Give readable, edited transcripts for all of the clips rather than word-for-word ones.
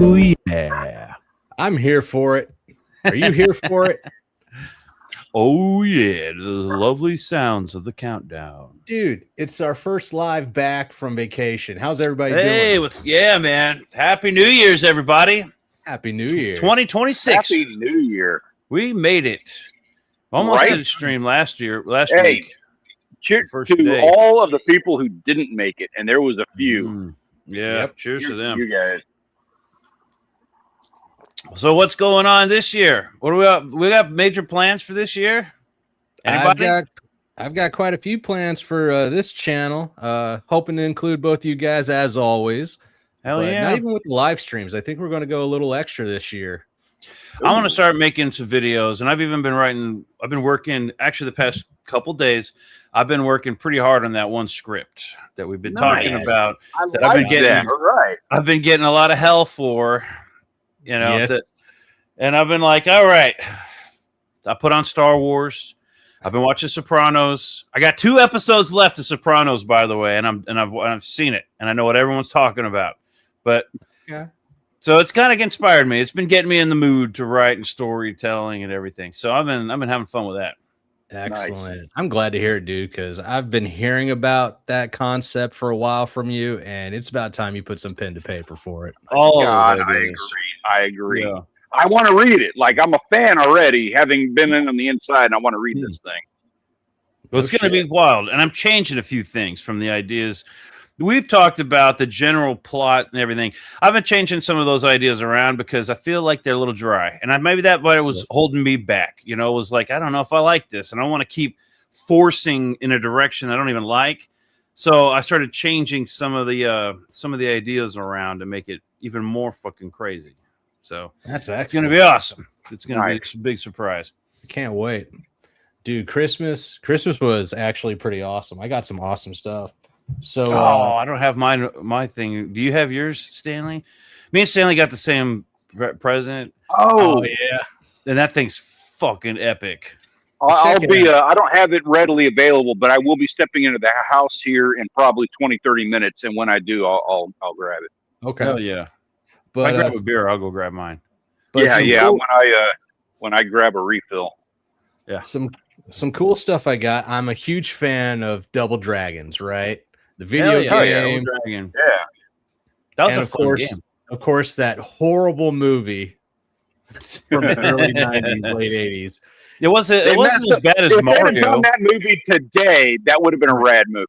Ooh, yeah. I'm here for it. Are you here for it? Oh, yeah. The lovely sounds of the countdown. Dude, it's our first live back from vacation. How's everybody Hey, doing? yeah, man. Happy New Year's, everybody. Happy New Year. 2026. Happy New Year. We made it. Almost Right? did a stream last Hey, week. cheers First to day. all of the people who didn't make it, and there was a few. Yeah, Yep. cheers to them. You guys. So what's going on this year? What do we got? We got major plans for this year? Anybody? I've got quite a few plans for this channel. Hoping to include both you guys as always. Hell But yeah. not even with the live streams. I think we're going to go a little extra this year. I want to start making some videos, and I've been working actually the past couple days. I've been working pretty hard on that one script that we've been talking about. I That like I've been getting- that. All right. I've been getting a lot of hell for, Yes. and I've been like, all right, I put on Star Wars. I've been watching Sopranos. I got 2 episodes left of Sopranos, by the way, and I've seen it, and I know what everyone's talking about. But Yeah. so it's kind of inspired me. It's been getting me in the mood to write and storytelling and everything. So I've been having fun with that. Excellent. Nice. I'm glad to hear it, dude, because I've been hearing about that concept for a while from you, and it's about time you put some pen to paper for it. Oh, God, I agree. Yeah. I want to read it. Like, I'm a fan already, having been in on the inside, and I want to read this thing. Well, it's going to be wild, and I'm changing a few things from the ideas. We've talked about the general plot and everything. I've been changing some of those ideas around because I feel like they're a little dry. And maybe that was holding me back. You know, it was like, I don't know if I like this. And I don't want to keep forcing in a direction I don't even like. So I started changing some of the ideas around to make it even more fucking crazy. So that's excellent. It's going to be awesome. It's going to be a big surprise. I can't wait. Dude, Christmas was actually pretty awesome. I got some awesome stuff. So I don't have my thing. Do you have yours, Stanley? Me and Stanley got the same present. Oh yeah, and that thing's fucking epic. I'll be I don't have it readily available, but I will be stepping into the house here in probably 20-30 minutes, and when I do, I'll grab it. Okay. Hell yeah. But if I grab a beer, I'll go grab mine. But when I grab a refill. Yeah. Some cool stuff I got. I'm a huge fan of Double Dragons, right? The video game. Yeah. That was a fun game. Of course, that horrible movie from the early 90s, late 80s. It wasn't as bad as Mario. If they had done that movie today, that would have been a rad movie.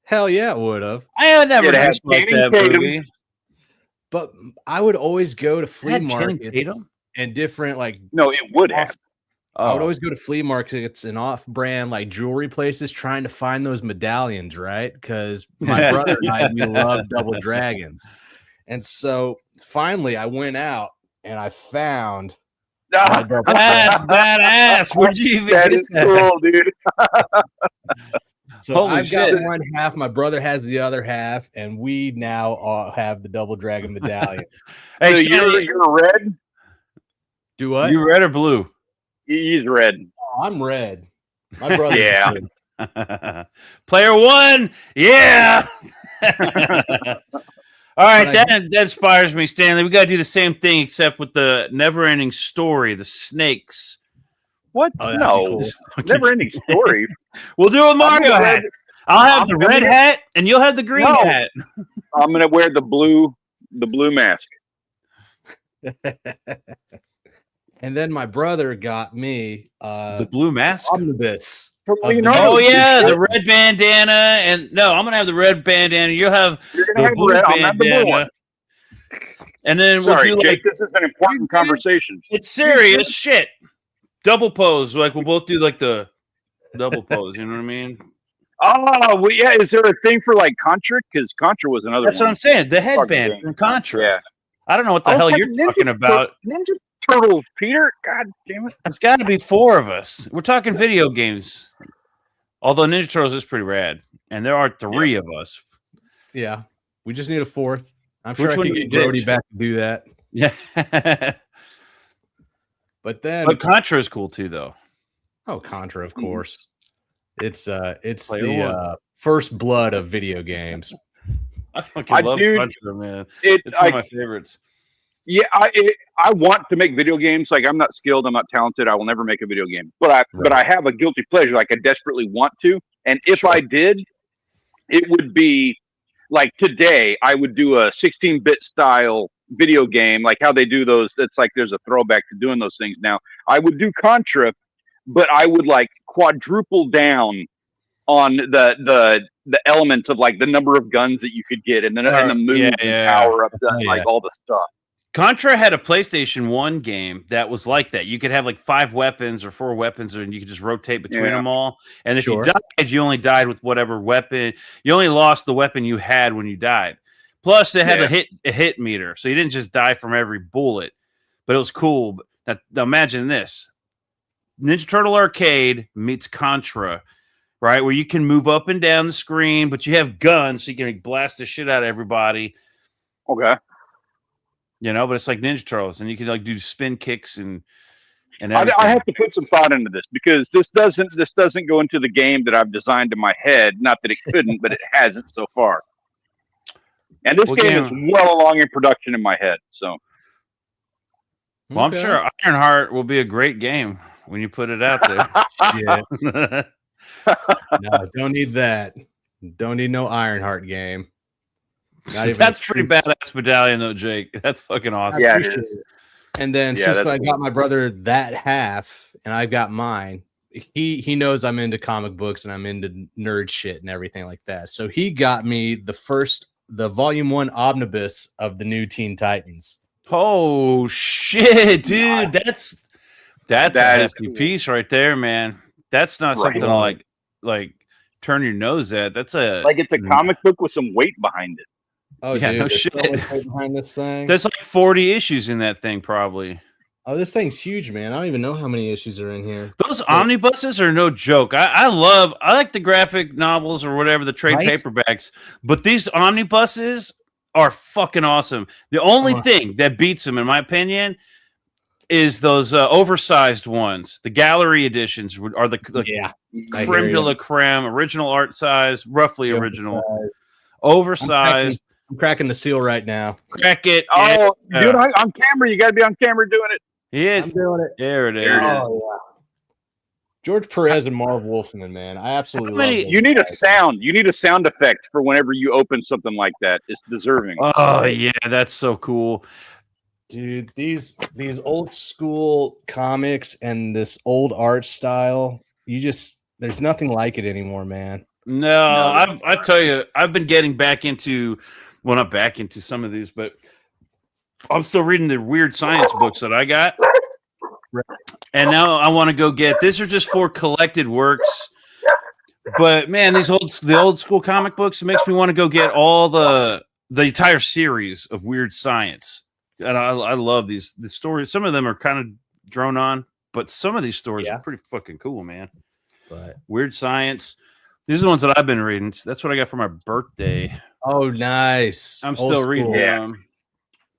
Hell yeah, it would have. I had never disliked that movie. But I would always go to flea markets and different No, it would have. I would always go to flea markets and off-brand like jewelry places trying to find those medallions, right? Because my brother and I, we love Double Dragons. And so finally I went out and I found my Double That's badass. Where'd you even that is cool, dude. So I've got one half, my brother has the other half, and we now all have the Double Dragon medallion. Hey, so you're red? Do what? You red or blue? He's red. Oh, I'm red. My brother. Yeah. Player 1. Yeah. All right, that inspires me, Stanley. We got to do the same thing, except with the never-ending story, the snakes. What? Oh, no. Cool. Never-ending story. We'll do it with Mario hat. I'll have the red hat, and you'll have the green hat. I'm going to wear the blue mask. And then my brother got me the blue mask omnibus. The red bandana, and I'm gonna have the red bandana. You'll have the blue bandana. And then sorry, we'll do Jake, this is an important conversation. It's serious shit. Double pose, like we'll both do like the double pose. You know what I mean? Oh, well, yeah. Is there a thing for like Contra? Because Contra was another. That's what I'm saying. The headband from Contra. Yeah. I don't know what the hell you're talking about. Ninja Turtles, Peter. God damn it! It's got to be 4 of us. We're talking video games. Although Ninja Turtles is pretty rad, and there are 3 of us. Yeah, we just need a 4th. I'm sure I can get Grody back to do that. Yeah. But Contra is cool too, though. Oh, Contra, of course. It's the first blood of video games. I fucking love Contra, man. It's one of my favorites. Yeah, I want to make video games. Like I'm not skilled, I'm not talented. I will never make a video game. But I have a guilty pleasure. Like I desperately want to. And if I did, it would be like today. I would do a 16-bit style video game, like how they do those. That's like there's a throwback to doing those things now. I would do Contra, but I would like quadruple down on the elements of like the number of guns that you could get and the moves and power ups and like all the stuff. Contra had a PlayStation 1 game that was like that. You could have like 5 weapons or 4 weapons, and you could just rotate between them all. And if you died, you only died with whatever weapon. You only lost the weapon you had when you died. Plus, it had a hit meter, so you didn't just die from every bullet. But it was cool. Now imagine this: Ninja Turtle Arcade meets Contra, right? Where you can move up and down the screen, but you have guns, so you can blast the shit out of everybody. Okay. You know, but it's like Ninja Turtles, and you can like do spin kicks and I have to put some thought into this because this doesn't go into the game that I've designed in my head. Not that it couldn't, but it hasn't so far. And this game is well along in production in my head. So, well, I'm sure Ironheart will be a great game when you put it out there. No, don't need that. Don't need no Ironheart game. That's pretty badass medallion, though, Jake. That's fucking awesome. Yeah, it is. And then since I got my brother that half, and I got mine, he knows I'm into comic books and I'm into nerd shit and everything like that. So he got me the volume 1 omnibus of the new Teen Titans. Oh shit, dude! That's a hefty piece right there, man. That's not something to like turn your nose at. That's it's a comic book with some weight behind it. Oh yeah, dude, no shit. Behind this thing, there's like 40 issues in that thing, probably. Oh, this thing's huge, man. I don't even know how many issues are in here. Those omnibuses are no joke. I like the graphic novels or whatever, the trade paperbacks, but these omnibuses are fucking awesome. The only thing that beats them, in my opinion, is those oversized ones. The gallery editions are the creme de la creme, original art size, roughly original, oversized. I'm cracking the seal right now. Crack it. Oh, dude, on camera. You got to be on camera doing it. Yeah, I'm doing it. There it is. Oh, yeah. George Perez and Marv Wolfman, man. I absolutely love them. You need a sound. You need a sound effect for whenever you open something like that. It's deserving. Oh, yeah. That's so cool. Dude, these old school comics and this old art style, there's nothing like it anymore, man. No. I tell you, I've been getting back into, well, not back into some of these, but I'm still reading the weird science books that I got. And now I want to go get, these are just 4 collected works. But man, the old school comic books, it makes me want to go get all the entire series of weird science. And I love the stories. Some of them are kind of drone on, but some of these stories are pretty fucking cool, man. But weird science. These are the ones that I've been reading. That's what I got for my birthday. Oh, nice. I'm still reading them.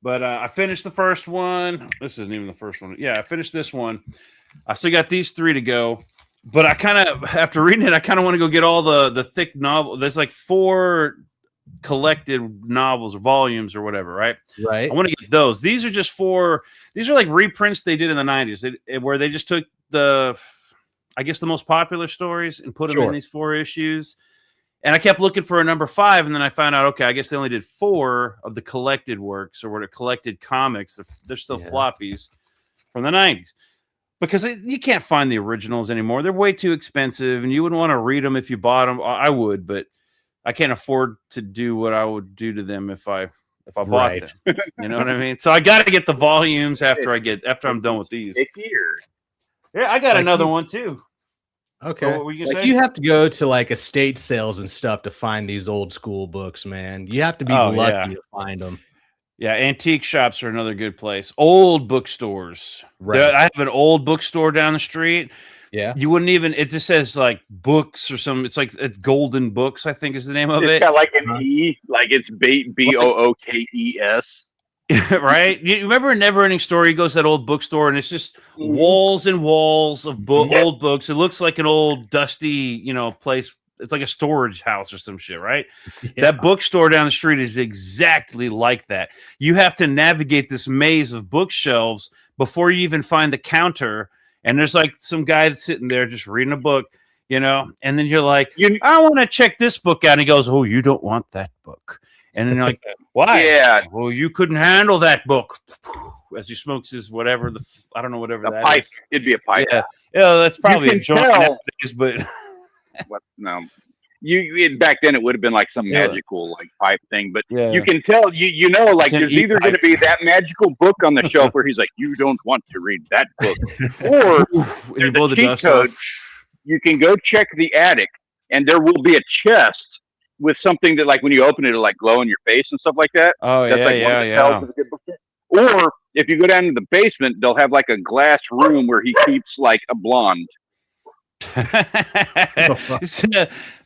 But I finished the first one. This isn't even the first one. Yeah, I finished this one. I still got these 3 to go. But I kind of, after reading it, I kind of want to go get all the thick novel. There's like 4 collected novels or volumes or whatever, right? Right. I want to get those. These are just 4. These are like reprints they did in the 90s, where they just took the most popular stories and put them in these 4 issues. And I kept looking for a number 5, and then I found out, okay, I guess they only did 4 of the collected works or what are collected comics. They're still floppies from the 90s. Because you can't find the originals anymore. They're way too expensive, and you wouldn't want to read them if you bought them. I would, but I can't afford to do what I would do to them if I bought them. You know what I mean? So I got to get the volumes after I'm done with these. Yeah, I got another one too. Okay. You have to go to like estate sales and stuff to find these old school books, man. You have to be lucky to find them. Yeah, antique shops are another good place. Old bookstores. Right. I have an old bookstore down the street. Yeah. You wouldn't even, it just says like books or something. It's like it's Golden Books, I think is the name of it. It's got like an E, like it's Bookes. Right? You remember a Never Ending Story? He goes to that old bookstore and it's just walls and walls of old books. It looks like an old dusty, place. it's like a storage house or some shit, right? Yeah. That bookstore down the street is exactly like that. You have to navigate this maze of bookshelves before you even find the counter. And there's like some guy that's sitting there just reading a book, you know, and then you're like, I want to check this book out. And he goes, oh, you don't want that book. And then you're like, why? Yeah. Well, you couldn't handle that book. As he smokes his whatever, I don't know, whatever that pipe. is. It'd be a pipe. Yeah, that's probably a joint nowadays, but no. You back then it would have been like some magical like pipe thing, but you can tell you know like there's either going to be that magical book on the shelf where he's like, you don't want to read that book, or the cheat code. You can go check the attic, and there will be a chest with something that like when you open it, it'll like glow in your face and stuff like that. Oh, that's like one of the tells of a good book. Or if you go down to the basement, they'll have like a glass room where he keeps like a blonde.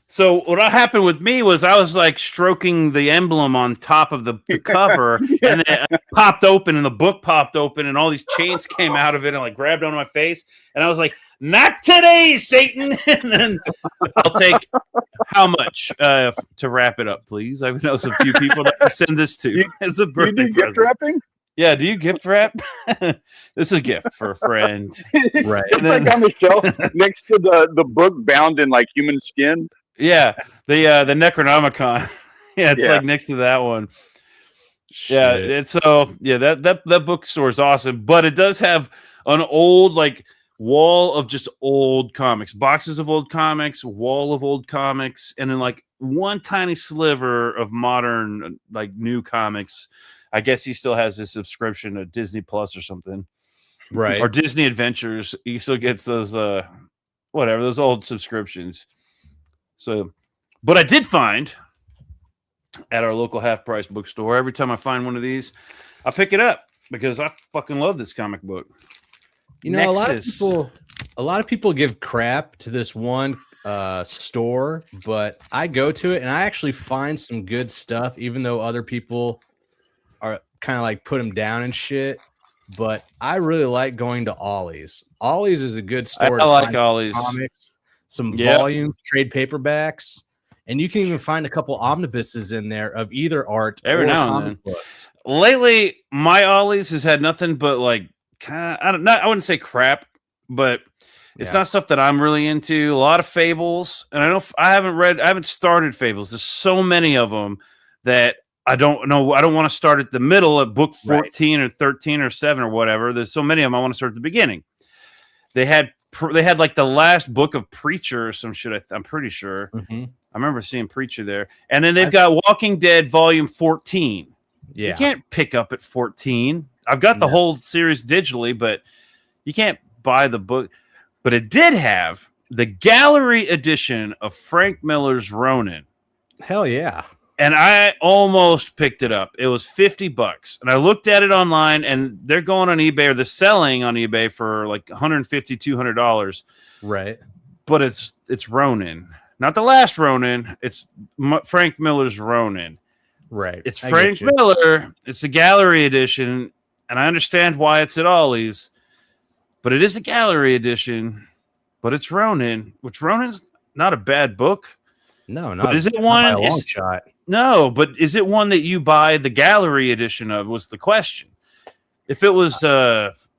So what happened with me was I was like stroking the emblem on top of the cover, and then it popped open, and the book popped open, and all these chains came out of it, and like grabbed onto my face, and I was like, "Not today, Satan!" And then I'll take how much to wrap it up, please? I know some few people that to send this to as a birthday present. Gift wrapping? Yeah, do you gift wrap? This is a gift for a friend, right? It's then, like on the shelf next to the book bound in like human skin. Yeah, the Necronomicon. Yeah, it's like next to that one. Shit. Yeah, it's that bookstore is awesome, but it does have an old like wall of just old comics, boxes of old comics, wall of old comics, and then like one tiny sliver of modern like new comics. I guess he still has his subscription to Disney Plus or something, right? Or Disney Adventures. He still gets those those old subscriptions. So, but I did find at our local half-price bookstore, every time I find one of these, I pick it up because I fucking love this comic book. You know, a lot of people give crap to this one store, but I go to it and I actually find some good stuff, even though other people are kind of like put them down and shit. But I really like going to Ollie's. Ollie's is a good store. I like Ollie's. Comics. Some volumes, trade paperbacks, and you can even find a couple omnibuses in there of either art every now and then. Books. Lately, my Ollie's has had nothing but like I wouldn't say crap, but it's not stuff that I'm really into. A lot of Fables, and I haven't started Fables. There's so many of them that I don't know. I don't want to start at the middle at book 14 or 13 or 7 or whatever. There's so many of them. I want to start at the beginning. They had like the last book of Preacher or some shit. I'm pretty sure. Mm-hmm. I remember seeing Preacher there. And then they've got Walking Dead Volume 14. Yeah. You can't pick up at 14. I've got the whole series digitally, but you can't buy the book. But it did have the gallery edition of Frank Miller's Ronin. Hell yeah. And I almost picked it up. It was $50. And I looked at it online, and they're going on eBay, or they're selling on eBay for like $150, $200. Right. But it's Ronin. Not the last Ronin. It's Frank Miller's Ronin. Right. It's Frank Miller. It's a gallery edition. And I understand why it's at Ollie's. But it is a gallery edition. But it's Ronin, which Ronin's not a bad book. No, not. But is it one? By a long shot. No, but is it one that you buy the gallery edition of? Was the question. If it was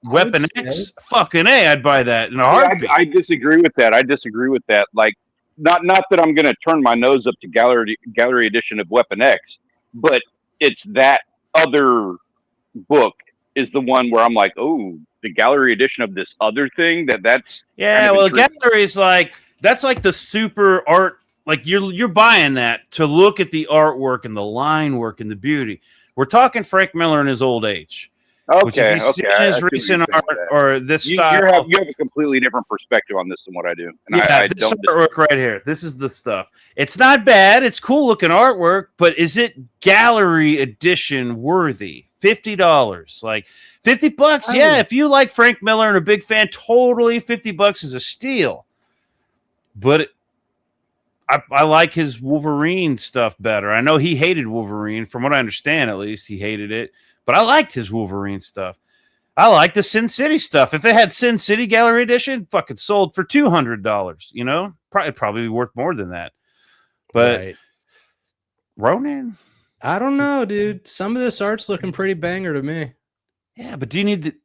Weapon X, fucking A, I'd buy that in a heartbeat. I disagree with that. Like, not that I'm going to turn my nose up to gallery edition of Weapon X, but it's that other book is the one where I'm like, oh, the gallery edition of this other thing that's yeah. Well, the gallery is like that's like the super art. Like you're buying that to look at the artwork and the line work and the beauty. We're talking Frank Miller in his old age. Okay. His recent art or this style. You have a completely different perspective on this than what I do. And I this don't artwork right here. This is the stuff. It's not bad. It's cool looking artwork, but is it gallery edition worthy? $50, like $50. Yeah, if you like Frank Miller and a big fan, totally $50 is a steal. But I like his Wolverine stuff better. I know he hated Wolverine. From what I understand, at least, he hated it. But I liked his Wolverine stuff. I like the Sin City stuff. If it had Sin City Gallery Edition, fucking sold for $200, you know? It'd probably be worth more than that. But Right. Ronin, I don't know, dude. Some of this art's looking pretty banger to me. yeah, but do you need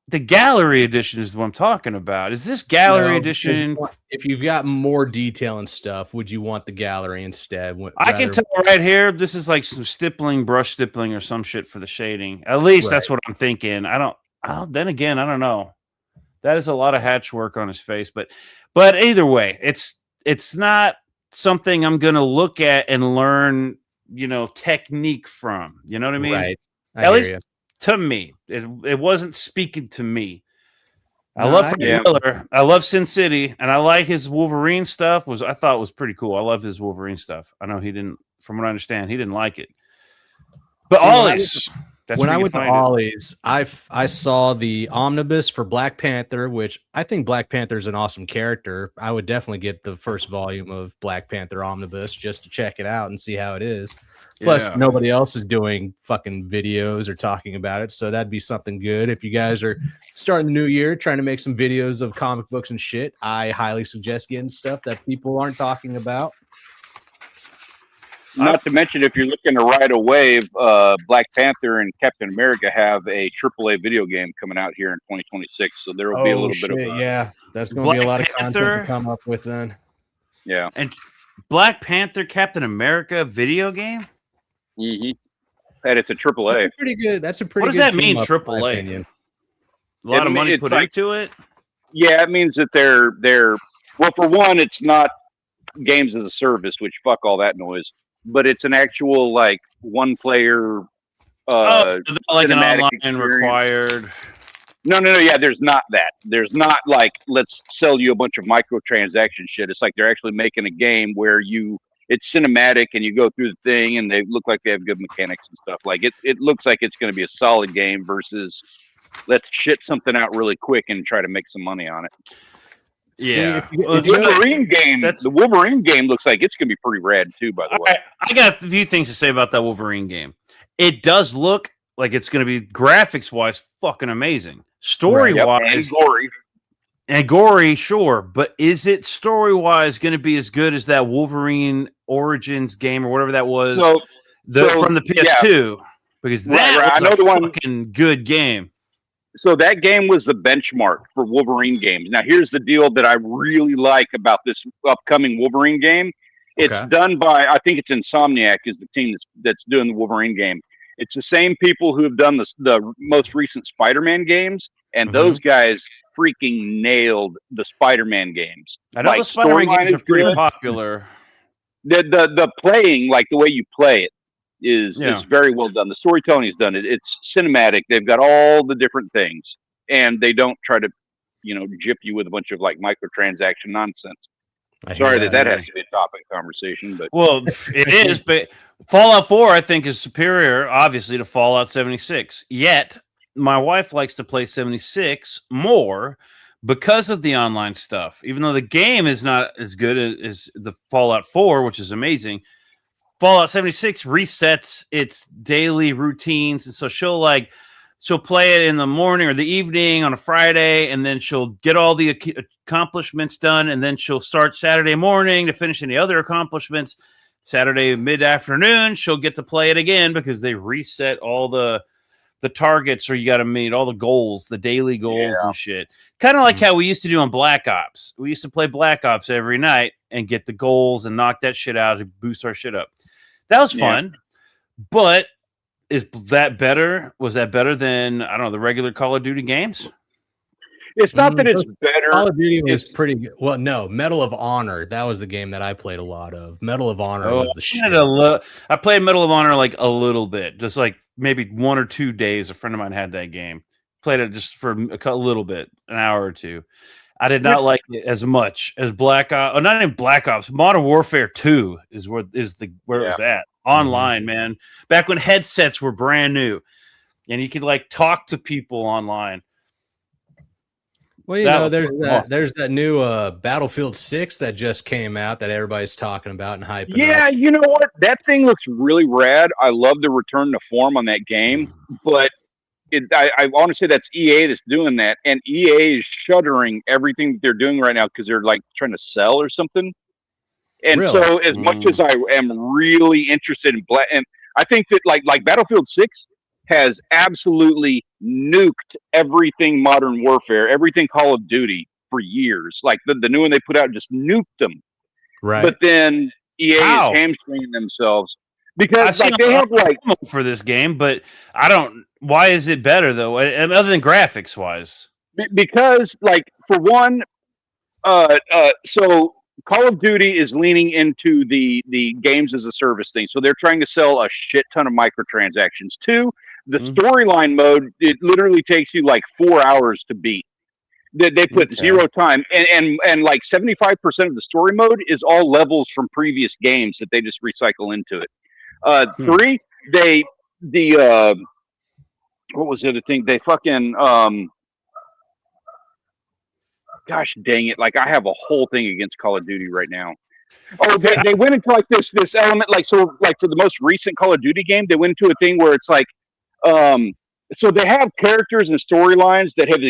the gallery edition? Is what I'm talking about. Is this gallery No, edition? if you've got more detail and stuff, would you want the gallery instead? I can tell right here, this is like some stippling, brush stippling, or some shit for the shading. At least that's what I'm thinking. Then again, I don't know. That is a lot of hatch work on his face, but either way, it's not something I'm gonna look at and learn, technique from. You know what I mean? Right. At least to me, it wasn't speaking to me. I No, love Frank Miller. I love Sin City, and I like his Wolverine stuff. I thought it was pretty cool. I love his Wolverine stuff. I know he didn't, from what I understand, he didn't like it. But Ollie's. When I went to Ollie's, I saw the omnibus for Black Panther, which I think Black Panther is an awesome character. I would definitely get the first volume of Black Panther omnibus just to check it out and see how it is. Plus, nobody else is doing fucking videos or talking about it, so that'd be something good. If you guys are starting the new year, trying to make some videos of comic books and shit, I highly suggest getting stuff that people aren't talking about. Not to mention, if you're looking to ride a wave, Black Panther and Captain America have a AAA video game coming out here in 2026. So there will be a little bit of that's going to be a lot of content to come up with then. Yeah, and Black Panther, Captain America video game. Mm-hmm. And it's a AAA. That's pretty good. That's a pretty. What does that mean? AAA. A lot of money put into it. Yeah, it means that they're well. For one, it's not games as a service, which fuck all that noise. But it's an actual like one player. Like an online required. No. Yeah, there's not that. There's not like let's sell you a bunch of microtransaction shit. It's like they're actually making a game where it's cinematic and you go through the thing and they look like they have good mechanics and stuff. Like it looks like it's going to be a solid game versus let's shit something out really quick and try to make some money on it. Yeah, the Wolverine game looks like it's going to be pretty rad too. By the way, I got a few things to say about that Wolverine game. It does look like it's going to be graphics wise fucking amazing, story wise, and gory, sure. But is it story wise going to be as good as that Wolverine Origins game or whatever that was from the PS2? Because that was a fucking good game. So that game was the benchmark for Wolverine games. Now, here's the deal that I really like about this upcoming Wolverine game. It's done by, I think it's Insomniac is the team that's doing the Wolverine game. It's the same people who have done the most recent Spider-Man games, and those guys freaking nailed the Spider-Man games. I know the Spider-Man games are pretty popular. The playing, like the way you play it, is very well done. The storytelling is done. It's cinematic. They've got all the different things, and they don't try to, gyp you with a bunch of like microtransaction nonsense. Sorry that has to be a topic of conversation, but it is. But Fallout 4, I think, is superior, obviously, to Fallout 76. Yet my wife likes to play 76 more because of the online stuff. Even though the game is not as good as the Fallout 4, which is amazing. Fallout 76 resets its daily routines, and so she'll play it in the morning or the evening on a Friday, and then she'll get all the accomplishments done, and then she'll start Saturday morning to finish any other accomplishments. Saturday mid-afternoon, she'll get to play it again because they reset all the targets, or you got to meet all the goals, the daily goals and shit. Kind of like how we used to do on Black Ops. We used to play Black Ops every night and get the goals and knock that shit out to boost our shit up. That was fun, but is that better? Was that better than, I don't know, the regular Call of Duty games? It's not that it's better. Call of Duty was pretty good. Well, no, Medal of Honor. That was the game that I played a lot of. Medal of Honor was the shit. I played Medal of Honor like a little bit, just like maybe 1 or 2 days. A friend of mine had that game. Played it just for a little bit, an hour or two. I did not like it as much as Black Ops. Not even Black Ops. Modern Warfare 2 is where it was at. Online, man. Back when headsets were brand new, and you could like talk to people online. Well, there's that new Battlefield 6 that just came out that everybody's talking about and hyping up. Yeah, you know what? That thing looks really rad. I love the return to form on that game, but I want to say that's EA that's doing that, and EA is shuttering everything they're doing right now because they're like trying to sell or something. And Really? so, as much as I am really interested in and I think that like Battlefield 6 has absolutely nuked everything Modern Warfare, everything Call of Duty for years. Like the new one they put out just nuked them. Right. But then EA How? is hamstringing themselves I've because seen like a they lot have of like promo for this game, but I don't. Why is it better though? Other than graphics wise. because like for one, so Call of Duty is leaning into the games as a service thing. So they're trying to sell a shit ton of microtransactions. Two, the storyline mode, it literally takes you like 4 hours to beat. They put zero time, and like 75% of the story mode is all levels from previous games that they just recycle into it. Three, what was the other thing? They fucking gosh dang it! Like I have a whole thing against Call of Duty right now. Oh, they went into like this element, like so, like for the most recent Call of Duty game, they went into a thing where it's like, so they have characters and storylines that have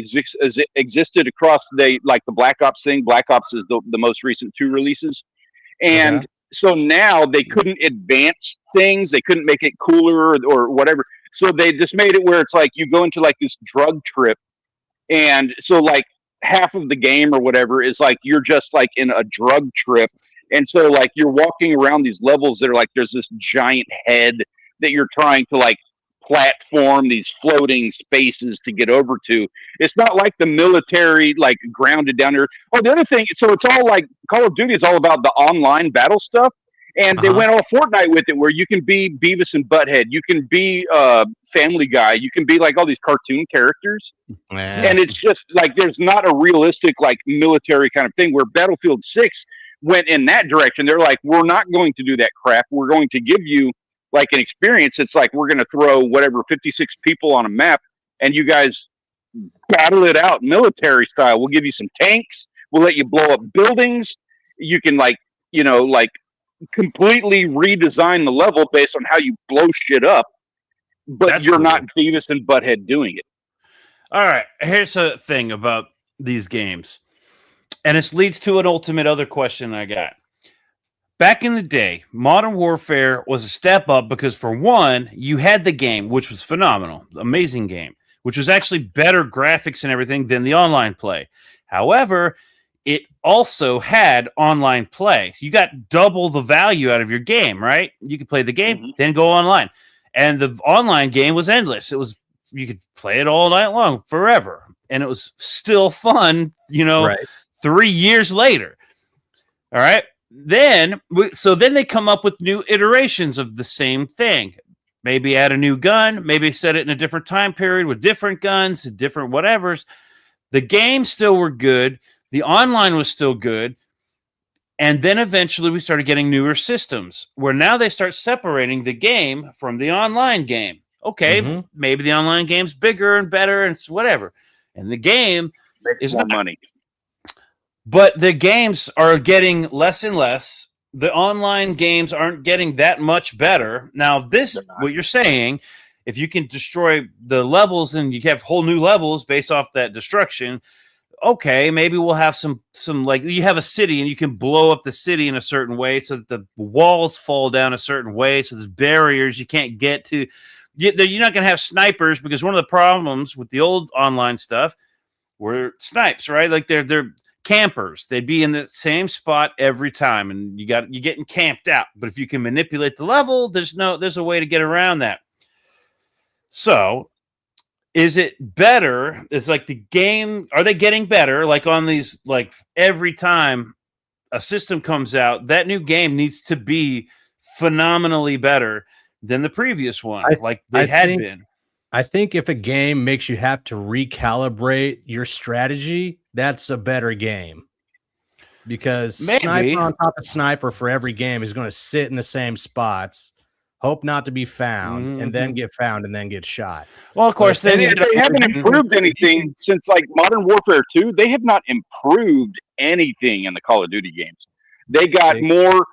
existed across the Black Ops thing. Black Ops is the most recent 2 releases, and so now they couldn't advance things, they couldn't make it cooler or whatever. So they just made it where it's like you go into like this drug trip, and so like half of the game or whatever is like you're just like in a drug trip, and so like you're walking around these levels that are like there's this giant head that you're trying to like platform these floating spaces to get over to. It's not like the military like grounded down there. Oh, the other thing, so it's all like Call of Duty is all about the online battle stuff, and they went all Fortnite with it, where you can be Beavis and Butthead, you can be Family Guy, you can be like all these cartoon characters, and it's just like there's not a realistic like military kind of thing. Where Battlefield 6 went in that direction. They're like, we're not going to do that crap. We're going to give you like an experience. It's like we're going to throw whatever 56 people on a map, and you guys battle it out military style. We'll give you some tanks. We'll let you blow up buildings. You can like completely redesign the level based on how you blow shit up, but That's you're cool. not Beavis and Butthead doing it. All right, here's a thing about these games, and this leads to an ultimate other question I got. Back in the day, Modern Warfare was a step up because, for one, you had the game, which was phenomenal, amazing game, which was actually better graphics and everything than the online play. However, it also had online play. You got double the value out of your game, right? You could play the game, then go online. And the online game was endless. You could play it all night long, forever. And it was still fun, 3 years later. All right. Then they come up with new iterations of the same thing. Maybe add a new gun, maybe set it in a different time period with different guns, different whatevers. The games still were good. The online was still good. And then eventually we started getting newer systems where now they start separating the game from the online game. Okay, maybe the online game's bigger and better and whatever. And the game makes more money. But the games are getting less and less. The online games aren't getting that much better. Now, what you're saying, if you can destroy the levels and you have whole new levels based off that destruction, okay, maybe we'll have some like you have a city and you can blow up the city in a certain way so that the walls fall down a certain way. So there's barriers you can't get to. You're not going to have snipers because one of the problems with the old online stuff were snipes, right? Like they're campers. They'd be in the same spot every time, and you're getting camped out. But if you can manipulate the level, there's a way to get around that. So, is it better? It's like the game. Are they getting better? Like on these, like every time a system comes out, that new game needs to be phenomenally better than the previous one. I think if a game makes you have to recalibrate your strategy, that's a better game. Because sniper on top of sniper for every game is going to sit in the same spots, hope not to be found, and then get found and then get shot. Well, of course, they haven't improved anything since like Modern Warfare 2. They have not improved anything in the Call of Duty games. They got more.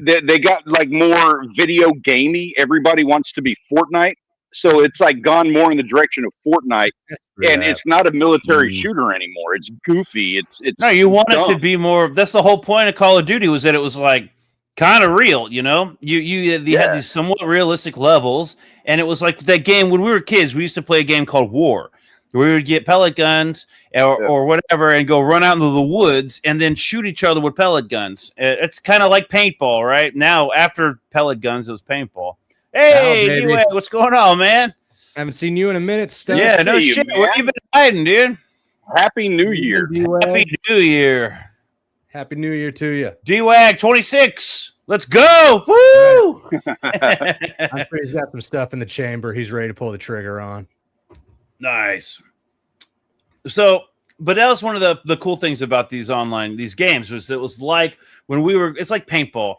They got like more video gamey. Everybody wants to be Fortnite. So it's like gone more in the direction of Fortnite, and it's not a military shooter anymore. It's goofy. It's no. You want dumb. it to be more. That's the whole point of Call of Duty, was that it was like kind of real. You know, you had these somewhat realistic levels, and it was like that game when we were kids. We used to play a game called War, where we would get pellet guns or whatever and go run out into the woods and then shoot each other with pellet guns. It's kind of like paintball, right? Now after pellet guns, it was paintball. Hey, D-Wag, what's going on, man? Haven't seen you in a minute, Steph. Yeah, no shit. Where you been hiding, dude? Happy New Year. Happy New Year. Happy New Year to you. D-Wag 26. Let's go. Woo! I'm sure he's got some stuff in the chamber he's ready to pull the trigger on. Nice. So, but that was one of the cool things about these games was it was like it's like paintball.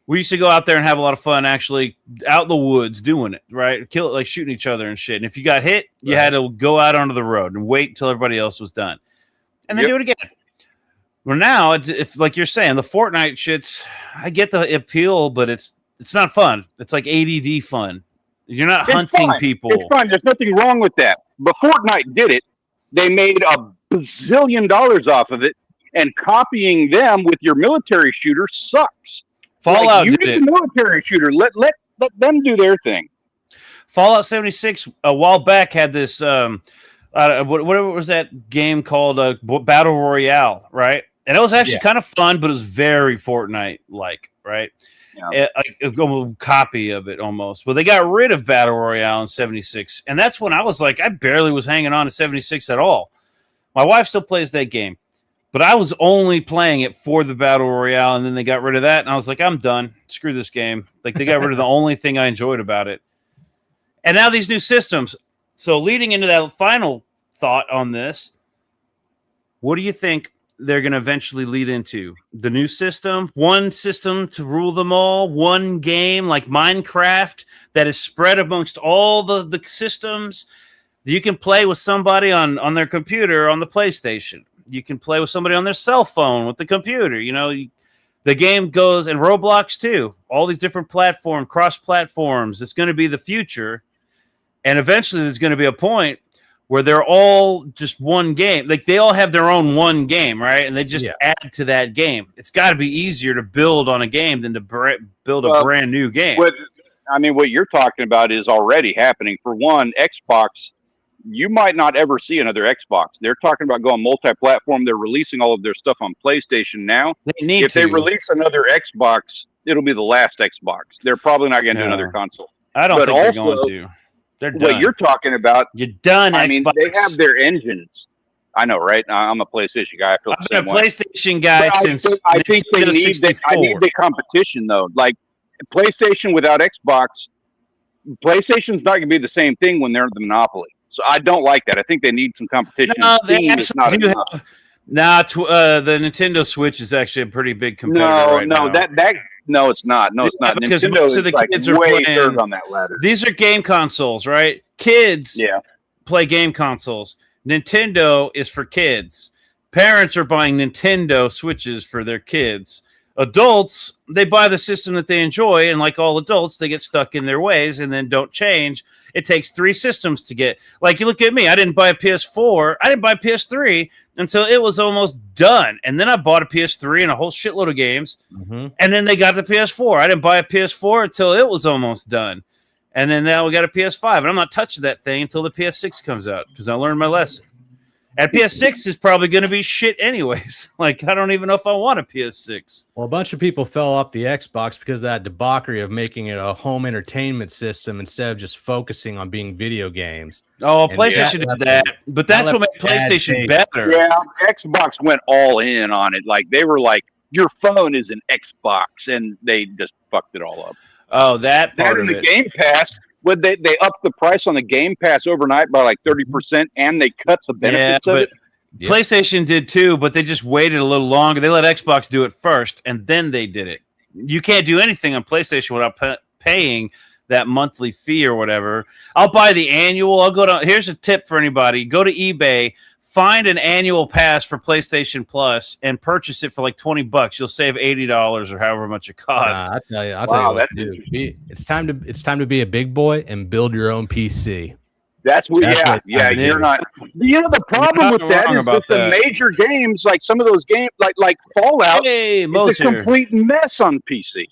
We used to go out there and have a lot of fun actually out in the woods doing it, right? Shooting each other and shit. And if you got hit, you had to go out onto the road and wait until everybody else was done. And then do it again. Well, now, it's like you're saying, the Fortnite shit's, I get the appeal, but it's not fun. It's like ADD fun. You're not hunting people. It's fine. There's nothing wrong with that. But Fortnite did it. They made $1 bazillion off of it, and copying them with your military shooter sucks. Fallout you did need it. a military shooter. Let them do their thing. Fallout 76 a while back had this whatever was that game called Battle Royale, right? And it was actually kind of fun, but it was very Fortnite-like, right? Yeah. A copy of it almost. Well, they got rid of Battle Royale in 76, and that's when I was like, I barely was hanging on to 76 at all. My wife still plays that game. But I was only playing it for the Battle Royale, and then they got rid of that, and I was like, I'm done. Screw this game. Like, they got rid of the only thing I enjoyed about it. And now these new systems. So leading into that final thought on this, what do you think they're going to eventually lead into? The new system? One system to rule them all? One game like Minecraft that is spread amongst all the systems? You can play with somebody on their computer on the PlayStation. You can play with somebody on their cell phone with the computer. You know, the game goes, and Roblox too. All these different cross platforms. It's going to be the future, and eventually there's going to be a point where they're all just one game. Like they all have their own one game, right? And they just add to that game. It's got to be easier to build on a game than to build a brand new game. What you're talking about is already happening. For one, Xbox. You might not ever see another Xbox. They're talking about going multi-platform. They're releasing all of their stuff on PlayStation now. If they release another Xbox, it'll be the last Xbox. They're probably not going to do another console. I don't think they're going to. They're done. What you're talking about, you're done. I mean, they have their engines. I know, right? I'm a PlayStation guy. I've been a PlayStation guy since. I think they need the competition though. Like PlayStation without Xbox, PlayStation's not going to be the same thing when they're the monopoly. So I don't like that. I think they need some competition. No, they actually do have. The Nintendo Switch is actually a pretty big competitor right now. No, it's not. No, it's not. Because Nintendo most of the kids are way playing third on that ladder. These are game consoles, right? Kids play game consoles. Nintendo is for kids. Parents are buying Nintendo Switches for their kids. Adults, they buy the system that they enjoy, and like all adults, they get stuck in their ways and then don't change. It takes 3 systems to get, like, you look at me, I didn't buy a PS4, I didn't buy a PS3 until it was almost done. And then I bought a PS3 and a whole shitload of games. Mm-hmm. And then they got the PS4. I didn't buy a PS4 until it was almost done. And then now we got a PS5. And I'm not touching that thing until the PS6 comes out because I learned my lesson. And PS6 is probably going to be shit anyways. Like, I don't even know if I want a PS6. Well, a bunch of people fell off the Xbox because of that debauchery of making it a home entertainment system instead of just focusing on being video games. Oh, PlayStation did that. But that's what made PlayStation better. Yeah, Xbox went all in on it. Like, they were like, your phone is an Xbox. And they just fucked it all up. Oh, that part of it. The Game Pass. Would they upped the price on the Game Pass overnight by like 30%, and they cut the benefits of it? PlayStation did too, but they just waited a little longer. They let Xbox do it first, and then they did it. You can't do anything on PlayStation without paying that monthly fee or whatever. I'll buy the annual. Here's a tip for anybody: go to eBay, find an annual pass for PlayStation Plus and purchase it for like $20. You'll save $80 or however much it costs. I'll tell you what to do. It's time to be a big boy and build your own PC. That's what. You're not. The problem with that is that the major games, like some of those games, like Fallout, it's a complete mess on PC.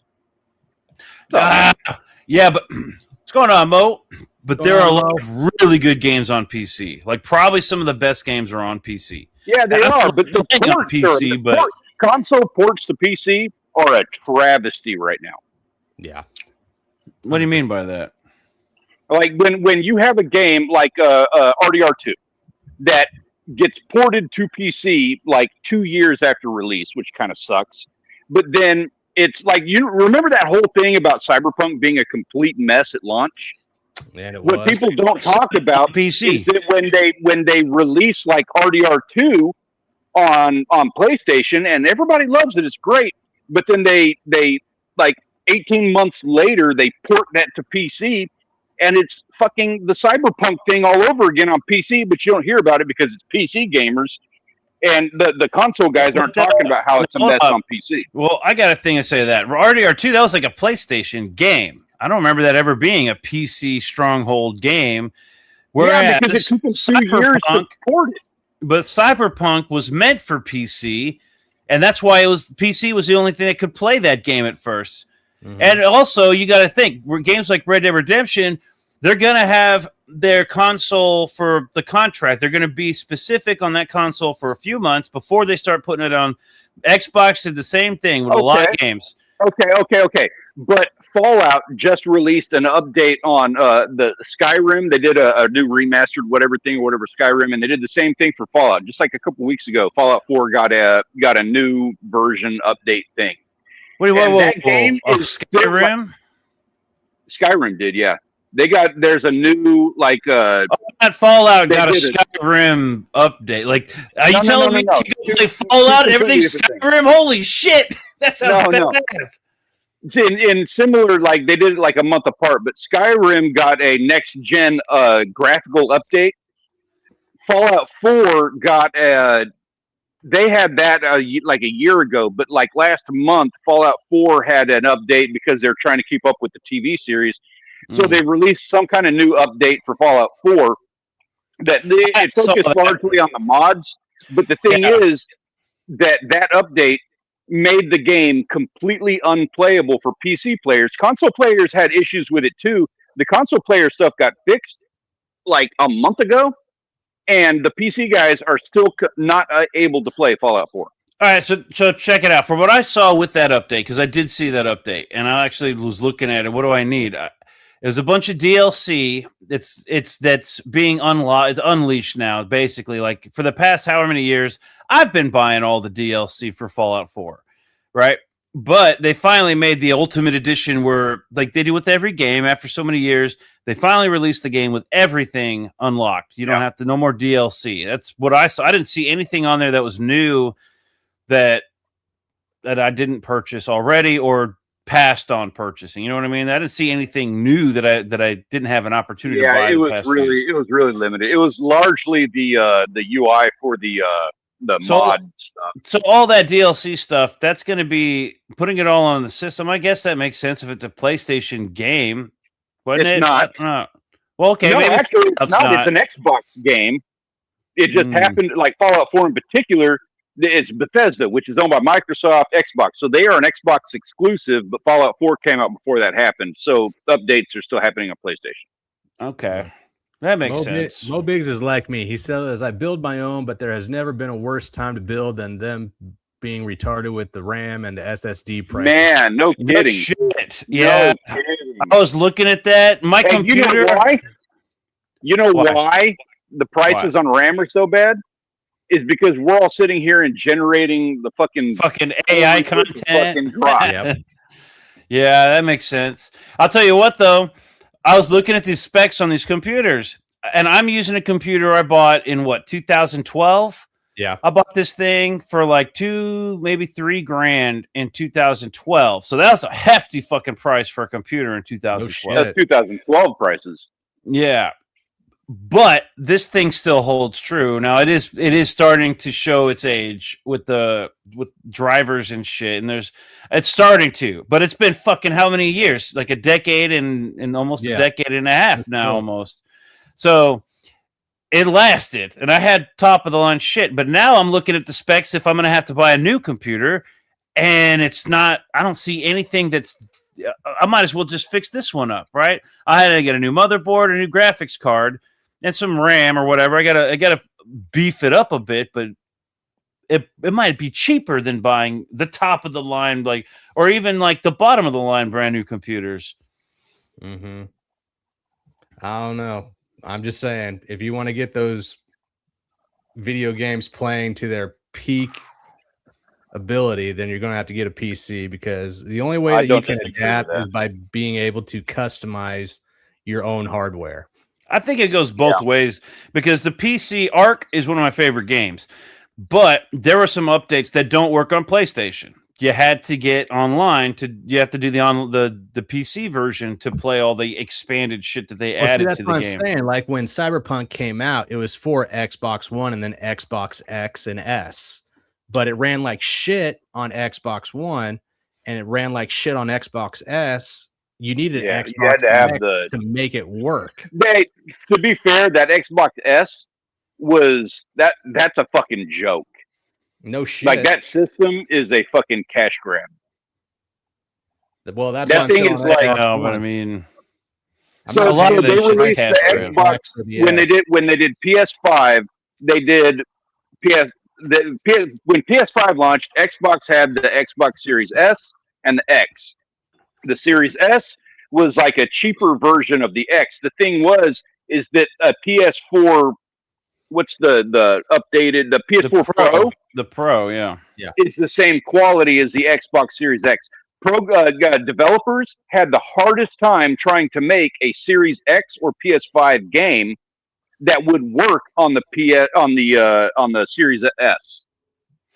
Yeah, but what's going on, Mo? But there are a lot of really good games on PC. Like probably some of the best games are on PC. Yeah, they are. But the ports PC, console ports to PC are a travesty right now. Yeah. What do you mean by that? Like when you have a game like RDR2 that gets ported to PC like 2 years after release, which kind of sucks. But then it's like, you remember that whole thing about Cyberpunk being a complete mess at launch? What people don't talk about PC is that when they release like RDR2 on PlayStation and everybody loves it, it's great. But then they like 18 months later they port that to PC and it's fucking the Cyberpunk thing all over again on PC, but you don't hear about it because it's PC gamers. And the console guys aren't talking about how it's a mess on PC. Well, I got a thing to say to that. RDR2, that was like a PlayStation game. I don't remember that ever being a PC stronghold game. Whereas because it took them 2 years to port it. But Cyberpunk was meant for PC, and that's why PC was the only thing that could play that game at first. Mm-hmm. And also, you got to think, games like Red Dead Redemption, they're going to have their console for the contract. They're going to be specific on that console for a few months before they start putting it on. Xbox did the same thing with a lot of games. Okay. But Fallout just released an update on the Skyrim. They did a new remastered whatever Skyrim, and they did the same thing for Fallout. Just like a couple weeks ago, Fallout 4 got a new version update thing. Wait, that game is Skyrim? Skyrim did, yeah. There's a new that Fallout got a Skyrim update. Like, are you telling me you can play Fallout and everything's Skyrim? Holy shit! That sounds badass. In similar, like they did it like a month apart, but Skyrim got a next gen graphical update. Fallout 4 got they had that like a year ago, but like last month, Fallout 4 had an update because they're trying to keep up with the TV series. So they released some kind of new update for Fallout 4 that it focused largely on the mods. But the thing is that update made the game completely unplayable for PC players. Console players had issues with it too. The console player stuff got fixed like a month ago, and the PC guys are still not able to play Fallout 4. All right, so check it out. From what I saw with that update, because I did see that update, and I actually was looking at it. What do I need? There's a bunch of DLC. That's being unlocked. It's unleashed now, basically. Like for the past however many years, I've been buying all the DLC for Fallout 4, right? But they finally made the Ultimate Edition where, like they do with every game, after so many years, they finally released the game with everything unlocked. You don't have to, no more DLC. That's what I saw. I didn't see anything on there that was new that I didn't purchase already or passed on purchasing. You know what I mean? I didn't see anything new that I didn't have an opportunity to buy. Yeah, it was really limited. It was largely the UI for the mod stuff. So all that DLC stuff, that's going to be putting it all on the system. I guess that makes sense if it's a PlayStation game. It's not. Well, okay. No, maybe actually, it's not. It's an Xbox game. It just happened, like Fallout 4 in particular, it's Bethesda, which is owned by Microsoft, Xbox. So they are an Xbox exclusive, but Fallout 4 came out before that happened. So updates are still happening on PlayStation. Okay. That makes sense. Mo Biggs is like me. He says, I build my own, but there has never been a worse time to build than them being retarded with the RAM and the SSD prices. Man, no kidding. No shit. Yeah. No kidding. I was looking at that. My computer. You know why? You know why the prices on RAM are so bad? Is because we're all sitting here and generating the fucking AI content. Yeah, that makes sense. I'll tell you what, though. I was looking at these specs on these computers, and I'm using a computer I bought in 2012. Yeah, I bought this thing for like $2,000, maybe $3,000 in 2012. So that was a hefty fucking price for a computer in 2012. That's 2012 prices. Yeah. But this thing still holds true. Now it is starting to show its age with drivers and shit, and it's starting to, but it's been fucking how many years? Like a decade and almost a decade and a half now, almost. So it lasted, and I had top of the line shit. But now I'm looking at the specs if I'm gonna have to buy a new computer, and it's not. I don't see anything that's. I might as well just fix this one up, right? I had to get a new motherboard, a new graphics card, and some RAM or whatever. I gotta beef it up a bit, but it might be cheaper than buying the top of the line, like, or even like the bottom of the line brand new computers. Mm-hmm. I don't know. I'm just saying, if you want to get those video games playing to their peak ability, then you're going to have to get a PC, because the only way that you can adapt is by being able to customize your own hardware. I think it goes both ways, because the PC Arc is one of my favorite games, but there were some updates that don't work on PlayStation. You had to get online you have to do the PC version to play all the expanded shit that they added to the game. That's what I'm saying. Like when Cyberpunk came out, it was for Xbox One and then Xbox X and S, but it ran like shit on Xbox One and it ran like shit on Xbox S. You needed Xbox you had to have to make it work. To be fair, that Xbox S was that's a fucking joke. No shit. Like that system is a fucking cash grab. Well, that's that thing is like. No, but I mean, so they released the Xbox when they did PS5. They did when PS5 launched. Xbox had the Xbox Series S and the X. The Series S was like a cheaper version of the X. The thing is that a PS4. What's the updated the PS4 Pro? The Pro, yeah, is the same quality as the Xbox Series X. Developers had the hardest time trying to make a Series X or PS5 game that would work on the Series S,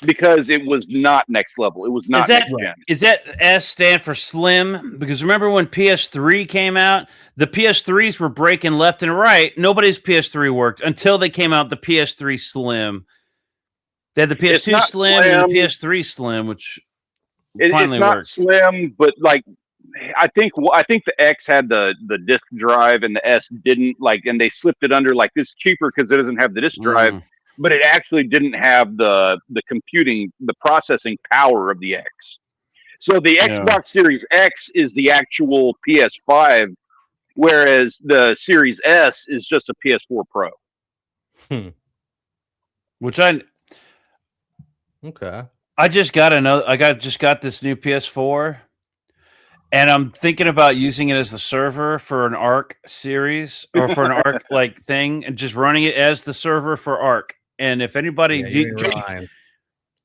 because it was not next level. It was not next gen. Is that S stand for slim? Because remember when PS3 came out, the PS3s were breaking left and right. Nobody's PS3 worked until they came out the PS3 Slim. They had the PS2 Slim and the PS3 Slim, which finally worked. It's not slim, but like I think the X had the disk drive and the S didn't, and they slipped it under like this cheaper because it doesn't have the disk drive. But it actually didn't have the processing power of the X. So the Xbox Series X is the actual PS5, whereas the Series S is just a PS4 Pro. Which I just got this new PS4, and I'm thinking about using it as the server for an Arc series or for an Arc like thing, and just running it as the server for Arc. And if anybody,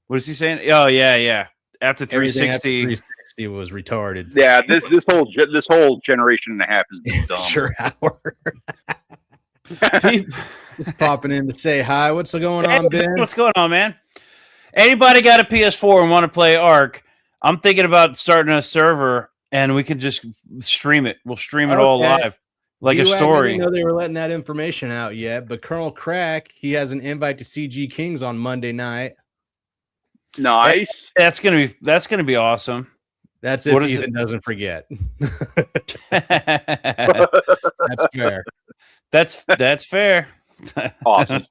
what is he saying? Oh yeah. After 360 was retarded. Yeah, this whole generation and a half has been dumb. Sure, just popping in to say hi. What's going on, Ben? What's going on, man? Anybody got a PS4 and want to play Arc? I'm thinking about starting a server, and we can just stream it. We'll stream it all live. Like a story. I didn't know they were letting that information out yet, but Colonel Crack, he has an invite to CG Kings on Monday night. Nice. That's gonna be awesome. That's if Ethan doesn't forget. That's fair. That's fair. Awesome.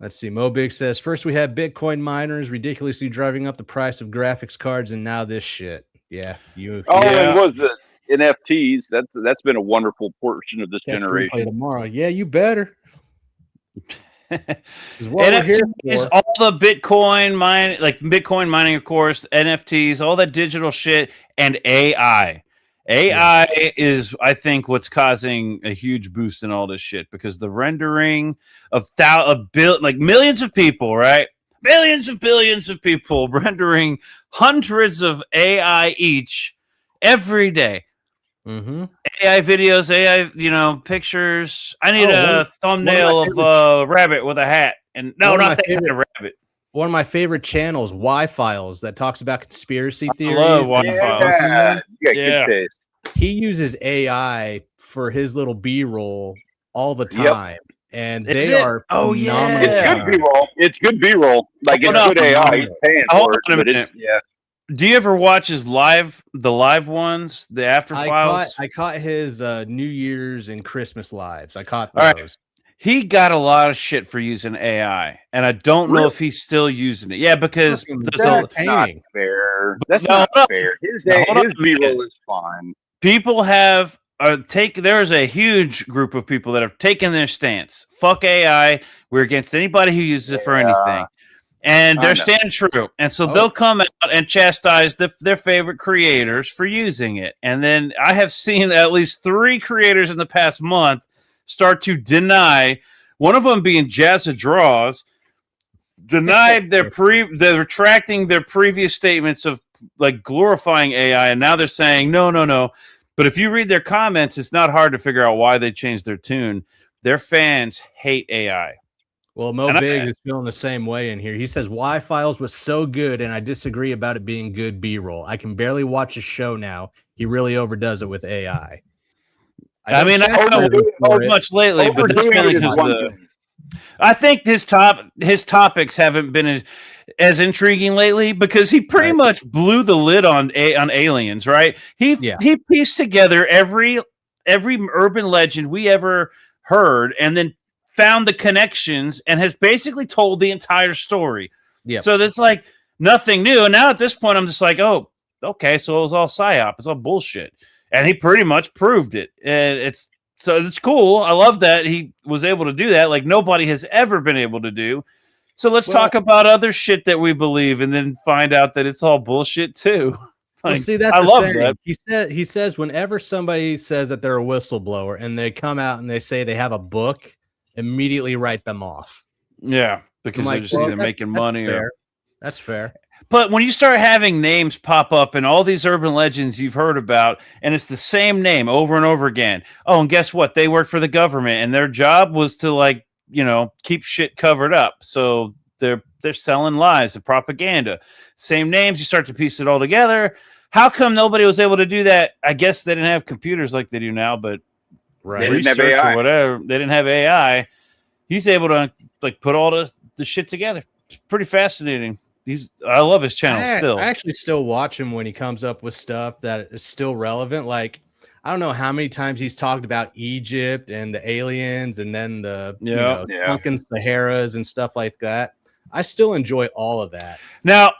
Let's see. Mobig says, first we had Bitcoin miners ridiculously driving up the price of graphics cards, and now this shit. Yeah. And was it NFTs? That's been a wonderful portion of this generation. Tomorrow. Yeah, you better. NFTs, all the Bitcoin mining, of course, NFTs, all that digital shit, and AI. AI is, I think, what's causing a huge boost in all this shit, because the rendering of millions of people, right? Billions of people rendering hundreds of AI each every day. Mm-hmm. AI videos, AI, pictures. I need a thumbnail of a rabbit with a hat. And not that kind of rabbit. One of my favorite channels, Y-Files, that talks about conspiracy theories. I love Y-Files. Yeah, good taste. he uses AI for his little B-roll all the time, and they are phenomenal. It's good B-roll. It's good B-roll. Like it's good AI. He's paying for it, but it's Do you ever watch his the live ones, the after files? I caught his New Year's and Christmas lives. I caught those. Right. He got a lot of shit for using AI, and I don't know if he's still using it. Yeah, because that's not fair. That's not fair. His B-roll is fine. People have there's a huge group of people that have taken their stance. Fuck AI. We're against anybody who uses it for anything. And they're staying true. And so they'll come out and chastise their favorite creators for using it. And then I have seen at least 3 creators in the past month start to deny, one of them being Jazza Draws, denied they're retracting their previous statements of like glorifying AI. And now they're saying, no. But if you read their comments, it's not hard to figure out why they changed their tune. Their fans hate AI. Well, Mo Biggs is feeling the same way in here. He says, Y-Files was so good, and I disagree about it being good B-roll. I can barely watch a show now. He really overdoes it with AI. I haven't heard much lately, but that's mainly because I think his topics haven't been as intriguing lately because he pretty much blew the lid on aliens, right? He pieced together every urban legend we ever heard, and then found the connections and has basically told the entire story. Yeah. So that's like nothing new. And now at this point, I'm just like, oh, okay, so it was all psyop. It's all bullshit. And he pretty much proved it. And it's cool. I love that he was able to do that. Like nobody has ever been able to do. So let's talk about other shit that we believe and then find out that it's all bullshit too. Like, see, that's I love that. He says whenever somebody says that they're a whistleblower and they come out and they say they have a book, immediately write them off. Yeah, because they're just either making money or that's fair. But when you start having names pop up in all these urban legends you've heard about, and it's the same name over and over again. Oh, and guess what? They worked for the government, and their job was to keep shit covered up. So they're selling lies and propaganda. Same names. You start to piece it all together. How come nobody was able to do that? I guess they didn't have computers like they do now, but they didn't have AI. Or whatever. They didn't have AI. He's able to put all the shit together. It's pretty fascinating. I love his channel still. I actually still watch him when he comes up with stuff that is still relevant. Like, I don't know how many times he's talked about Egypt and the aliens and then the sunken Saharas and stuff like that. I still enjoy all of that. Now,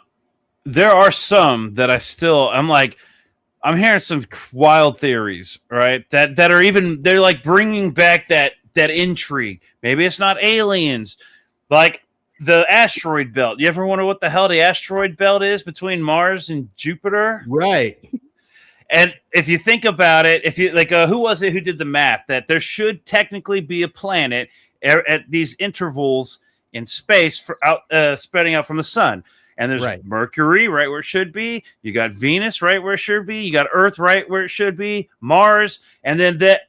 there are some that I'm hearing some wild theories, right? That are they're like bringing back that intrigue. Maybe it's not aliens, like the asteroid belt. You ever wonder what the hell the asteroid belt is between Mars and Jupiter? Right. And if you think about it, if you who was it who did the math that there should technically be a planet at these intervals in space spreading out from the sun? And there's Mercury right where it should be. You got Venus right where it should be. You got Earth right where it should be. Mars, and then that's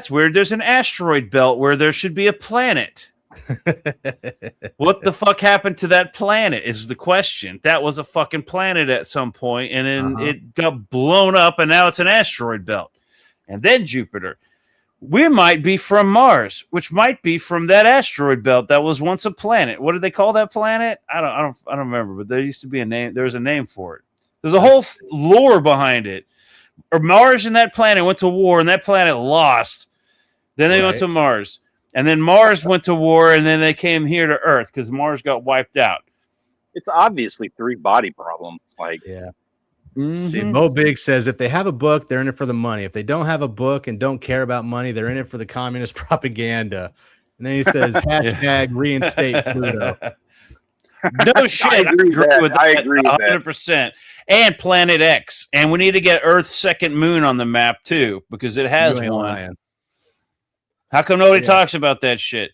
weird. There's an asteroid belt where there should be a planet. What the fuck happened to that planet is the question. That was a fucking planet at some point, and then it got blown up, and now it's an asteroid belt. And then Jupiter. We might be from Mars, which might be from that asteroid belt that was once a planet. What did they call that planet? I don't remember, but there used to be a name. There was a name for it. There's a whole lore behind it. Or Mars and that planet went to war, and that planet lost. Then they went to Mars. And then Mars went to war, and then they came here to Earth because Mars got wiped out. It's obviously 3-body problem. See, Mo Big says if they have a book, they're in it for the money. If they don't have a book and don't care about money, they're in it for the communist propaganda. And then he says, hashtag reinstate Pluto. No shit. I agree with that. 100%. And Planet X. And we need to get Earth's second moon on the map, too, because it has one. Lying. How come nobody talks about that shit?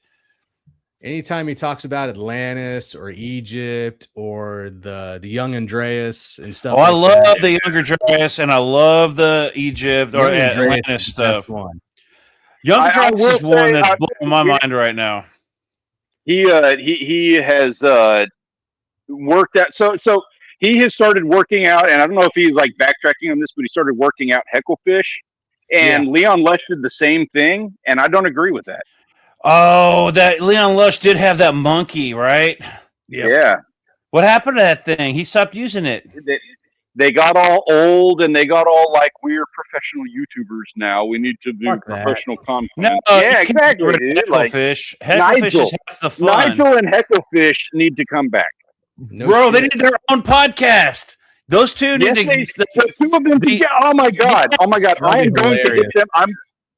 Anytime he talks about Atlantis or Egypt or the young Andreas and stuff. Oh, I love the young Andreas and I love the Egypt or Atlantis stuff. Young Andreas is one that's blowing my mind right now. He has worked at so he has started working out, and I don't know if he's like backtracking on this, but he started working out hecklefish. And Leon Lush did the same thing, and I don't agree with that. Oh, that Leon Lush did have that monkey, right? Yep. Yeah. What happened to that thing? He stopped using it. They got all old, and they got all like, we're professional YouTubers now. We need to do professional content. No, yeah, exactly. Hecklefish. Hecklefish is half the fun. Nigel and Hecklefish need to come back. Bro, they need their own podcast. Those two need to. The two of them together. Oh my god! Oh my god! I am going to get them.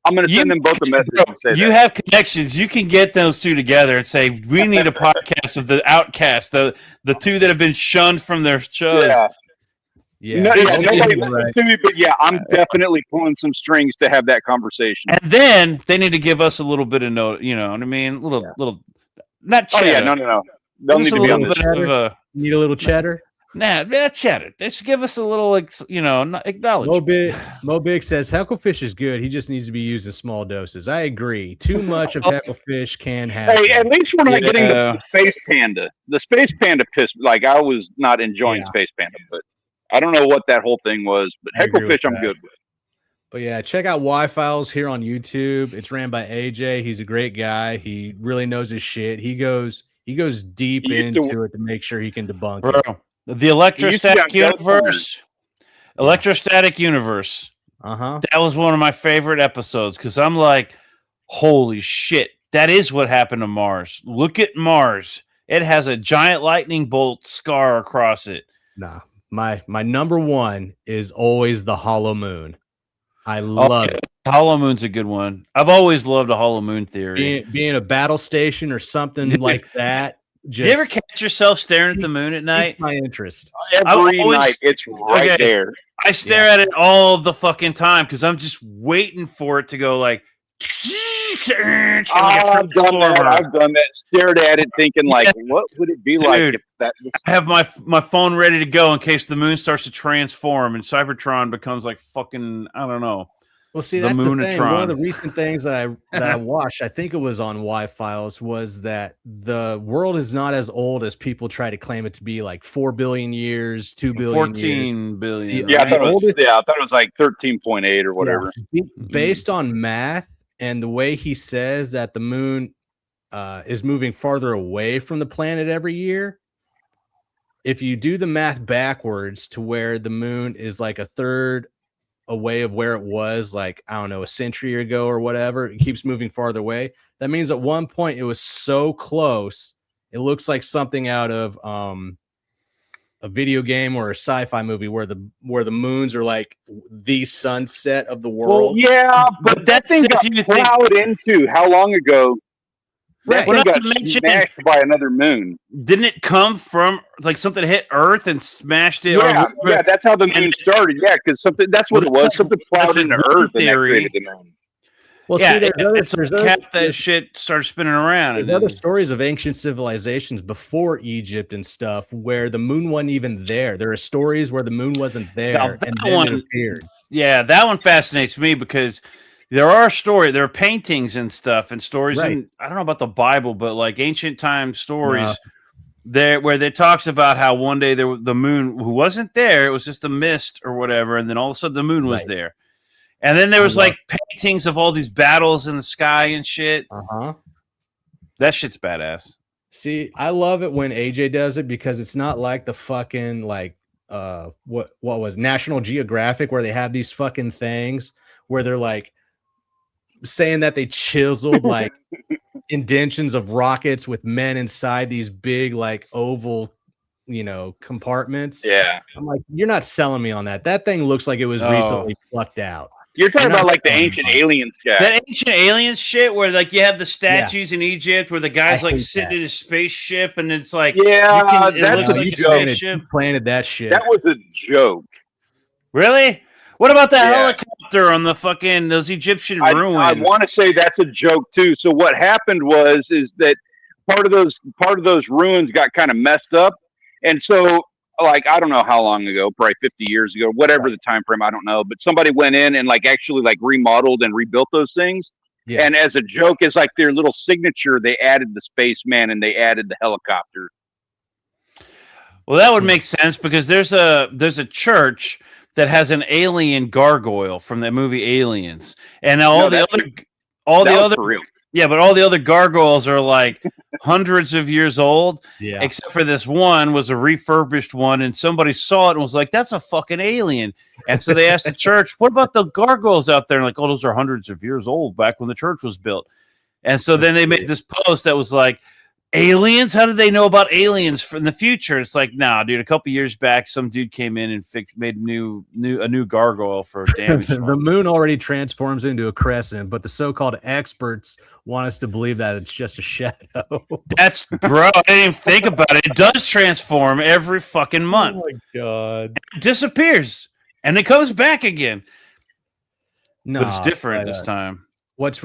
I'm going to send them both a message and say you have connections. You can get those two together and say we need a podcast of the outcasts, the two that have been shunned from their shows. Yeah. Nobody listens to me, but I'm definitely pulling some strings to have that conversation. And then they need to give us a little bit of note. You know what I mean? Little, not cheddar. Oh yeah, no. They'll need to be on this. Need a little cheddar. Nah, cheddar. They should give us a little, acknowledge. Mo Big says Hecklefish is good. He just needs to be used in small doses. I agree. Too much of Hecklefish can happen. Hey, at least we're not getting the Space Panda. The Space Panda pissed. Like I was not enjoying Space Panda, but I don't know what that whole thing was. But Hecklefish, I'm good with. But yeah, check out Y Files here on YouTube. It's ran by AJ. He's a great guy. He really knows his shit. He goes deep into it to make sure he can debunk it. The electrostatic universe. Electrostatic universe. That was one of my favorite episodes because I'm like, holy shit, that is what happened to Mars. Look at Mars. It has a giant lightning bolt scar across it. Nah, my number one is always the hollow moon. I love it. Hollow Moon's a good one. I've always loved a hollow moon theory. Being a battle station or something like that. Do you ever catch yourself staring at the moon at night? My interest. Every night, it's right there. I stare at it all the fucking time because I'm just waiting for it to go like. I've done that. Stared at it, thinking like, what would it be like if that? I have my phone ready to go in case the moon starts to transform and Cybertron becomes like fucking I don't know. Well, see, that's the thing. One of the recent things that I watched, I think it was on Y Files, was that the world is not as old as people try to claim it to be, like 4 billion years, 2 billion 14 billion. Yeah, I thought it was like 13.8 or whatever. Yeah. Based on math and the way he says that the moon is moving farther away from the planet every year, if you do the math backwards to where the moon is like a third away of where it was, like, I don't know, a century ago or whatever, it keeps moving farther away. That means at one point it was so close, it looks like something out of a video game or a sci-fi movie where the moons are like the sunset of the world. Well, yeah, but that thing got plowed into how long ago? That thing got smashed by another moon. Didn't it come from like something hit Earth and smashed it? Yeah, that's how the moon started. Yeah, because that's what it was. Something plowed into Earth and that created the moon. Well, yeah, that shit started spinning around. There's other stories of ancient civilizations before Egypt and stuff where the moon wasn't even there. There are stories where the moon wasn't there and then it appeared. Yeah, that one fascinates me because there are paintings and stuff and stories. Right. And I don't know about the Bible, but like ancient time stories there where it talks about how one day the moon who wasn't there, it was just a mist or whatever, and then all of a sudden the moon was there. And then there was like paintings of all these battles in the sky and shit. That shit's badass. See, I love it when AJ does it because it's not like the fucking like what was National Geographic where they have these fucking things where they're like saying that they chiseled like indentions of rockets with men inside these big like oval, compartments. Yeah. I'm like, you're not selling me on that. That thing looks like it was recently plucked out. You're talking about like the ancient aliens guy. That ancient aliens shit where like you have the statues in Egypt where the guy's like sitting in his spaceship and it's like that's a joke. You planted that shit. That was a joke. Really? What about the helicopter on the fucking those Egyptian ruins? I want to say that's a joke too. So what happened is that part of those ruins got kind of messed up, and so like I don't know how long ago, probably 50 years ago, whatever the time frame, I don't know, but somebody went in and like actually like remodeled and rebuilt those things. Yeah. And as a joke, as like their little signature, they added the spaceman and they added the helicopter. Well, that would make sense because there's a church that has an alien gargoyle from that movie Aliens, and all the other for real. yeah, but all the other gargoyles are like hundreds of years old, Yeah. except for this one was a refurbished one, and somebody saw it and was like, "That's a fucking alien." And so they asked the church, "What about the gargoyles out there?" And like, "Oh, those are hundreds of years old, back when the church was built." And so then they made this post that was like, aliens? How did they know about aliens in the future? It's like, nah, dude. A couple years back, some dude came in and made a new gargoyle for damage. The moon already transforms into a crescent, but the so-called experts want us to believe that it's just a shadow. That's bro. I didn't even think about it. It does transform every fucking month. Oh my god! It disappears and it comes back again. No, but it's different this time. What's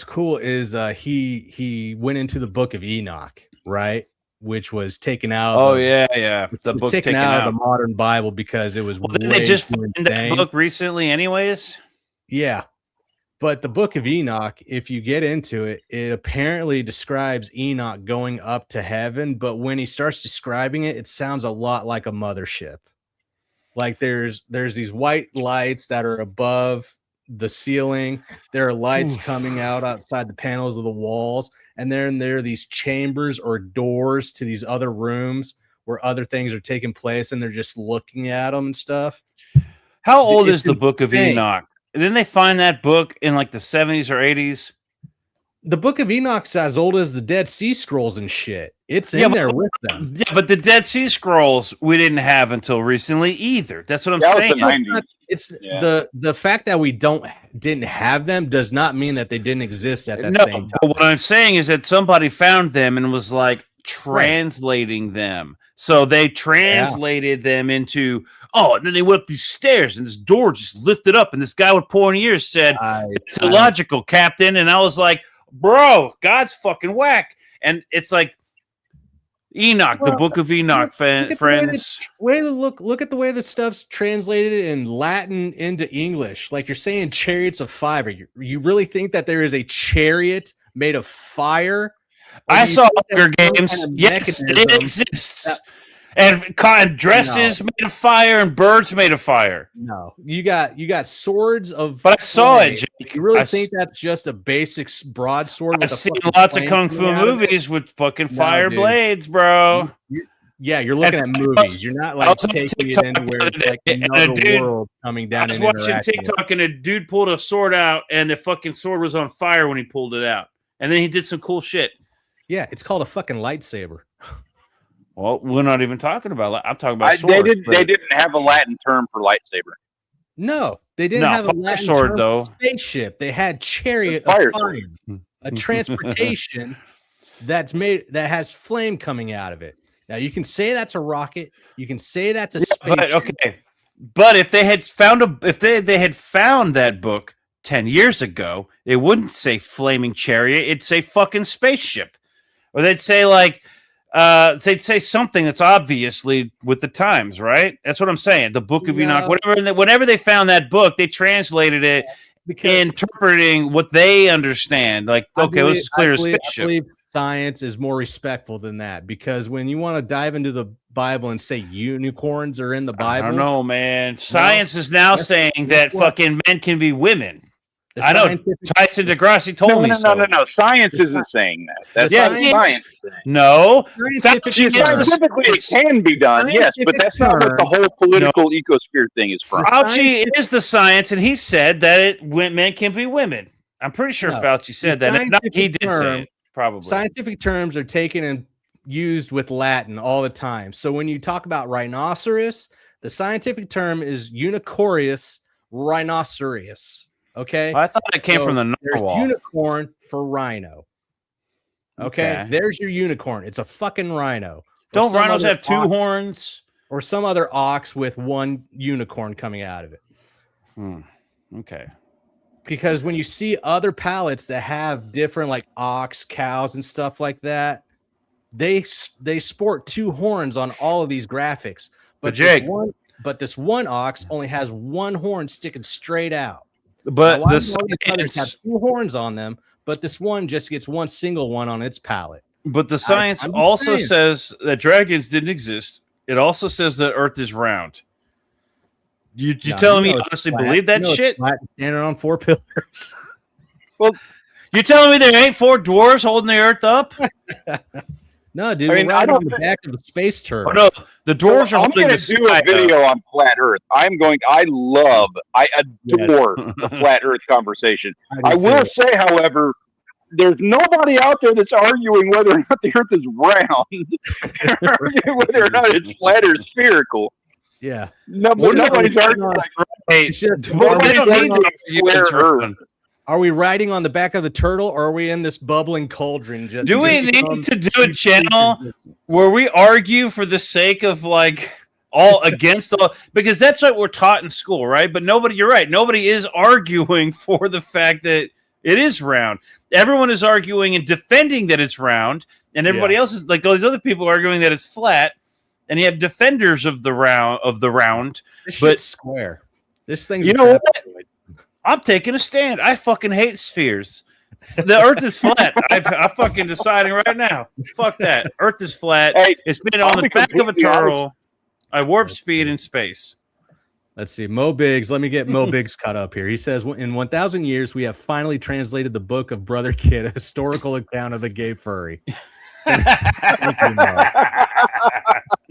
cool is he went into the Book of Enoch, right? Which was taken out. The book taken out of the modern Bible because it was. Well, didn't they just find that book recently, anyways? Yeah, but the Book of Enoch, if you get into it, it apparently describes Enoch going up to heaven. But when he starts describing it, it sounds a lot like a mothership. Like there's these white lights that are above the ceiling. There are lights coming out outside the panels of the walls, and then there are these chambers or doors to these other rooms where other things are taking place, and they're just looking at them and stuff. How old is the Book of Enoch? Didn't they find that book in like the 70s or 80s? The Book of Enoch's as old as the Dead Sea Scrolls and shit. It's in there with them. Yeah, but the Dead Sea Scrolls we didn't have until recently either. That's what I'm saying. It's the fact that we didn't have them does not mean that they didn't exist at that same time. But what I'm saying is that somebody found them and was like translating them. So they translated them into and then they went up these stairs and this door just lifted up and this guy with pointy ears said, "It's illogical, Captain." And I was like, bro, God's fucking whack. And it's like Enoch, the Book of Enoch, friends. Look at the way the stuff's translated in Latin into English. Like you're saying chariots of fire. You really think that there is a chariot made of fire? I saw Hunger Games. Yes, it exists. And dresses made of fire and birds made of fire. No, you got swords of. But I saw it, Jake. You really think that's just a basic broadsword? I've seen lots of kung fu movies with fucking fire blades, bro. You're looking at movies. You're not like taking it anywhere. It's like another world coming down. I was watching TikTok and a dude pulled a sword out, and the fucking sword was on fire when he pulled it out, and then he did some cool shit. Yeah, it's called a fucking lightsaber. Well, we're not even talking about. I'm talking about sword. They didn't have a Latin term for lightsaber. No, they didn't have a Latin sword term though. For spaceship. They had chariot of fire, a transportation that has flame coming out of it. Now you can say that's a rocket. You can say that's a spaceship. But if they had found they had found that book 10 years ago, it wouldn't say flaming chariot. It'd say fucking spaceship, or they'd say like. They'd say something that's obviously with the times, right? That's what I'm saying. The Book of Enoch, whenever they found that book, they translated it interpreting what they understand. Like, this is clear as spaceship. I believe science is more respectful than that, because when you want to dive into the Bible and say unicorns are in the Bible, I don't know, man. Science is now saying that fucking men can be women. I know Tyson DeGrassi told me so. No. Science isn't saying that. That's not science. No. Scientifically, it can be done, yes, but that's not what the whole political ecosphere thing is from. Fauci is the science, and he said that men can be women. I'm pretty sure Fauci said that. He did say it, probably. Scientific terms are taken and used with Latin all the time. So when you talk about rhinoceros, the scientific term is Unicorius rhinoceros. Okay, well, I thought it came from the narwhal. Unicorn for rhino. Okay, there's your unicorn. It's a fucking rhino. Don't rhinos have two horns? Or some other ox with one unicorn coming out of it. Okay. Because when you see other palettes that have different like ox, cows, and stuff like that, they sport two horns on all of these graphics. But this one ox only has one horn sticking straight out. But these others have two horns on them, but this one just gets one single one on its palate. But the science also says that dragons didn't exist. it also says that Earth is round. You No, telling me you it's honestly flat. believe that You know it's shit? flat, standing on 4 pillars. Well, You telling me there ain't 4 dwarves holding the Earth up? No, dude, I mean, we're I riding don't on the think- back of the space turtle. Oh, no, the dwarves are I'm holding going the to do a sky video up. on flat Earth. I adore the flat Earth conversation. I do will too. say, however, there's nobody out there that's arguing whether or not the Earth is round. They're arguing whether or not it's flat or spherical. Yeah. Nobody's arguing. Like, Hey, It's just- they nobody's don't need arguing to argue square it's Earth. round. Are we riding on the back of the turtle, or are we in this bubbling cauldron? Do we need to do a channel where we argue for the sake of like all against all? Because that's what we're taught in school, right? But you're right. Nobody is arguing for the fact that it is round. Everyone is arguing and defending that it's round, and everybody else is like those other people arguing that it's flat. And you have defenders of the round. This but shit's square. This thing's you know what? I'm taking a stand. I fucking hate spheres. The Earth is flat. I'm fucking deciding right now. Fuck that. Earth is flat. Hey, it's been I'll on the be back of a completely turtle. I warp speed in space. Let's see. Mo Biggs. Let me get Mo Biggs caught up here. He says, in 1,000 years, we have finally translated the book of Brother Kid, a historical account of the gay furry. Thank you, Mo.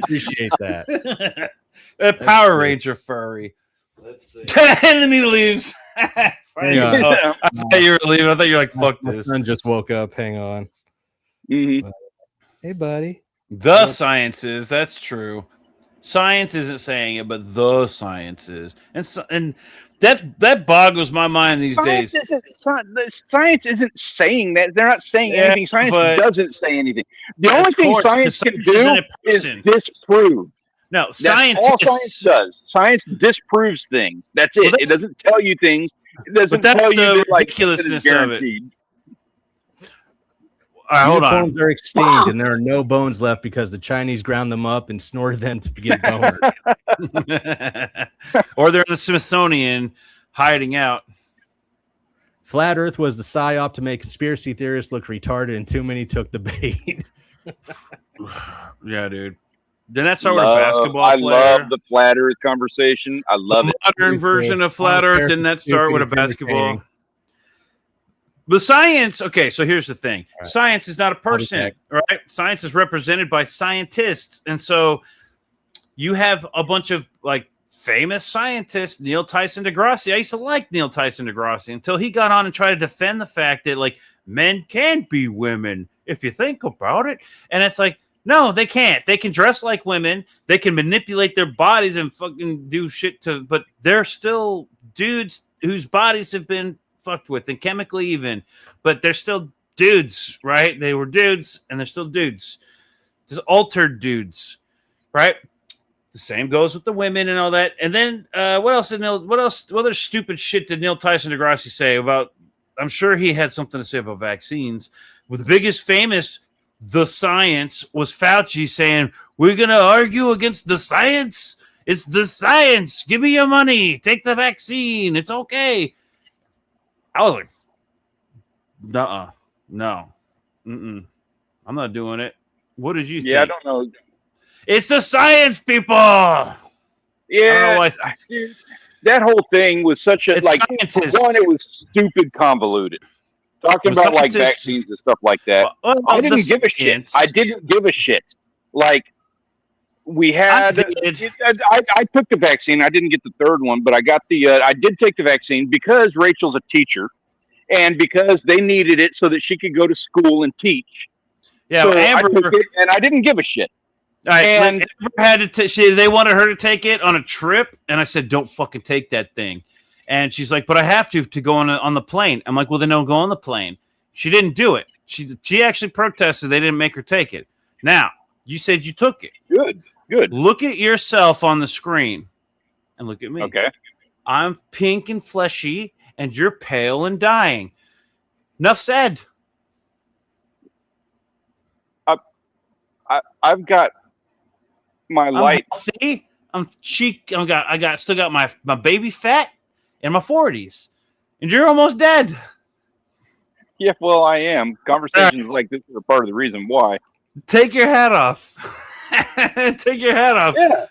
Appreciate that. A Power Ranger furry. Let's see. And then he leaves. Hang on. I thought you were leaving. I thought you were like, fuck My this. son just woke up. Hang on. Mhm. Hey, buddy. The sciences, that's true. Science isn't saying it, but the sciences. And that boggles my mind these days. Science isn't saying that. They're not saying Yeah, anything. Science but- doesn't say anything. The only Of thing course, science can because science do isn't a is person. disprove. No, That's scientists. all science does. Science disproves things. That's it. Well, It doesn't tell you things. It doesn't that's tell you the that like ridiculousness it's of it. guaranteed. All right, hold on. Unicorns are extinct, and there are no bones left because the Chinese ground them up and snorted them to get boners. Or they're in the Smithsonian hiding out. Flat Earth was the psyop to make conspiracy theorists look retarded, and too many took the bait. Yeah, dude. Didn't that start with a basketball I player? love the flat Earth conversation. I love it. Modern version of flat Earth. Didn't that start with a basketball? The science. Okay, so here's the thing. Right. Science is not a person, right? Science is represented by scientists, and so you have a bunch of like famous scientists. Neil Tyson deGrasse. I used to like Neil Tyson deGrasse until he got on and tried to defend the fact that like men can be women if you think about it, and it's like. No, they can't. They can dress like women. They can manipulate their bodies and fucking do shit but they're still dudes whose bodies have been fucked with and chemically even, but they're still dudes, right? They were dudes and they're still dudes. Just altered dudes, right? The same goes with the women and all that. And then what other stupid shit did Neil Tyson deGrasse say about, I'm sure he had something to say about vaccines. With the biggest famous the science was Fauci saying, we're going to argue against the science. It's the science. Give me your money. Take the vaccine. It's okay. I was like, nuh-uh. No. Mm-mm. I'm not doing it. What did you think? Yeah, I don't know. It's the science, people. Yeah, dude, that whole thing was such a, It's like, scientists. for one, it was stupid convoluted. Talking Well, about like scientists- vaccines and stuff like that. Well, I didn't the give a shit. science- I didn't give a shit. Like we had, I took the vaccine. I didn't get the third one, but I got I did take the vaccine because Rachel's a teacher, and because they needed it so that she could go to school and teach. Yeah, so Amber, I took it, and I didn't give a shit. all right, and- Amber had to. They wanted her to take it on a trip, and I said, "Don't fucking take that thing." And she's like, "But I have to go on the plane." I'm like, "Well, then don't go on the plane." She didn't do it. She actually protested. They didn't make her take it. Now, you said you took it. Good. Look at yourself on the screen and look at me. Okay. I'm pink and fleshy, and you're pale and dying. Enough said. I've got my lights. Healthy. I'm cheek. Still got my baby fat in my 40s, and you're almost dead. Yeah, well, I am. Conversations like this are part of the reason why. Take your hat off. Take your hat off. Yeah.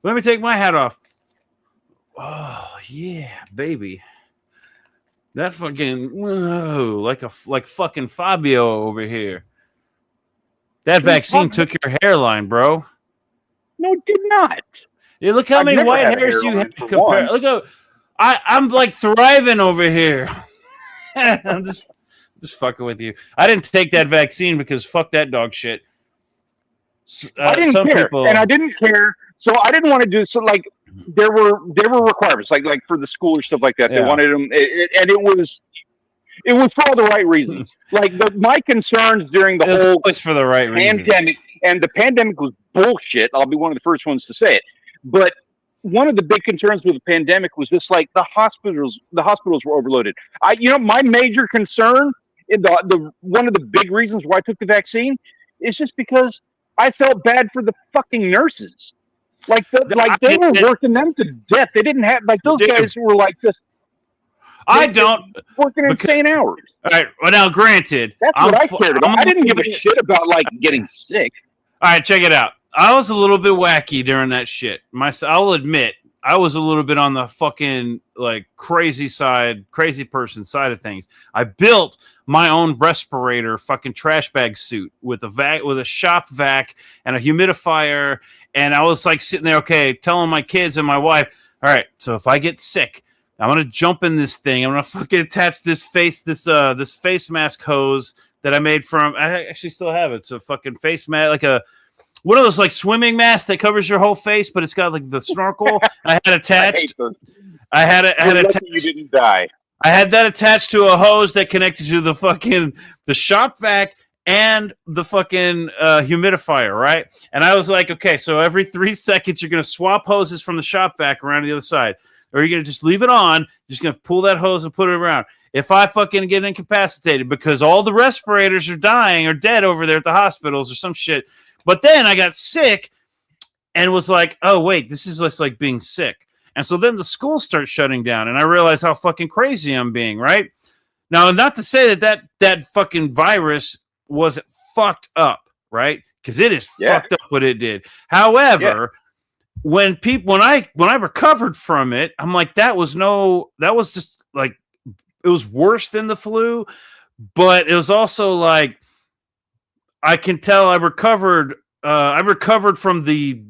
Let me take my hat off. Oh yeah, baby. That fucking whoa, like fucking Fabio over here. That vaccine took your hairline, bro. No, it did not. Yeah, look how I've many never white had a hairs you hairline, have for compared. one. Look at I'm like thriving over here. I'm just fucking with you. I didn't take that vaccine because fuck that dog shit. I didn't Some care, people, and I didn't care, so I didn't want to do so. Like there were requirements, like for the school or stuff like that. They Yeah. wanted them, and it was for all the right reasons. Like my concerns during the it was whole always for the right pandemic, reasons. and the pandemic was bullshit. I'll be one of the first ones to say it. But one of the big concerns with the pandemic was just like the hospitals were overloaded. My major concern in the one of the big reasons why I took the vaccine is just because I felt bad for the fucking nurses. Like they were working them to death. They didn't have those guys were like this. I don't working insane hours. All right. Well, now, granted, that's what I cared about. I didn't give a shit about like getting sick. All right, check it out. I was a little bit wacky during that shit. I'll admit, I was a little bit on the fucking like crazy person side of things. I built my own respirator, fucking trash bag suit with a shop vac and a humidifier, and I was like sitting there, okay, telling my kids and my wife, all right, so if I get sick, I'm gonna jump in this thing. I'm gonna fucking attach this face mask hose that I made from. I actually still have it. It's a fucking face mask, like one of those like swimming masks that covers your whole face, but it's got like the snorkel. I had attached. I had attached. You didn't die. I had that attached to a hose that connected to the shop vac and the fucking humidifier, right? And I was like, okay, so every 3 seconds you're gonna swap hoses from the shop vac around to the other side. Or you're going to just leave it on, just going to pull that hose and put it around. If I fucking get incapacitated because all the respirators are dying or dead over there at the hospitals or some shit. But then I got sick and was like, oh, wait, this is just like being sick. And so then the school starts shutting down and I realize how fucking crazy I'm being, right? Now, not to say that fucking virus wasn't fucked up, right? Because it is fucked up what it did. However... When I recovered from it, I'm like, that was just like, it was worse than the flu, but it was also like, I can tell I recovered from the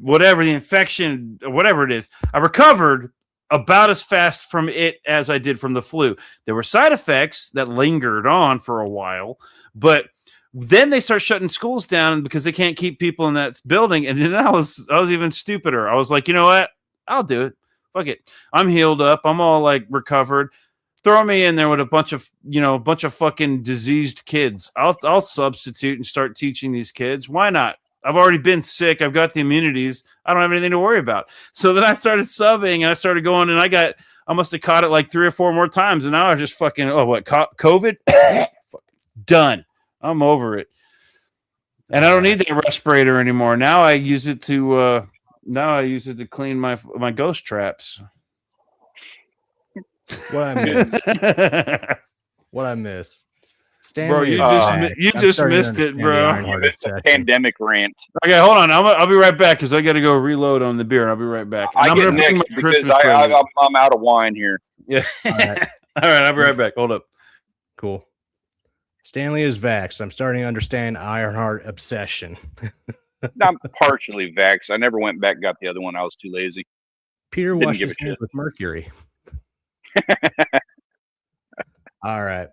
infection, whatever it is. I recovered about as fast from it as I did from the flu. There were side effects that lingered on for a while, but then they start shutting schools down because they can't keep people in that building. And then I was even stupider. I was like, you know what? I'll do it. Fuck it. I'm healed up. I'm all like recovered. Throw me in there with a bunch of fucking diseased kids. I'll substitute and start teaching these kids. Why not? I've already been sick. I've got the immunities. I don't have anything to worry about. So then I started subbing and I started going and I must have caught it like 3 or 4 more times. And now I just fucking, COVID? Done. I'm over it. And I don't need the respirator anymore. Now I use it to clean my ghost traps. What I miss. Stanley, bro, you just missed it, bro. You missed the pandemic rant. Okay, hold on. I'll be right back because I got to go reload on the beer. I'll be right back. I'm get next because I'm out of wine here. Yeah. All right. I'll be right back. Hold up. Cool. Stanley is vaxxed. I'm starting to understand Ironheart obsession. I'm partially vaxxed. I never went back, got the other one. I was too lazy. Peter washed his hands with mercury. All right.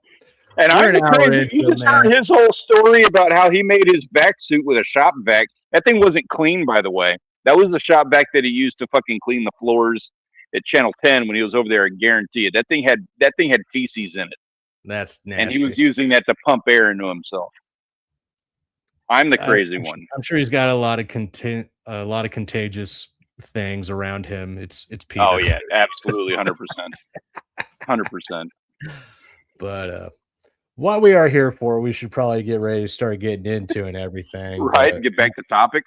And I'm crazy. You just heard his whole story about how he made his vac suit with a shop vac. That thing wasn't clean, by the way. That was the shop vac that he used to fucking clean the floors at Channel 10 when he was over there. I guarantee it. That thing had feces in it. That's nasty. And he was using that to pump air into himself. I'm the crazy one. I'm sure he's got a lot of contagious things around him. It's Peter. Oh yeah, absolutely, 100%, 100%. But what we are here for, we should probably get ready to start getting into and everything. Right, and get back to topic.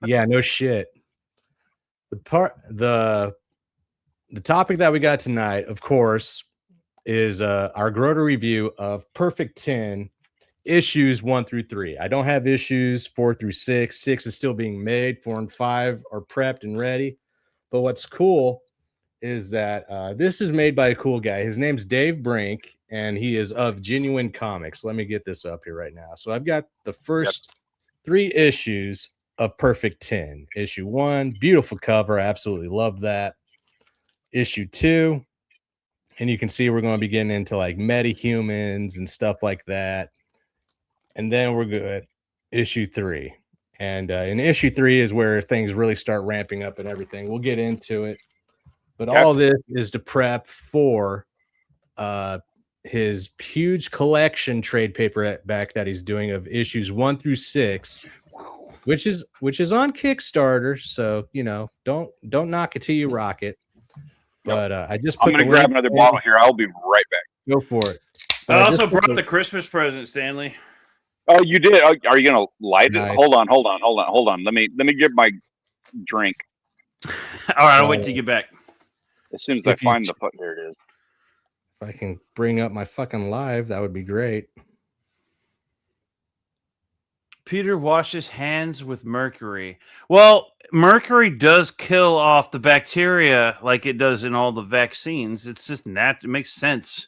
Yeah, no shit. The topic that we got tonight, of course, is our Grody review of Perfect 10 issues 1 through 3. I don't have issues 4 through 6. 6 is still being made. 4 and 5 are prepped and ready. But what's cool is that this is made by a cool guy. His name's Dave Brink, and he is of Genuine Comics. Let me get this up here right now. So I've got the first 3 issues of Perfect 10. Issue 1, beautiful cover. I absolutely love that. Issue 2, and you can see we're going to be getting into like metahumans and stuff like that. And then we're good. Issue 3. And in issue 3 is where things really start ramping up and everything. We'll get into it. But all this is to prep for his huge collection trade paperback that he's doing of issues 1 through 6, which is on Kickstarter. So, you know, don't knock it till you rock it. But I just I'm going to grab another bottle here. I'll be right back. Go for it. I also brought the Christmas present, Stanley. Oh, you did? Are you going to light Nice. it? Hold on. Let me get my drink. All right, I'll wait till you get back. As soon as I find the there it is. If I can bring up my fucking live, that would be great. Peter washes hands with mercury. Well, mercury does kill off the bacteria like it does in all the vaccines. It's just it makes sense.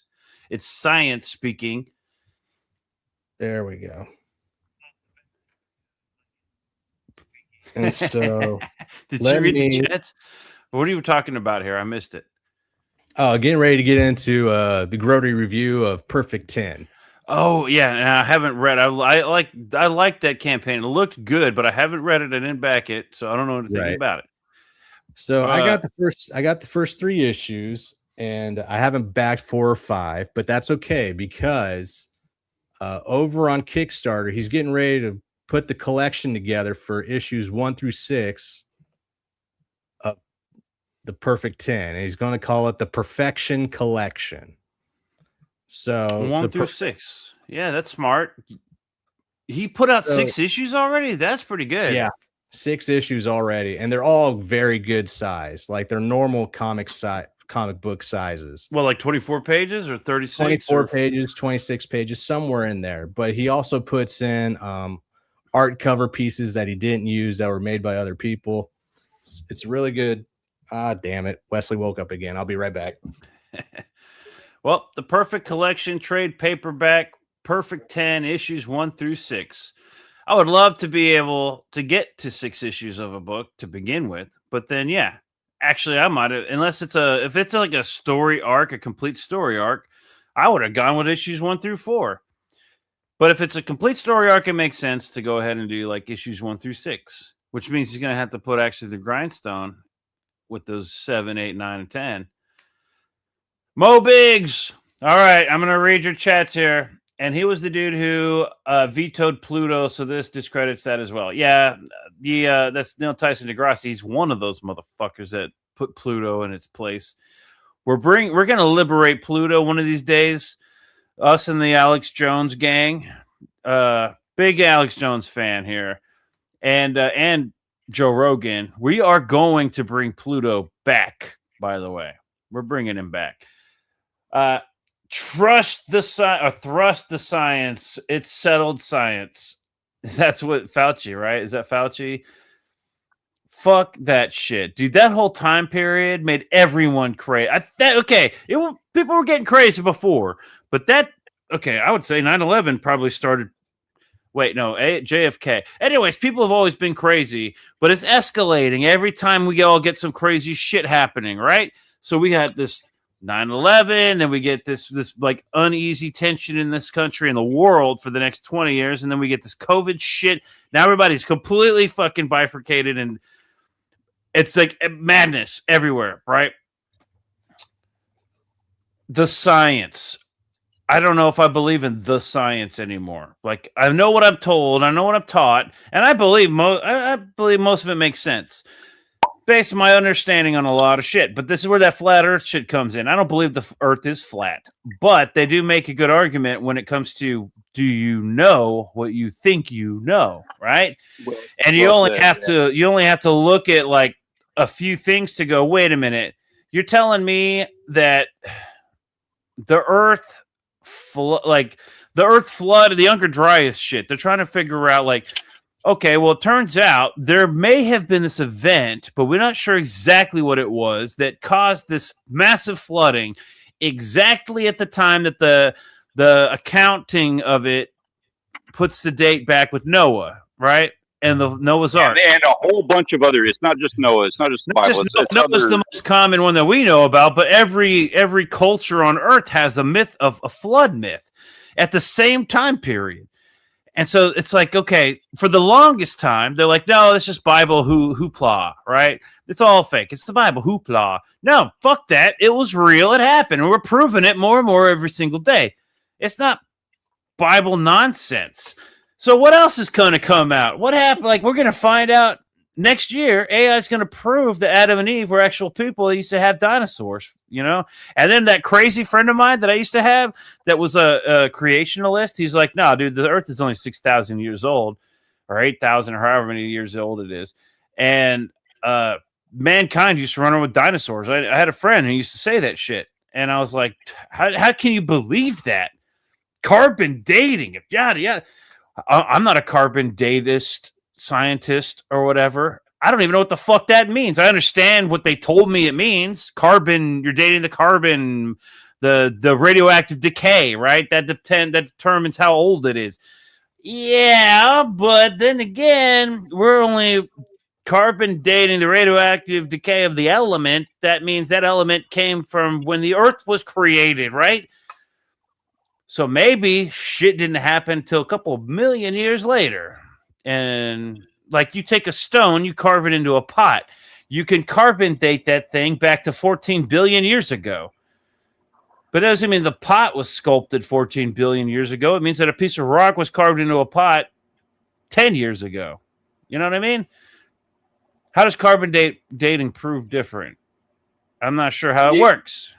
It's science speaking. There we go. And so did you read the chat? What are you talking about here? I missed it. Oh, getting ready to get into the Grody review of Perfect 10. Oh yeah, and I haven't read. I like that campaign. It looked good, but I haven't read it. I didn't back it, so I don't know anything about it. So I got the first 3 issues, and I haven't backed 4 or 5, but that's okay because over on Kickstarter, he's getting ready to put the collection together for issues 1 through 6 of the Perfect 10, and he's going to call it the Perfection Collection. So 1 through 6. Yeah, that's smart. He put out 6 issues already. That's pretty good. Yeah, 6 issues already, and they're all very good size. Like they're normal comic book sizes. Well, like 24 pages or 36? 24 pages, 26 pages, somewhere in there. But he also puts in art cover pieces that he didn't use that were made by other people. It's really good. Ah, damn it. Wesley woke up again. I'll be right back. Well, the Perfect Collection trade paperback, Perfect 10, issues 1 through 6. I would love to be able to get to 6 issues of a book to begin with, but then, yeah, actually, I might have, unless if it's like a story arc, a complete story arc, I would have gone with issues 1 through 4. But if it's a complete story arc, it makes sense to go ahead and do like issues 1 through 6, which means he's going to have to put actually the grindstone with those 7, 8, 9, and 10. Mo Biggs. All right, I'm going to read your chats here. And he was the dude who vetoed Pluto, so this discredits that as well. Yeah, that's Neil Tyson DeGrasse. He's one of those motherfuckers that put Pluto in its place. We're going to liberate Pluto one of these days. Us and the Alex Jones gang. Big Alex Jones fan here. And Joe Rogan. We are going to bring Pluto back, by the way. We're bringing him back. Trust the thrust the science. It's settled science. That's what Fauci, right? Is that Fauci? Fuck that shit, dude. That whole time period made everyone crazy. People were getting crazy before, but I would say 9/11 probably started. Wait, no, JFK. Anyways, people have always been crazy, but it's escalating every time we all get some crazy shit happening, right? So we had this 9/11, then we get this like uneasy tension in this country and the world for the next 20 years, and then we get this COVID shit. Now everybody's completely fucking bifurcated, and it's like madness everywhere, right? The science. I don't know if I believe in the science anymore. Like, I know what I'm told, I know what I'm taught, and I believe most of it makes sense based on my understanding on a lot of shit. But this is where that flat earth shit comes in. I don't believe the earth is flat, but they do make a good argument when it comes to, do you know what you think you know, right? And you only have to look at like a few things to go, wait a minute, you're telling me that the earth, like the Earth flood, the Younger Dryas shit. They're trying to figure out, like, okay, well, it turns out there may have been this event, but we're not sure exactly what it was that caused this massive flooding exactly at the time that the accounting of it puts the date back with Noah, right? And the Noah's Ark. And a whole bunch of other. It's not just Noah. It's not just the Bible. Noah's the most common one that we know about, but every culture on Earth has a myth of a flood myth at the same time period. And so it's like, okay, for the longest time, they're like, no, it's just Bible hoopla, right? It's all fake. It's the Bible hoopla. No, fuck that. It was real. It happened. And we're proving it more and more every single day. It's not Bible nonsense. So what else is going to come out? What happened? Like, we're going to find out next year. AI is going to prove that Adam and Eve were actual people that used to have dinosaurs, you know? And then that crazy friend of mine that I used to have that was a creationalist, he's like, no, dude, the Earth is only 6,000 years old or 8,000 or however many years old it is. And mankind used to run around with dinosaurs. I had a friend who used to say that shit. And I was like, how can you believe that? Carbon dating, yada, yada. I'm not a carbon datist scientist or whatever. I don't even know what the fuck that means. I understand what they told me it means. Carbon, you're dating the carbon, the radioactive decay, right? That determines how old it is. Yeah, but then again, we're only carbon dating the radioactive decay of the element. That means that element came from when the Earth was created, right? So maybe shit didn't happen till a couple of million years later. And like, you take a stone, you carve it into a pot. You can carbon date that thing back to 14 billion years ago. But that doesn't mean the pot was sculpted 14 billion years ago. It means that a piece of rock was carved into a pot 10 years ago. You know what I mean? How does carbon dating prove different? I'm not sure how it works.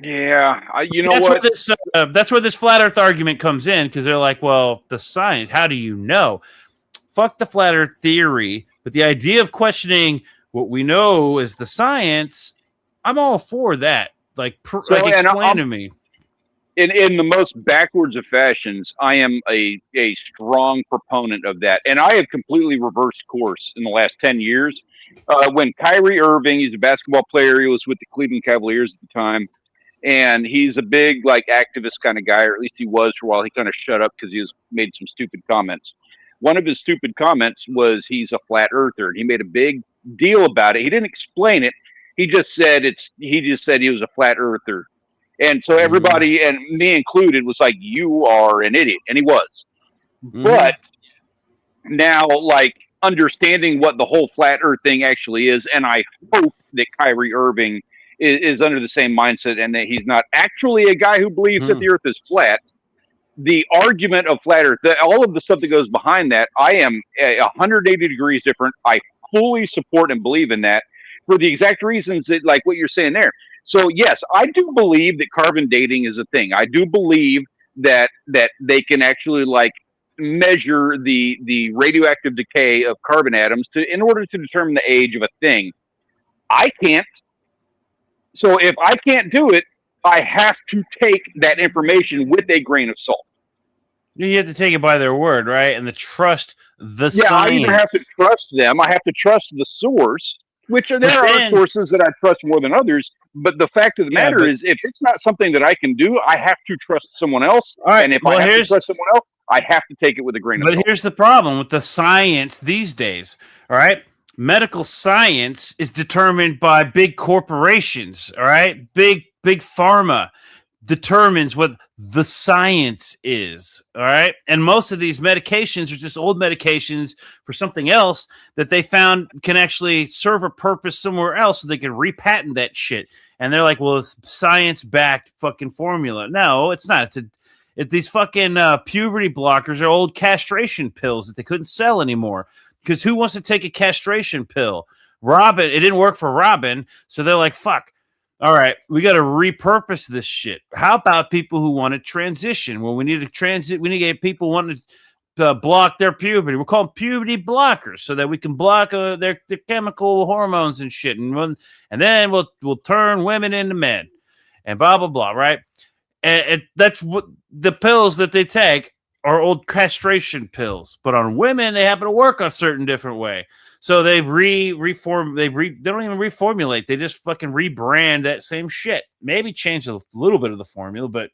Yeah, you know what? That's where this flat Earth argument comes in, because they're like, well, the science, how do you know? Fuck the flat Earth theory, but the idea of questioning what we know is the science, I'm all for that. Like, explain to me. In the most backwards of fashions, I am a strong proponent of that. And I have completely reversed course in the last 10 years. When Kyrie Irving, he's a basketball player, he was with the Cleveland Cavaliers at the time. And he's a big, like, activist kind of guy, or at least he was for a while. He kind of shut up because he made some stupid comments. One of his stupid comments was he's a flat earther. And he made a big deal about it. He didn't explain it. He just said he was a flat earther. And so everybody, and me included, was like, you are an idiot. And he was. But now, like, understanding what the whole flat earth thing actually is, and I hope that Kyrie Irving is under the same mindset and that he's not actually a guy who believes that the earth is flat. The argument of flat earth, all of the stuff that goes behind that, I am 180 degrees different. I fully support and believe in that for the exact reasons that, like what you're saying there. So yes, I do believe that carbon dating is a thing. I do believe that they can actually, like, measure the radioactive decay of carbon atoms in order to determine the age of a thing. I can't. So if I can't do it, I have to take that information with a grain of salt. You have to take it by their word, right? And trust the science. I either have to trust them, I have to trust the source, which there are sources that I trust more than others. But the fact of the matter is, if it's not something that I can do, I have to trust someone else. All right, and if I have to trust someone else, I have to take it with a grain of salt. But here's the problem with the science these days, all right? Medical science is determined by big corporations, all right? Big pharma determines what the science is, all right? And most of these medications are just old medications for something else that they found can actually serve a purpose somewhere else, so they can repatent that shit. And they're like, well, it's science-backed fucking formula. No, it's not. These fucking puberty blockers are old castration pills that they couldn't sell anymore. Because who wants to take a castration pill? Robin, it didn't work for Robin, so they're like, fuck. All right, we got to repurpose this shit. How about people who want to transition? Well, we need to get people wanting to block their puberty. We'll call them puberty blockers, so that we can block their chemical hormones and shit. And then we'll turn women into men, and blah blah blah. Right? And that's what the pills that they take are old castration pills, but on women they happen to work a certain different way. So they reform. They don't even reformulate. They just fucking rebrand that same shit. Maybe change a little bit of the formula, but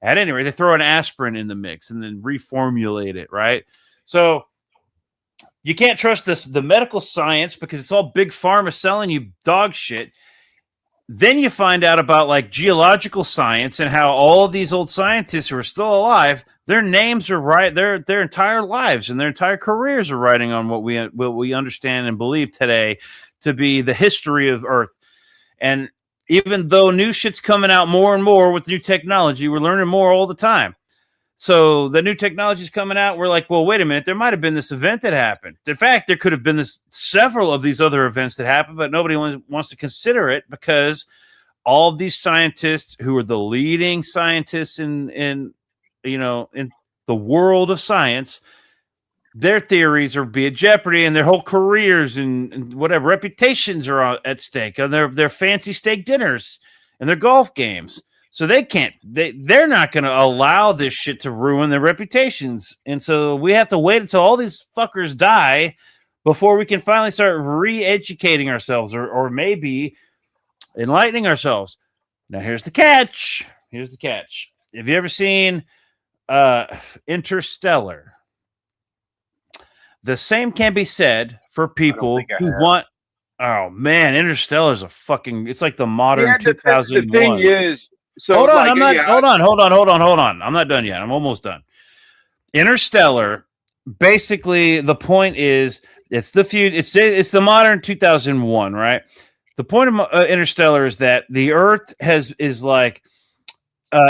at any rate, they throw an aspirin in the mix and then reformulate it. Right. So you can't trust the medical science because it's all big pharma selling you dog shit. Then you find out about like geological science and how all these old scientists who are still alive, their names are right. Their entire lives and their entire careers are writing on what we understand and believe today to be the history of Earth. And even though new shit's coming out more and more with new technology, we're learning more all the time. So the new technology is coming out. We're like, well, wait a minute. There might have been this event that happened. In fact, there could have been several of these other events that happened, but nobody wants to consider it because all of these scientists who are the leading scientists in the world of science, their theories are be at jeopardy, and their whole careers and whatever reputations are at stake on their fancy steak dinners and their golf games. So they're not going to allow this shit to ruin their reputations. And so we have to wait until all these fuckers die before we can finally start re-educating ourselves or maybe enlightening ourselves. Now, here's the catch. Have you ever seen Interstellar? The same can be said for people who want... Oh, man, Interstellar is it's like the modern 2001. The thing is... So hold on, hold on. I'm not done yet. I'm almost done. Interstellar, basically, the point is it's the modern 2001, right? The point of Interstellar is that the Earth is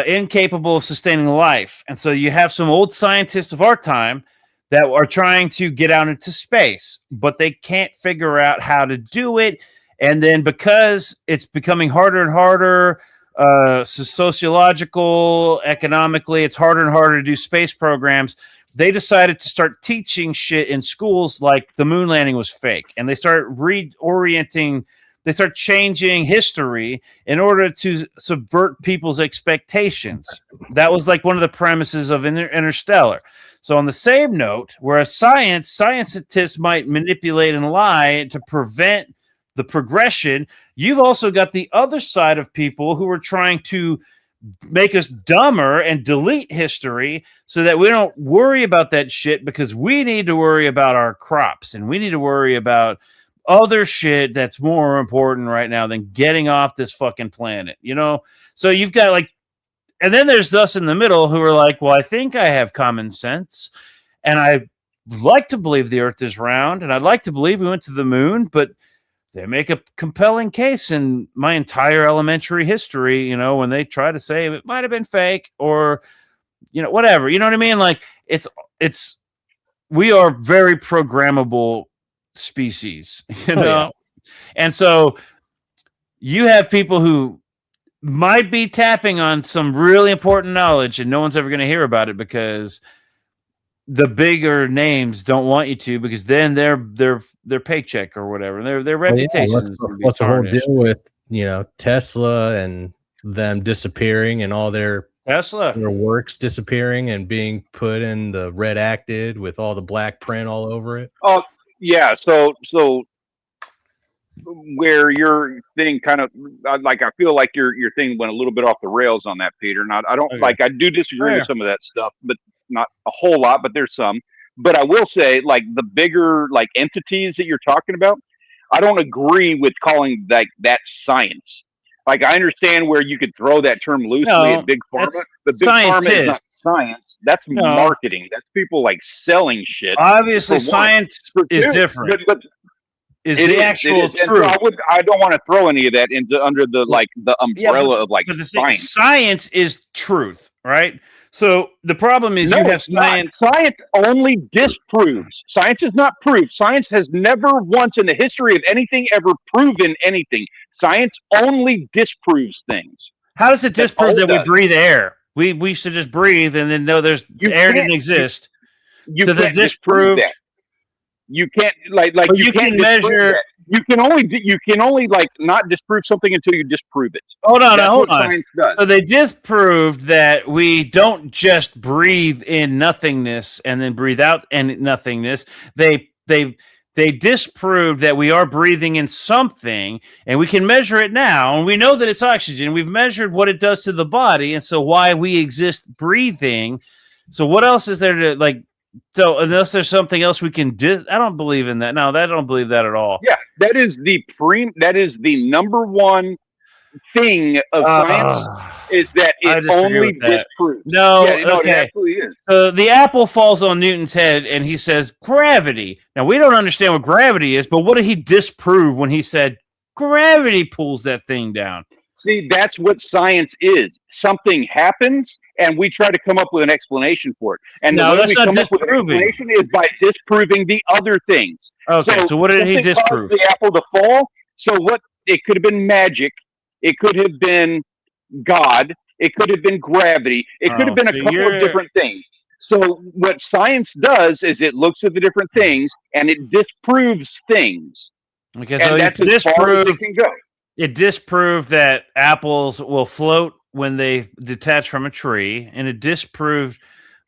incapable of sustaining life, and so you have some old scientists of our time that are trying to get out into space, but they can't figure out how to do it, and then because it's becoming harder and harder. Sociological, economically, it's harder and harder to do space programs. They decided to start teaching shit in schools like the moon landing was fake, and they start they start changing history in order to subvert people's expectations. That was like one of the premises of Interstellar. So on the same note, whereas scientists might manipulate and lie to prevent the progression, you've also got the other side of people who are trying to make us dumber and delete history so that we don't worry about that shit because we need to worry about our crops and we need to worry about other shit that's more important right now than getting off this fucking planet, So you've got and then there's us in the middle who are like, well, I think I have common sense and I like to believe the Earth is round and I'd like to believe we went to the moon, but they make a compelling case in my entire elementary history, when they try to say it might have been fake or, whatever, you know what I mean? Like we are very programmable species, Yeah. And so you have people who might be tapping on some really important knowledge and no one's ever going to hear about it because the bigger names don't want you to because then their paycheck or whatever, their reputation. What's the whole deal with Tesla and them disappearing and all their works disappearing and being put in the redacted with all the black print all over it? Oh yeah, so where your thing kind of I feel like your thing went a little bit off the rails on that, Peter. And I don't I do disagree with some of that stuff, but not a whole lot, but there's some. But I will say, the bigger entities that you're talking about, I don't agree with calling that science. I understand where you could throw that term loosely at big pharma, but big pharma is not science. That's marketing. That's people selling shit. Obviously, science is different. But is the actual truth. So I don't want to throw any of that under the the umbrella of science. Science is truth, right? So the problem is you have science. Science only disproves. Science is not proof. Science has never once in the history of anything ever proven anything. Science only disproves things. How does it disprove that we breathe air? We should just breathe and then know air didn't exist. You can't disprove that. You can't you can measure. you can only like not disprove something until you disprove it. Hold on, That's hold what on. science does. So they disproved that we don't just breathe in nothingness and then breathe out and nothingness. They disproved that we are breathing in something, and we can measure it now, and we know that it's oxygen. We've measured what it does to the body, and so why we exist breathing. So what else is there to like? So unless there's something else we can do, I don't believe in that. No, I don't believe that at all. Yeah, that is the number one thing of science is that it only disproves. No, it absolutely is. The apple falls on Newton's head, and he says gravity. Now we don't understand what gravity is, but what did he disprove when he said gravity pulls that thing down? See, that's what science is. Something happens, and we try to come up with an explanation for it. And the way we come up with an explanation is by disproving the other things. Okay, so what did he disprove? The apple to fall. So what? It could have been magic. It could have been God. It could have been gravity. It could have been a couple of different things. So what science does is it looks at the different things and it disproves things. Okay, and so that's as far as it can go. It disproved that apples will float when they detach from a tree, and it disproved,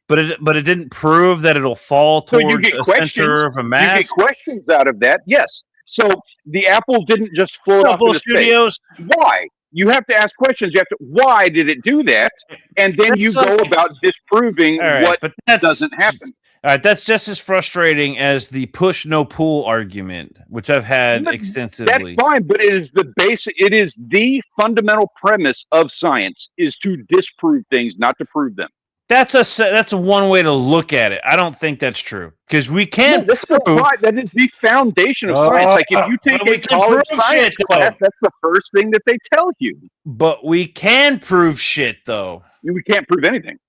but it didn't prove that it'll fall towards a center of a mass. You get questions out of that, yes. So the apple didn't just float off into space. Why? You have to ask questions. You have to. Why did it do that? And then you go about disproving what doesn't happen. All right, that's just as frustrating as the push no pull argument, which I've had extensively. That's fine, but it is the basic. It is the fundamental premise of science is to disprove things, not to prove them. That's one way to look at it. I don't think that's true because we can't. That is the foundation of science. Like if you take a college science class, that's the first thing that they tell you. But we can prove shit, though. We can't prove anything.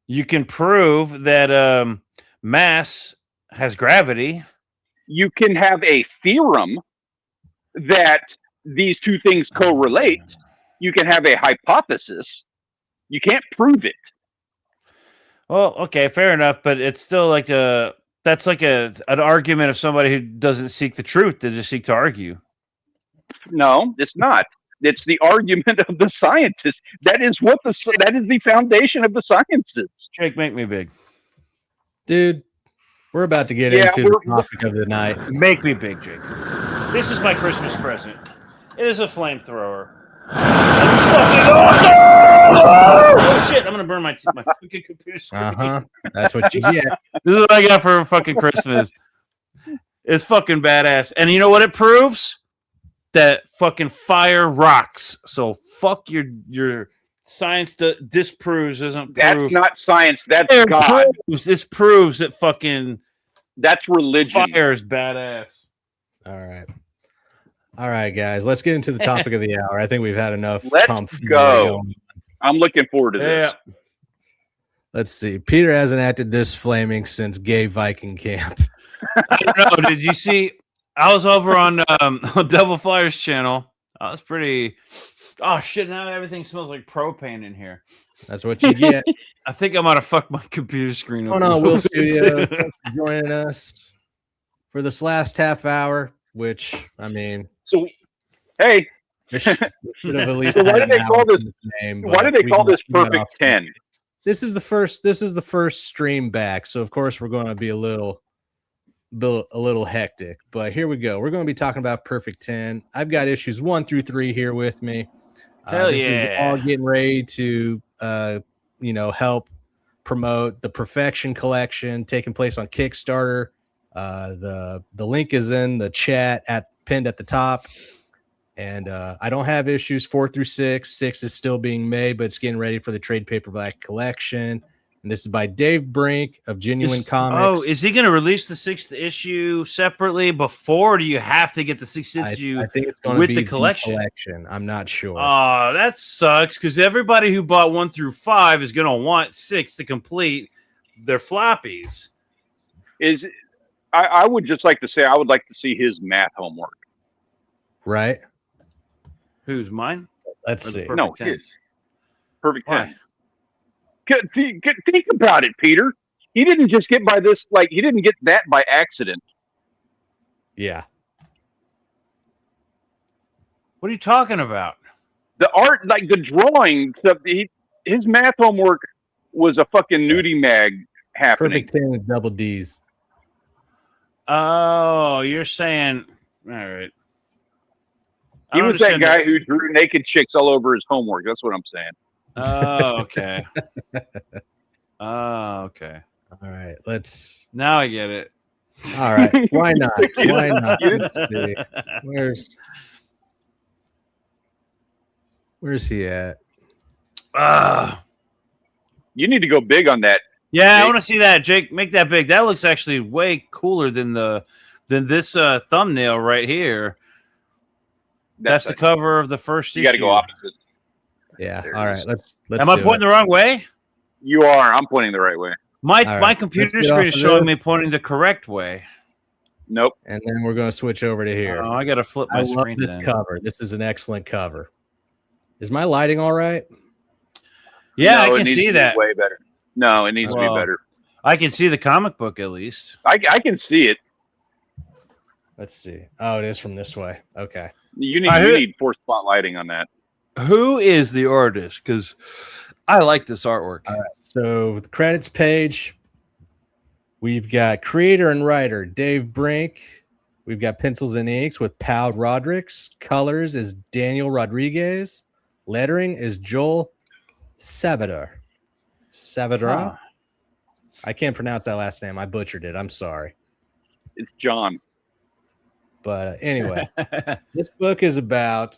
You can prove that mass has gravity. You can have a theorem that these two things correlate. You can have a hypothesis. You can't prove it. Well, okay, fair enough, but it's still like that's like an argument of somebody who doesn't seek the truth; they just seek to argue. No, it's not. It's the argument of the scientists. That is the foundation of the sciences. Jake, make me big, dude. We're about to get into the topic of the night. Make me big, Jake. This is my Christmas present. It is a flamethrower. Oh shit! I'm gonna burn my fucking computer screen. That's what you get. This is what I got for fucking Christmas. It's fucking badass, and you know what it proves? That fucking fire rocks. So fuck your science disproves doesn't. That's not science. That's God. This proves that fucking. That's religion. Fire is badass. All right, guys. Let's get into the topic of the hour. I think we've had enough. Let's go. I'm looking forward to this. Yeah. Let's see. Peter hasn't acted this flaming since gay Viking camp. I don't know. Did you see? I was over on Devil Flyer's channel. Oh, that's pretty. Oh shit! Now everything smells like propane in here. That's what you get. I think I might have fucked my computer screen up. Oh no, Will Studios, thanks for joining us for this last half hour. Which I mean, so hey, should have at least. So why do they call this? Why do they call this Perfect 10? This is the first stream back, so of course we're going to be a little hectic. But here we go. We're going to be talking about Perfect 10. I've got issues 1 through 3 here with me. Hell this yeah! Is all getting ready to help promote the Perfection Collection taking place on Kickstarter. The link is in the chat pinned at the top. And I don't have issues 4 through 6. 6 is still being made, but it's getting ready for the trade paperback collection. And this is by Dave Brink of Genuine Comics. Oh, is he going to release the 6th issue separately before? Or do you have to get the 6th issue I think it's going with to be the collection? I'm not sure. Oh, that sucks because everybody who bought 1 through 5 is going to want 6 to complete their floppies. I would just like to say I would like to see his math homework. Right? Who's mine? Let's see. No, his. Perfect 10. Think about it, Peter. He didn't just get by this, he didn't get that by accident. Yeah. What are you talking about? The art, like the drawing stuff. His math homework was a fucking nudie mag happening. Perfect 10 with double D's. Oh, you're saying, all right. He was that guy who drew naked chicks all over his homework. That's what I'm saying. Oh, okay. Oh, okay. All right, Now I get it. All right, why not? Why not? Let's see. Where's he at? You need to go big on that. Yeah, Jake. I want to see that, Jake. Make that big. That looks actually way cooler than this thumbnail right here. That's the cover of the first issue. You got to go opposite. Yeah. All right. Let's. Am I pointing the wrong way? You are. I'm pointing the right way. My computer screen is showing me pointing the correct way. Nope. And then we're going to switch over to here. Oh, I got to flip my screen. I love this cover. This is an excellent cover. Is my lighting all right? Yeah, I can see that. Way better. No, it needs to be better. I can see the comic book at least. I can see it. Let's see. Oh, it is from this way. Okay. You need force spotlighting on that. Who is the artist? Because I like this artwork. All right. So the credits page, we've got creator and writer Dave Brink. We've got pencils and inks with Pau Rodrigues. Colors is Daniel Rodriguez. Lettering is Joel Savador. Huh. I can't pronounce that last name. I butchered it. I'm sorry. It's John. But anyway, this book is about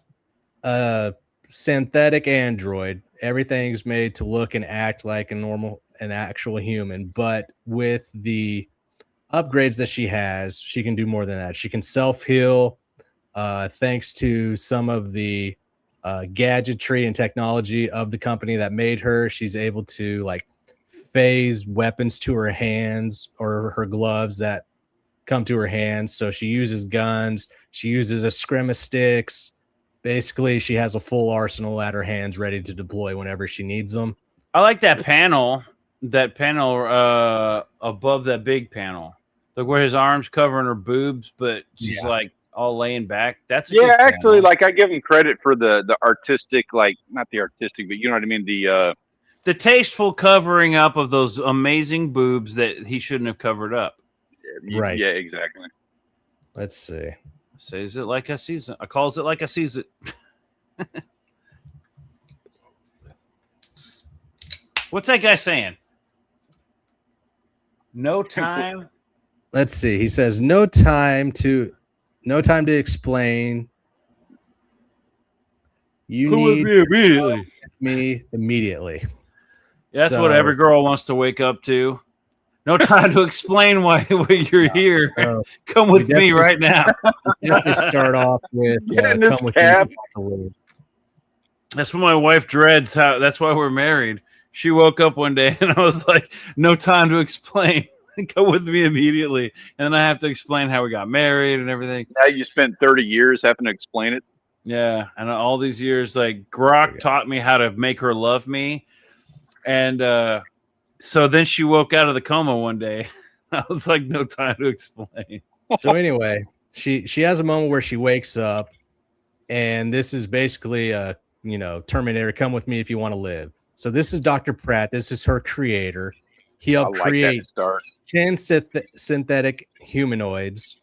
a synthetic android. Everything's made to look and act like an actual human. But with the upgrades that she has, she can do more than that. She can self-heal thanks to some of the gadgetry and technology of the company that made her. She's able to like phase weapons to her hands or her gloves that come to her hands. So she uses guns. She uses a scrim of sticks. Basically, she has a full arsenal at her hands ready to deploy whenever she needs them. I like that panel. That panel above that big panel. Like where his arms covering her boobs, but she's like all laying back. That's actually, like I give him credit for the artistic, like not the artistic, but you know what I mean, the tasteful covering up of those amazing boobs that he shouldn't have covered up. Right. Yeah, exactly. Let's see. Says it like I sees it. I calls it like I sees it. What's that guy saying? No time. Let's see. He says no time to explain. You need me immediately. That's what every girl wants to wake up to. No time to explain why you're here. Come with me right now. Let's start off with come with me. That's what my wife dreads. That's why we're married. She woke up one day and I was like, no time to explain. Come with me immediately. And then I have to explain how we got married and everything. Now you spent 30 years having to explain it. Yeah. And all these years, like Grok taught me how to make her love me. And so then she woke out of the coma one day. I was like, no time to explain. So anyway, she has a moment where she wakes up, and this is basically a Terminator. Come with me if you want to live. So this is Dr. Pratt. This is her creator. He helped create 10 synthetic humanoids,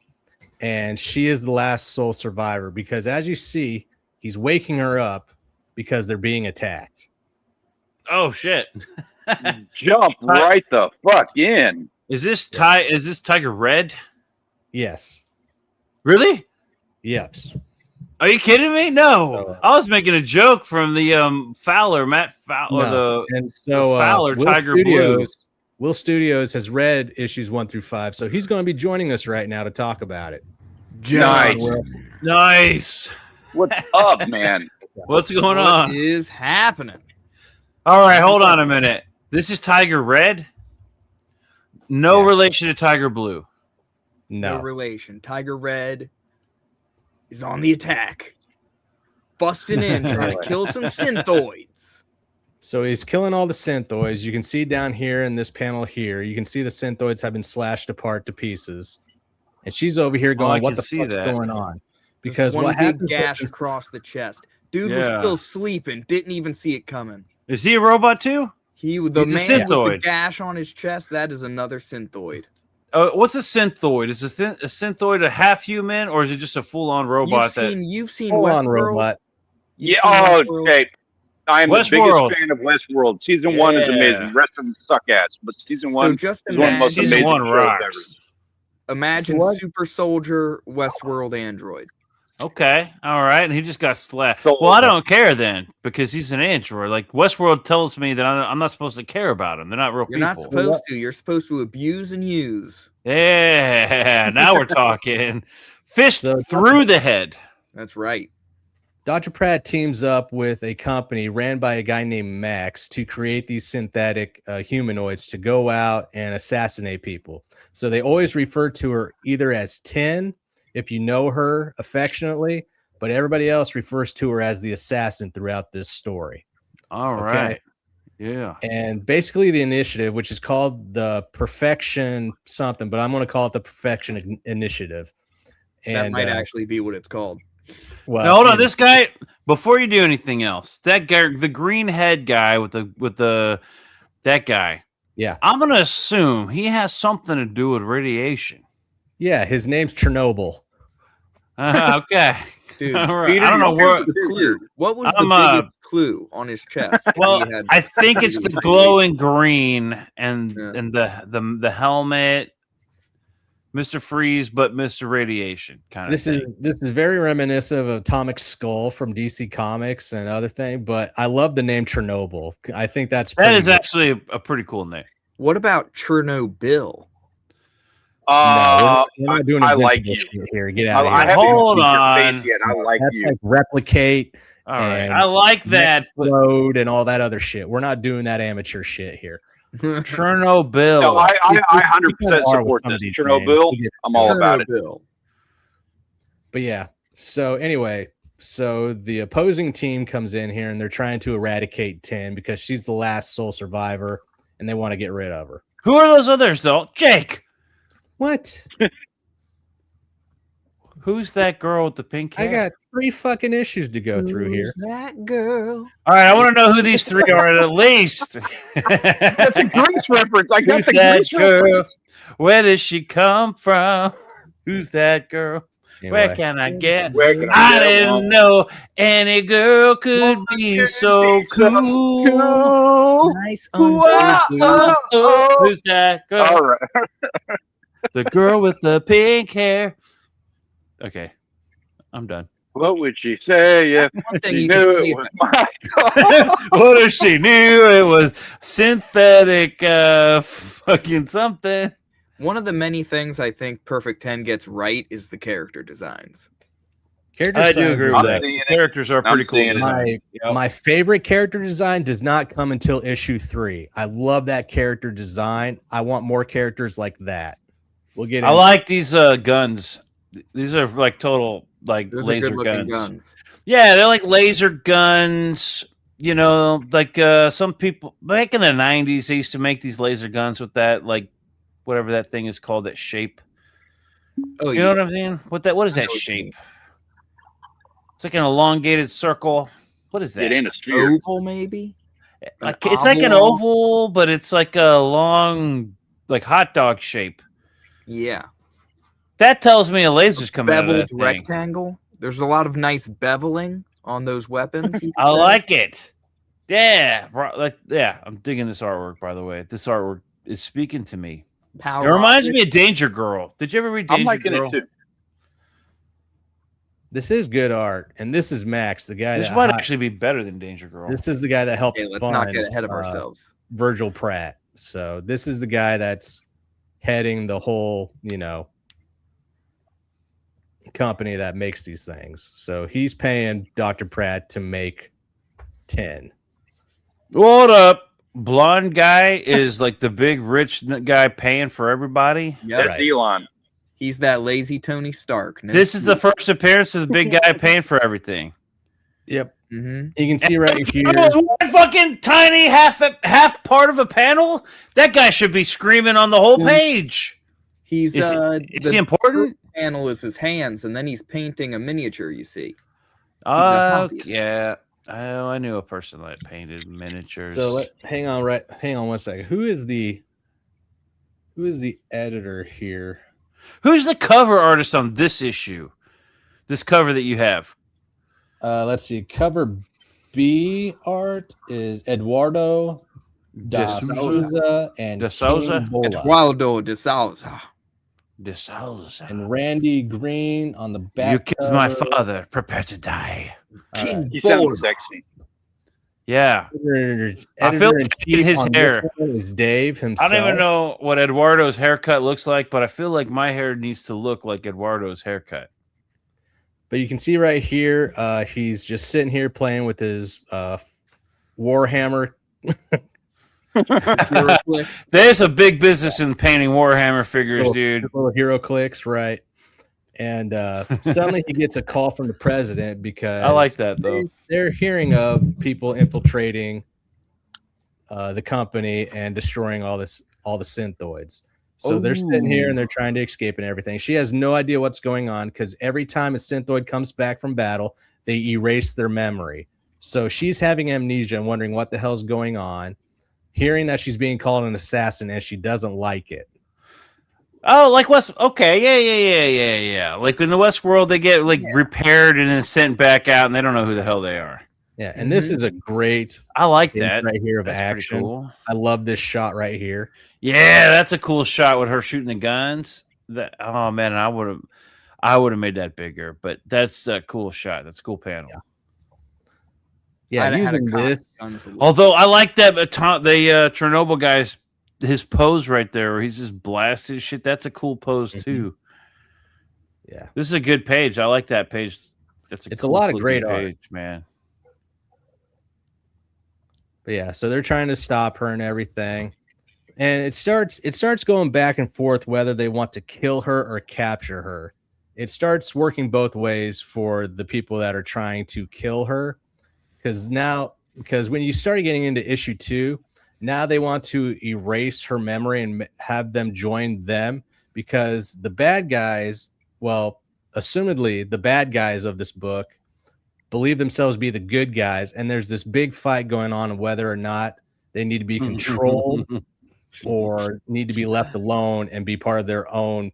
and she is the last sole survivor because, as you see, he's waking her up because they're being attacked. Oh shit! Jump right the fuck in. Is this Tiger Red? Yes. Really? Yes. Are you kidding me? No. I was making a joke from the Matt Fowler, the Fowler Tiger Blue. Will Studios has read issues 1 through 5, so he's going to be joining us right now to talk about it. Nice. What's up, man? What's going on? What is happening? All right, hold on a minute. This is Tiger Red? No relation to Tiger Blue. No relation. Tiger Red is on the attack. Busting in, trying to kill some synthoids. So he's killing all the synthoids. You can see down here in this panel here, you can see the synthoids have been slashed apart to pieces. And she's over here going, what the fuck's going on? Because one what big happens gash is- across the chest. Dude was still sleeping, didn't even see it coming. Is he a robot too? The He's a man with the synthoid. gash on his chest, that is another synthoid. What's a synthoid? Is a synthoid a half human, or is it just a full-on robot? You've seen full-on Westworld? robot. You've Yeah. seen Oh, Westworld? okay. I am the Westworld. biggest fan of Westworld. Season 1 is Yeah. amazing. Rest of them suck ass, but season 1 just is one of the most imagine- Season amazing 1 shows rocks. Imagine So what? Super Soldier, Westworld android. Okay, all right, and he just got slapped. So- Well, I don't care then because he's an android. Like Westworld tells me that I'm not supposed to care about him. They're not real You're people. not supposed to. You're supposed to abuse and use. Yeah, now we're talking. Fist So- through the head. That's right. Dr. Pratt teams up with a company ran by a guy named Max to create these synthetic humanoids to go out and assassinate people. So they always refer to her either as 10, if you know her affectionately, but everybody else refers to her as the assassin throughout this story. All Okay. right. Yeah. And basically the initiative, which is called the Perfection something, but I'm going to call it the Perfection Initiative. And That might actually be what it's called. well, Now, hold on. you know, This guy, before you do anything else, that guy, the green head guy with that guy. Yeah. I'm gonna assume he has something to do with radiation. yeah, his name's Chernobyl. Okay. Dude, All right. Peter, I don't know here's where. the clue. What was I'm, the biggest clue on his chest? that Well, he had? I think it's the glowing green and Yeah. and the helmet, Mr. Freeze, but Mr. Radiation kind of. This thing. is very reminiscent of Atomic Skull from DC Comics and other thing, but I love the name Chernobyl. I think that's That pretty is good. actually a pretty cool name. What about Chernobyl? No, we're not doing I like invincible you. shit here. Get out I of here. haven't Hold seen your on. face yet. I like That's you. like replicate, All right, And I like that. But explode, and all that other shit. We're not doing that amateur shit here. Chernobyl. No, I We 100% are with support some of this. these Chernobyl, names. I'm all about it. Chernobyl. But yeah. So anyway, so the opposing team comes in here and they're trying to eradicate 10 because she's the last sole survivor and they want to get rid of her. Who are those others though? Jake. What? Who's that girl with the pink hair? I got 3 fucking issues to go through here. Who's that girl? All right, I want to know who these 3 are at least. That's a Grease reference. I got Who's the that Grease girl? reference. Where does she come from? Who's that girl? Where Anyway, can I get? Where can I get didn't one? know any girl could be so cool. Cool. Nice Ooh, ah, oh, oh. Who's that girl? All right. The girl with the pink hair. Okay, I'm done. What would she say if One thing she you knew can it say was my What if she knew it was synthetic fucking something? One of the many things I think Perfect 10 gets right is the character designs. character I do design agree is with I'm that. seeing it. Characters are I'm pretty cool. seeing it. designs. My favorite character design does not come until issue 3. I love that character design. I want more characters like that. We'll get I into like these guns. These are like total like Those are laser good looking guns. guns. Yeah, they're like laser guns. You know, like some people back in the 90s, they used to make these laser guns with that, like whatever that thing is called, that shape. Oh, You know what I mean? What is I that know what you shape? mean. It's like an elongated circle. What is that? It ain't a sphere. Oval, maybe? Like, it's like an oblong? oval, but it's like a long, like hot dog shape. Yeah. That tells me a laser's coming out of Beveled that thing. rectangle. There's a lot of nice beveling on those weapons. you could I say. like it. Yeah, I'm digging this artwork. By the way, this artwork is speaking to me. Power It reminds rockets. me of Danger Girl. Did you ever read Danger I'm liking Girl? it too. This is good art, and this is Max, the guy This that might hi- actually be better than Danger Girl. this is the guy that helped Okay, let's not fund, get ahead of ourselves. Virgil Pratt. So this is the guy that's heading the whole, company that makes these things. So he's paying Dr. Pratt to make 10. What up? Blonde guy is like the big rich guy paying for everybody. Yep. That's Right. Elon. He's that lazy Tony Stark. No This is the first appearance of the big guy paying for everything. Yep. Mm-hmm. You can see right here. One fucking tiny half part of a panel. That guy should be screaming on the whole page. He's Is he important? panel is his hands, and then he's painting a miniature. You see. a hobbyist. Yeah. Oh, I knew a person that painted miniatures. So hang on 1 second. Who is the editor here? Who's the cover artist on this issue? This cover that you have? Let's see. Cover B art is Eduardo da Souza and De Souza? King Bola. Eduardo de Souza. De Souza. And Randy Green on the back. You killed my father. Prepare to die. King He Bola. sounds sexy. Yeah. I feel like his hair is Dave himself. I don't even know what Eduardo's haircut looks like, but I feel like my hair needs to look like Eduardo's haircut. But you can see right here, he's just sitting here playing with his Warhammer. There's a big business in painting Warhammer figures, dude. Little hero clicks, right? And suddenly he gets a call from the president because I like that though. They're hearing of people infiltrating the company and destroying all the synthoids. So they're sitting here and they're trying to escape and everything. She has no idea what's going on because every time a synthoid comes back from battle, they erase their memory. So she's having amnesia and wondering what the hell's going on, hearing that she's being called an assassin and she doesn't like it. Oh, like West. Okay, yeah. Like in the West world, they get repaired and then sent back out, and they don't know who the hell they are. Yeah, and this is a great. I like that right here of that's action. Cool. I love this shot right here. Yeah, that's a cool shot with her shooting the guns. That man, I would have made that bigger, but that's a cool shot. That's a cool panel. Yeah, using this. Although I like that the Chernobyl guy's his pose right there where he's just blasting shit. That's a cool pose too. Yeah, this is a good page. I like that page. It's a lot of great art, man. But yeah, so they're trying to stop her and everything. And it starts going back and forth whether they want to kill her or capture her. It starts working both ways for the people that are trying to kill her. Because when you start getting into issue 2, now they want to erase her memory and have them join them because the bad guys, well, assumedly the bad guys of this book believe themselves to be the good guys. And there's this big fight going on whether or not they need to be controlled or need to be left alone and be part of their own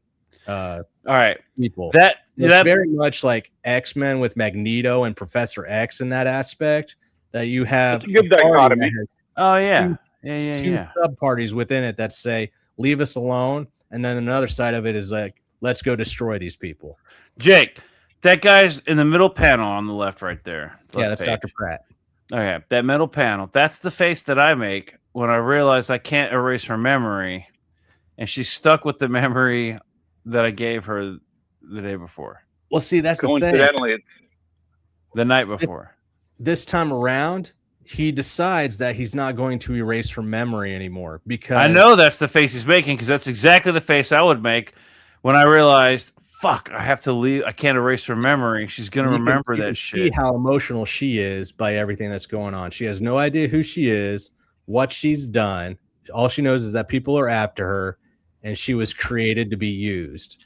all right people. That very much like X-Men with Magneto and Professor X in that aspect, that you have a good dichotomy. Two sub parties within it that say leave us alone, and then another side of it is like let's go destroy these people. Jake, that guy's in the middle panel on the left right there. Yeah, that's Dr. Pratt. Okay, that middle panel, that's the face that I make when I realize I can't erase her memory, and she's stuck with the memory that I gave her the day before. Well, see, that's coincidentally the night before. This time around, he decides that he's not going to erase her memory anymore because I know that's the face he's making because that's exactly the face I would make when I realized, fuck, I have to leave. I can't erase her memory. She's going to remember that shit. See how emotional she is by everything that's going on. She has no idea who she is, what she's done. All she knows is that people are after her and she was created to be used.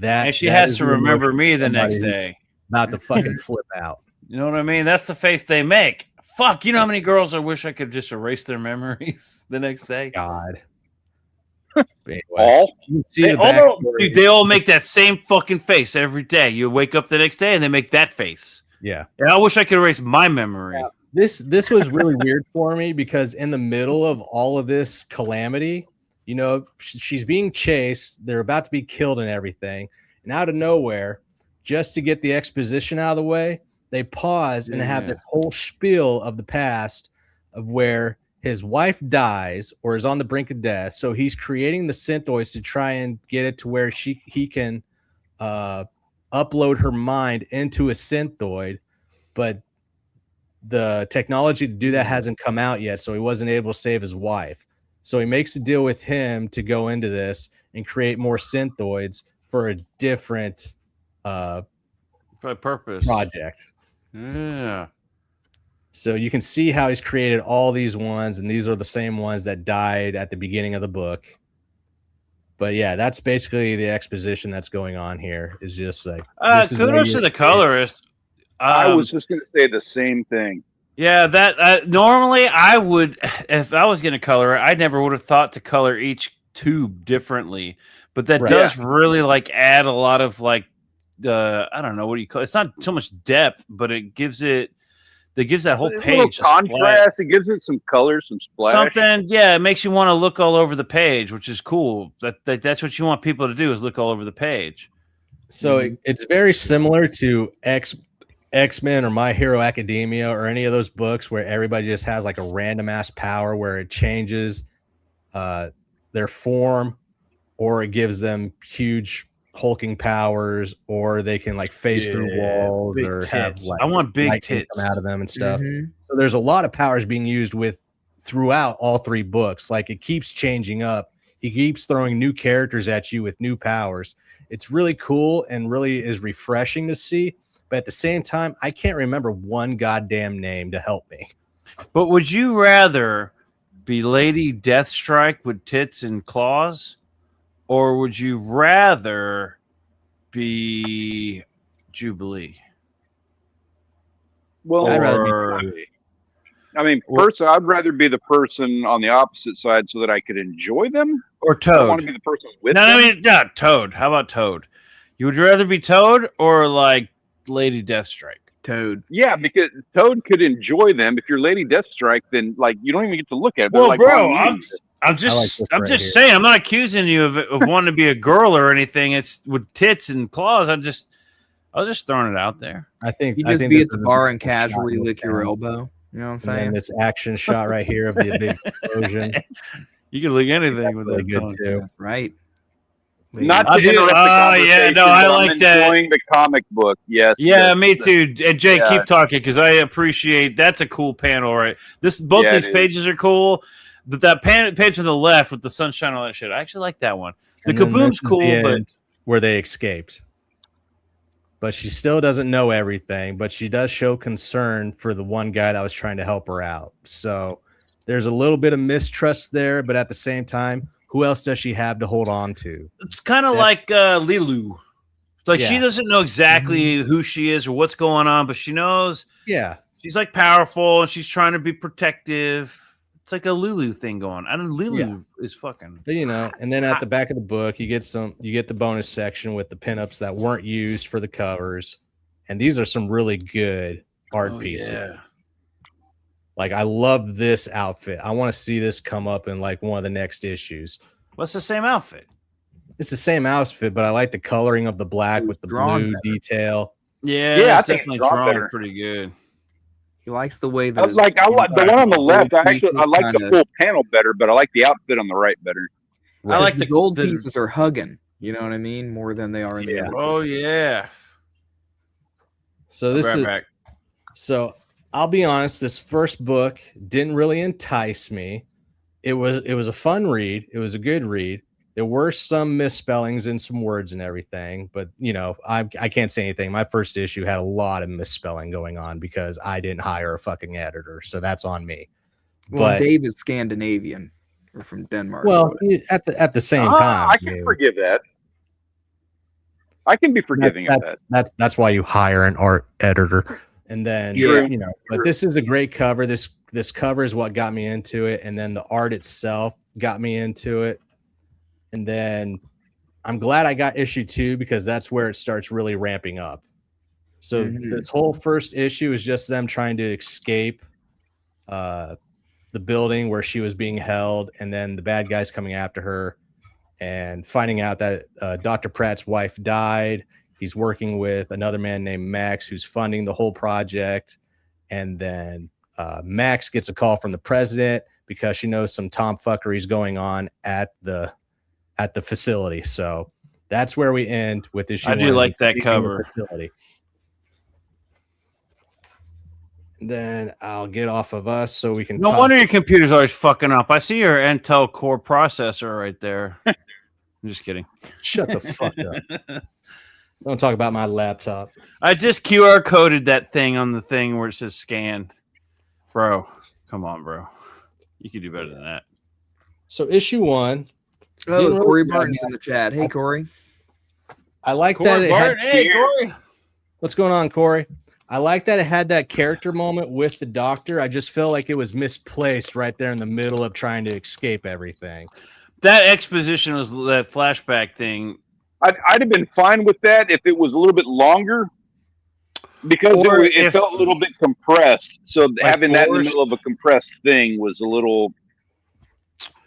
And she has to remember me the next day. Not to fucking flip out. You know what I mean? That's the face they make. Fuck, you know how many girls I wish I could just erase their memories the next day? God. All? Dude, they all make that same fucking face every day. You wake up the next day and they make that face. Yeah. And I wish I could erase my memory. Yeah. This was really weird for me because in the middle of all of this calamity, you know, she's being chased. They're about to be killed and everything. And out of nowhere, just to get the exposition out of the way, they pause and have this whole spiel of the past of where his wife dies or is on the brink of death. So he's creating the synthoids to try and get it to where he can upload her mind into a synthoid. But the technology to do that hasn't come out yet. So he wasn't able to save his wife. So he makes a deal with him to go into this and create more synthoids for a different purpose project. Yeah. So you can see how he's created all these ones, and these are the same ones that died at the beginning of the book. But yeah, that's basically the exposition that's going on here. Is just like kudos to the colorist. I was just going to say the same thing. Yeah, that normally I would, if I was going to color it, I never would have thought to color each tube differently. But that does really like add a lot of like I don't know what do you call it. It's not so much depth, but it gives that whole page contrast. It gives it some color, some splash. Something, yeah, it makes you want to look all over the page, which is cool. That's what you want people to do is look all over the page. So it's very similar to X-Men or My Hero Academia or any of those books where everybody just has like a random ass power where it changes their form, or it gives them huge hulking powers, or they can like phase through walls or have like I want big tits come out of them and stuff. So there's a lot of powers being used throughout all 3 books. Like it keeps changing up. He keeps throwing new characters at you with new powers. It's really cool and really is refreshing to see. But at the same time, I can't remember one goddamn name to help me. But would you rather be Lady Deathstrike with tits and claws, or would you rather be Jubilee? Well, I'd rather be Jubilee. I mean, first, I'd rather be the person on the opposite side so that I could enjoy them. Or Toad. I want to be the person with them. I mean, yeah, Toad. How about Toad? You would rather be Toad or like Lady Deathstrike? Toad. Yeah, because Toad could enjoy them. If you're Lady Deathstrike, then like you don't even get to look at it. Well, like, bro, I'm just saying. I'm not accusing you of wanting to be a girl or anything. It's with tits and claws. I was just throwing it out there. I think you just be at the bar and casually lick your elbow. You know what I'm saying? And this action shot right here of the big explosion. You can lick anything with really that good too. That's right. Not to interrupt the conversation, yeah, no, I like that. Enjoying the comic book, yes. Yeah, me too. And Jay, keep talking because I appreciate. That's a cool panel, right? Both these pages are cool. But that page to the left with the sunshine and all that shit, I actually like that one. The Kaboom's cool, but where they escaped. But she still doesn't know everything, but she does show concern for the one guy that was trying to help her out. So there's a little bit of mistrust there, but at the same time, who else does she have to hold on to? It's kind of like Lilu. Like she doesn't know exactly who she is or what's going on, but she knows. Yeah, she's like powerful and she's trying to be protective. It's like a Lulu thing going. I don't. Lulu is fucking. But, and then at the back of the book, you get the bonus section with the pinups that weren't used for the covers, and these are some really good art pieces. Yeah. Like I love this outfit. I want to see this come up in like one of the next issues. What's the same outfit? It's the same outfit, but I like the coloring of the black with the blue detail. Yeah, it's definitely drawn pretty good. He likes the way I like the one on the left. I like the full panel better, but I like the outfit on the right better. Right. I like the gold pieces are hugging. You know what I mean? More than they are in the other. Oh yeah. So So I'll be honest. This first book didn't really entice me. It was a fun read. It was a good read. There were some misspellings in some words and everything, but I can't say anything. My first issue had a lot of misspelling going on because I didn't hire a fucking editor, so that's on me. Well, Dave is Scandinavian or from Denmark. Well, at the same time, I can forgive that. I can be forgiving of that. That's why you hire an art editor, and then But this is a great cover. This cover is what got me into it, and then the art itself got me into it. And then I'm glad I got issue 2 because that's where it starts really ramping up. So this whole first issue is just them trying to escape the building where she was being held, and then the bad guys coming after her and finding out that Dr. Pratt's wife died. He's working with another man named Max who's funding the whole project. And then Max gets a call from the president because she knows some tomfuckery is going on at the facility. So that's where we end with issue 1. I do like that cover. Facility. Then I'll get off of us so we can. No wonder your computer's always fucking up. I see your Intel Core processor right there. I'm just kidding. Shut the fuck up. Don't talk about my laptop. I just QR coded that thing on the thing where it says scan. Bro, come on, bro. You can do better than that. So issue 1 Oh, Corey Barton's in the chat. Hey, Corey. I like Corey that. Barton. Hey, Corey. What's going on, Corey? I like that it had that character moment with the doctor. I just feel like it was misplaced right there in the middle of trying to escape everything. That exposition was that flashback thing. I'd have been fine with that if it was a little bit longer, because it felt a little bit compressed. So having that in the middle of a compressed thing was a little,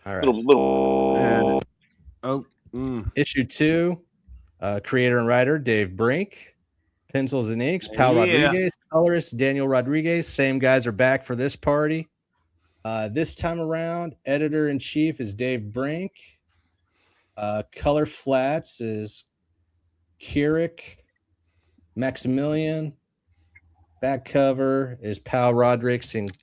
little. Issue 2, creator and writer Dave Brink. Pencils and inks, Pal Rodriguez. Colorist Daniel Rodriguez. Same guys are back for this party. This time around, editor-in-chief is Dave Brink. Color flats is Keurig Maximilian. Back cover is Pal Rodriguez. And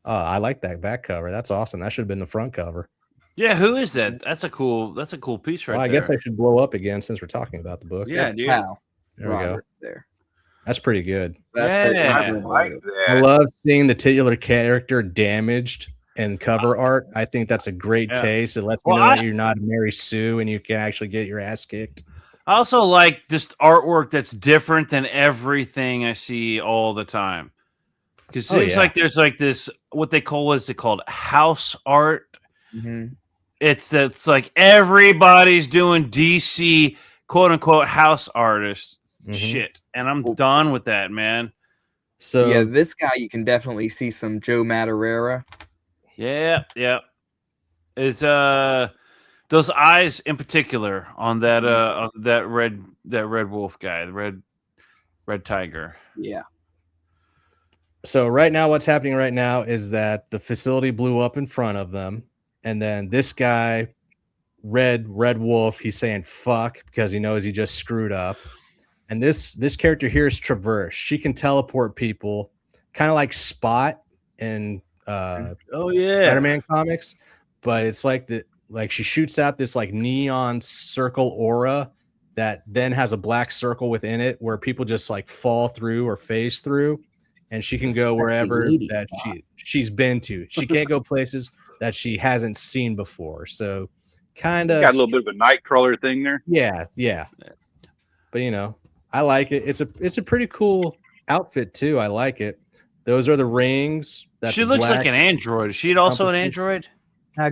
I like that back cover. That's awesome. That should have been the front cover. Yeah, who is that? That's a cool piece right there. I guess I should blow up again since we're talking about the book. Yeah, dude. Wow. There we go. There. That's pretty good. I like that. I love seeing the titular character damaged in cover art. I think that's a great taste. It lets me know that you're not Mary Sue and you can actually get your ass kicked. I also like this artwork that's different than everything I see all the time. Because it seems like there's like this, what is it called? House art. Mm-hmm. It's like everybody's doing DC quote unquote house artist shit. And I'm done with that, man. So yeah, this guy you can definitely see some Joe Madureira. Yeah. Is those eyes in particular on that red wolf guy, the red tiger. Yeah. So right now, what's happening right now is that the facility blew up in front of them, and then this guy, Red Wolf, he's saying fuck because he knows he just screwed up. And this character here is Traverse. She can teleport people, kind of like Spot in Spider-Man comics, but it's like she shoots out this like neon circle aura that then has a black circle within it where people just like fall through or phase through, and she can go wherever that she's been to. She can't go places that she hasn't seen before. So kind of got a little bit of a Nightcrawler thing there. Yeah. But I like it. It's a pretty cool outfit too. I like it. Those are the rings. She looks like an android. Is she also an android?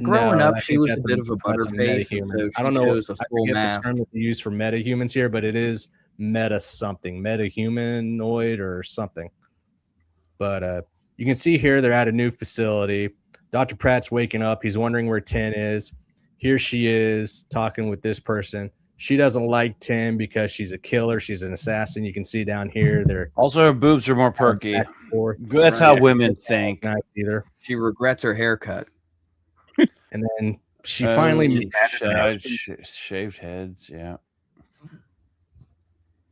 Growing up, she was a bit of a butterface. So I don't know. I forget the term that they use for metahumans here, but it is meta something, metahumanoid or something. But you can see here they're at a new facility. Dr. Pratt's waking up. He's wondering where 10 is. Here she is talking with this person. She doesn't like Tim because she's a killer. She's an assassin. You can see down here. They're also her boobs are more perky. That's how women think. Not either. She regrets her haircut. And then she finally meets shaved heads. Yeah.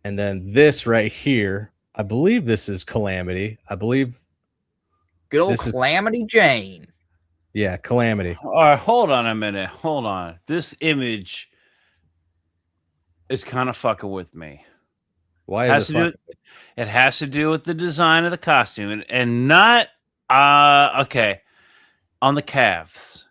And then this right here, I believe this is Calamity. Good old Calamity Jane. Yeah, Calamity. All right, hold on a minute. Hold on. This image is kind of fucking with me. Why is it? It has to do with the design of the costume and not okay. On the calves.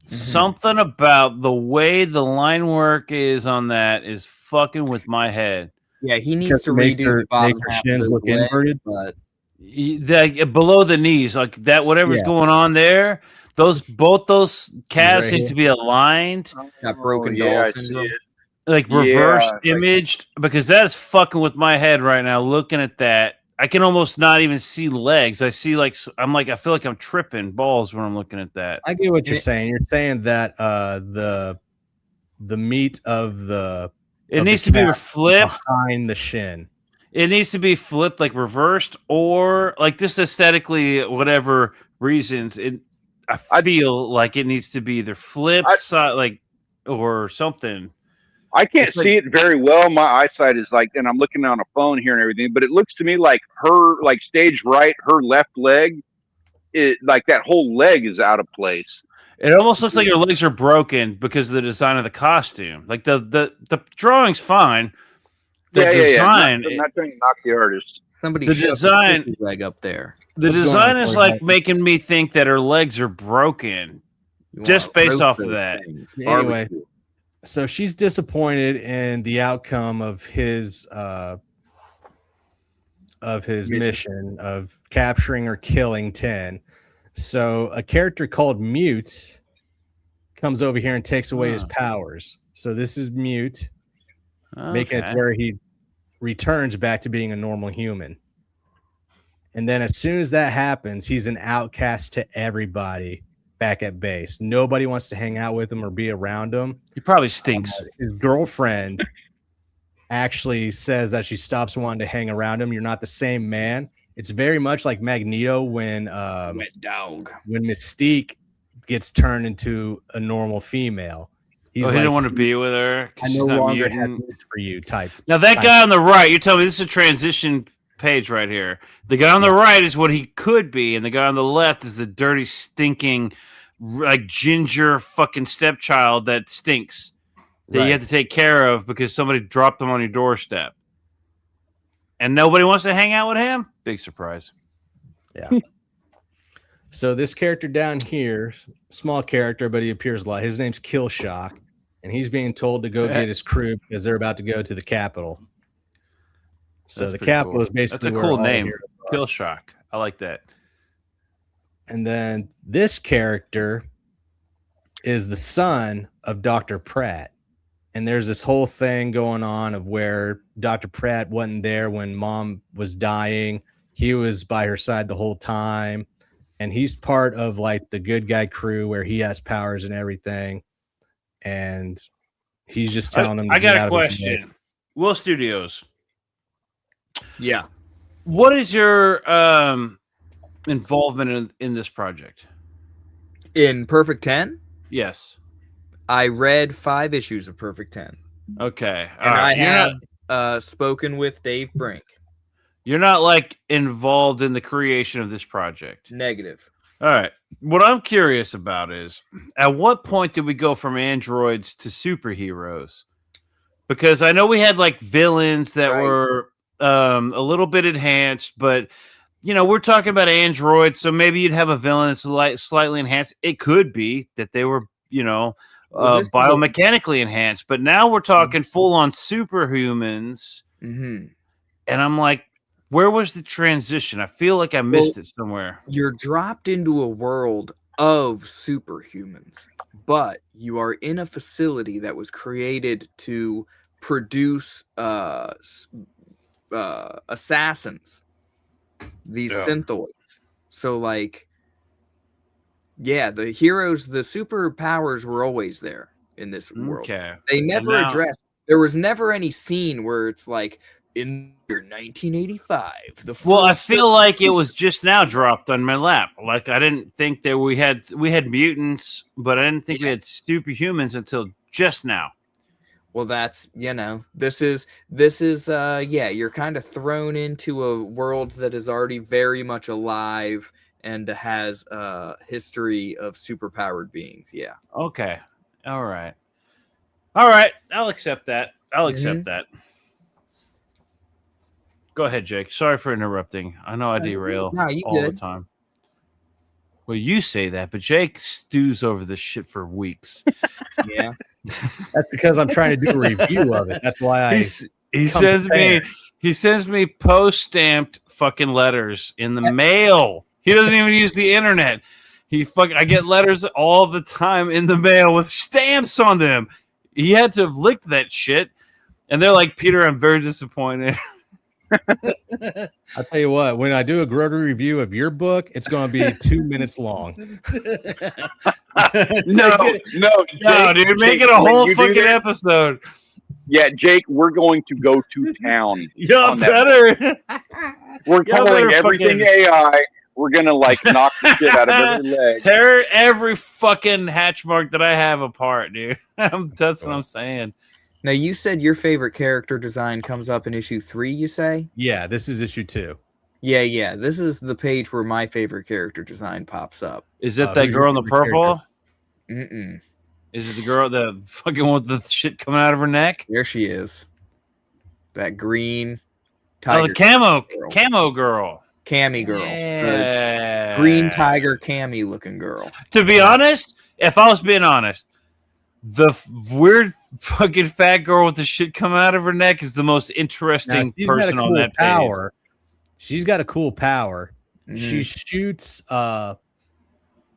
Mm-hmm. Something about the way the line work is on that is fucking with my head. Yeah, he needs to redo the bottom half shins look inverted, but below the knees, like that, whatever's going on there. Both those calves seems to be aligned. Got broken doll syndrome. Like reverse imaged, because that's fucking with my head right now. Looking at that, I can almost not even see legs. I see I feel like I'm tripping balls when I'm looking at that. I get what you're saying. You're saying that the meat of it needs to be flipped behind the shin. It needs to be flipped, like reversed, or like just aesthetically, whatever reasons. I feel like it needs to be either flipped, or something. I can't see it very well. My eyesight is and I'm looking on a phone here and everything, but it looks to me like her, stage right, her left leg, that whole leg is out of place. It almost looks like her legs are broken because of the design of the costume. Like the drawing's fine. The design. I'm not trying to knock the artist. Somebody the design leg up there. The design is making me think that her legs are broken. Just based off of that. Anyway, so she's disappointed in the outcome of his mission of capturing or killing 10. So a character called Mute comes over here and takes away his powers. So this is Mute, making it where he returns back to being a normal human. And then as soon as that happens, he's an outcast to everybody back at base. Nobody wants to hang out with him or be around him. He probably stinks. His girlfriend actually says that she stops wanting to hang around him. You're not the same man. It's very much like Magneto when Mystique gets turned into a normal female. He's he didn't want to be with her. I no longer have use for you type. Now that guy on the right, you're telling me this is a transition page right here. The guy on the right is what he could be, and the guy on the left is the dirty, stinking, like ginger fucking stepchild that stinks that you have to take care of because somebody dropped them on your doorstep. And nobody wants to hang out with him? Big surprise. Yeah. So this character down here, small character, but he appears a lot. His name's Killshock, and he's being told to go get his crew because they're about to go to the Capitol. So the Capitol is basically that's a cool name, Killshock. I like that. And then this character is the son of Dr. Pratt. And there's this whole thing going on of where Dr. Pratt wasn't there when mom was dying. He was by her side the whole time. And he's part of like the good guy crew where he has powers and everything. And he's just telling them. I got a question. Will Studios. Yeah. What is your involvement in this project? In Perfect 10? Yes. I read 5 issues of Perfect 10. Okay. And I have spoken with Dave Brink. You're not like involved in the creation of this project. Negative. All right. What I'm curious about is at what point did we go from androids to superheroes? Because I know we had like villains that were a little bit enhanced, but we're talking about androids, so maybe you'd have a villain that's slightly enhanced. It could be that they were, biomechanically enhanced, but now we're talking full on superhumans. Mm-hmm. And I'm like, where was the transition? I feel like I missed it somewhere. You're dropped into a world of superhumans, but you are in a facility that was created to produce assassins, these synthoids. So like, the heroes, the superpowers were always there in this world. Okay. They never addressed. There was never any scene where it's like in year 1985. I feel like it was just now dropped on my lap. Like I didn't think that we had mutants, but I didn't think we had superhumans until just now. Well, that's this is you're kind of thrown into a world that is already very much alive and has a history of superpowered beings. Yeah. Okay. All right. I'll accept that. That. Go ahead, Jake. Sorry for interrupting. I know I derail all the time. Well, you say that, but Jake stews over this shit for weeks. Yeah. That's because I'm trying to do a review of it. That's why he sends me post-stamped fucking letters in the mail. He doesn't even use the internet. I get letters all the time in the mail with stamps on them. He had to have licked that shit. And they're like, Peter, I'm very disappointed. I'll tell you what, when I do a Grody review of your book, it's going to be 2 minutes long. No, dude, make it a whole fucking episode. Yeah, Jake, we're going to go to town. Y'all better. We're calling everything AI. We're going to knock the shit out of every leg. Tear every fucking hatch mark that I have apart, dude. That's what I'm saying. Now, you said your favorite character design comes up in issue 3, you say? Yeah, this is issue 2. Yeah. This is the page where my favorite character design pops up. Is it that girl in the purple? Mm-mm. Is it the girl that fucking with the shit coming out of her neck? There she is. That green tiger. Oh, the camo girl. Cami girl. Yeah. The green tiger cami looking girl. To be honest, if I was being honest, the weird fucking fat girl with the shit coming out of her neck is the most interesting person on that power. Page. She's got a cool power. Mm-hmm. She shoots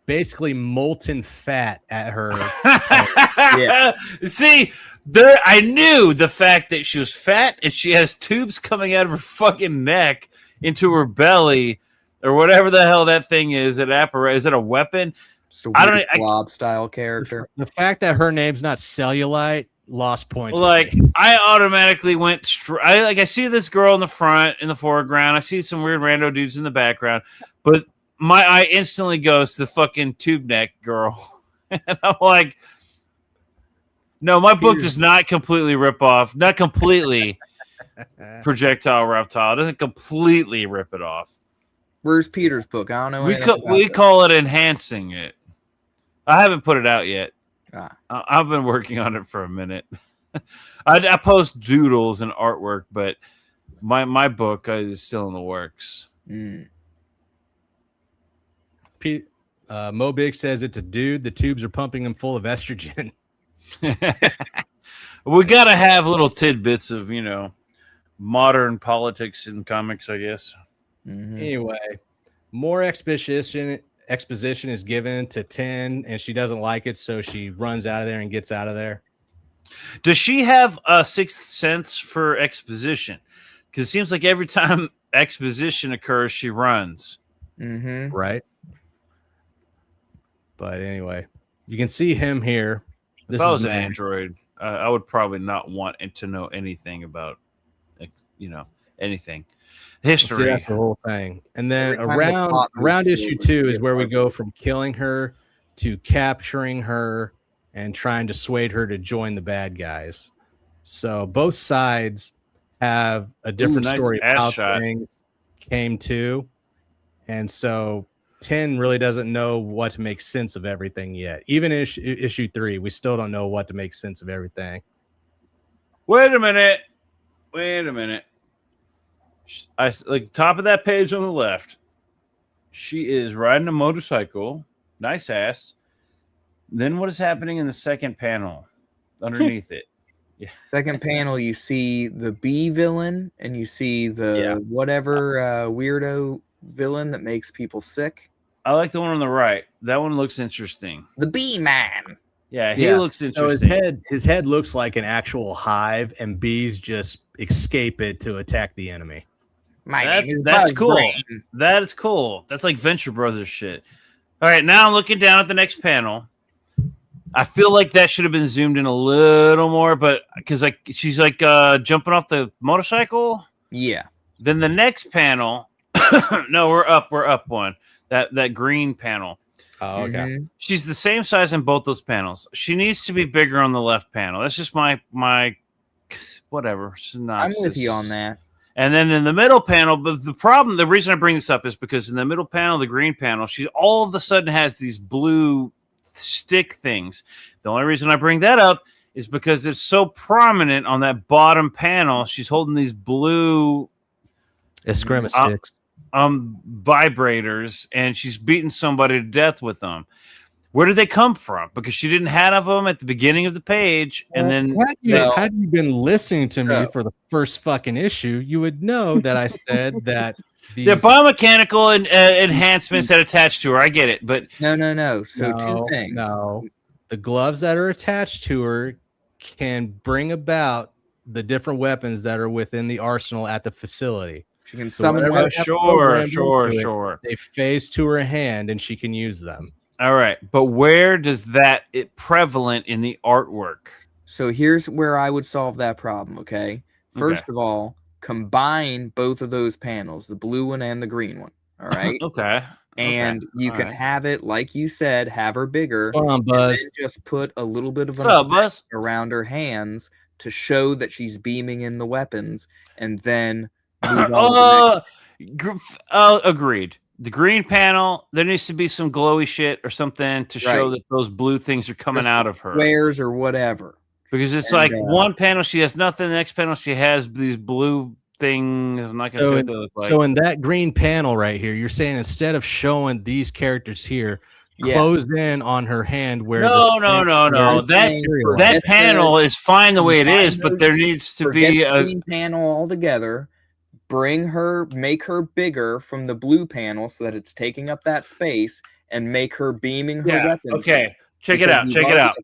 basically molten fat at her. Yeah. See, there I knew the fact that she was fat and she has tubes coming out of her fucking neck into her belly or whatever the hell that thing is. Is it a weapon? I don't know. Blob style character. The fact that her name's not Cellulite lost points. Like I automatically went I see this girl in the front, in the foreground. I see some weird rando dudes in the background, but my eye instantly goes to the fucking tube neck girl, and I'm like, no, my book does not completely rip off, not completely projectile reptile. It doesn't completely rip it off. Where's Peter's book? I don't know. We call it enhancing it. I haven't put it out yet. I've been working on it for a minute. I post doodles and artwork, but my book is still in the works. Mo Big says it's a dude. The tubes are pumping him full of estrogen. We gotta have little tidbits of modern politics in comics, I guess. Mm-hmm. Anyway, more exposition is given to 10, and she doesn't like it, so she runs out of there and gets out of there. Does she have a sixth sense for exposition? Because it seems like every time exposition occurs, she runs. Mm-hmm. Right. But anyway, you can see him here. If I was an android, I would probably not want to know anything about, anything. History. See, that's the whole thing. And then around issue 2 is where we go from killing her to capturing her and trying to dissuade her to join the bad guys. So both sides have a different story of how things came to. And so 10 really doesn't know what to make sense of everything yet. Even issue 3, we still don't know what to make sense of everything. Wait a minute. I like top of that page on the left. She is riding a motorcycle. Nice ass. Then what is happening in the second panel underneath it? Yeah. Second panel, you see the B villain and you see the whatever weirdo villain that makes people sick. I like the one on the right. That one looks interesting. The Bee Man. Yeah, he looks interesting. So his head looks like an actual hive, and bees just escape it to attack the enemy. That's cool. Brain. That is cool. That's like Venture Brothers shit. All right, now I'm looking down at the next panel. I feel like that should have been zoomed in a little more, but because she's jumping off the motorcycle. Yeah. Then the next panel. No, we're up one. That green panel. Oh, okay. Mm-hmm. She's the same size in both those panels. She needs to be bigger on the left panel. That's just my whatever synopsis. I'm with you on that. And then in the middle panel, but the reason I bring this up is because in the middle panel, the green panel, she all of a sudden has these blue stick things. The only reason I bring that up is because it's so prominent on that bottom panel. She's holding these blue Eskrima sticks. Vibrators, and she's beating somebody to death with them. Where did they come from? Because she didn't have them at the beginning of the page, and then had you been listening to me for the first fucking issue, you would know that I said that they're biomechanical and enhancements that attach to her. I get it, but no. So two things. No, the gloves that are attached to her can bring about the different weapons that are within the arsenal at the facility. She can summon weapons. Sure. They phase to her hand, and she can use them. All right, but where does it prevalent in the artwork? So here's where I would solve that problem, okay? First of all, combine both of those panels, the blue one and the green one, all right? Okay. And you can have it, like you said, have her bigger. Come on, Buzz. And just put a little bit of Buzz? around her hands to show that she's beaming in the weapons, and then move on agreed. The green panel, there needs to be some glowy shit or something to show that those blue things are coming just out of her. Squares or whatever. Because it's one panel she has nothing, the next panel she has these blue things. I'm not gonna say what they look like. So in that green panel right here, you're saying instead of showing these characters here, closed in on her hand where no. That panel is fine the way it is, but there needs to be a green panel altogether. Make her bigger from the blue panel so that it's taking up that space, and make her beaming her weapons. Okay, check it out.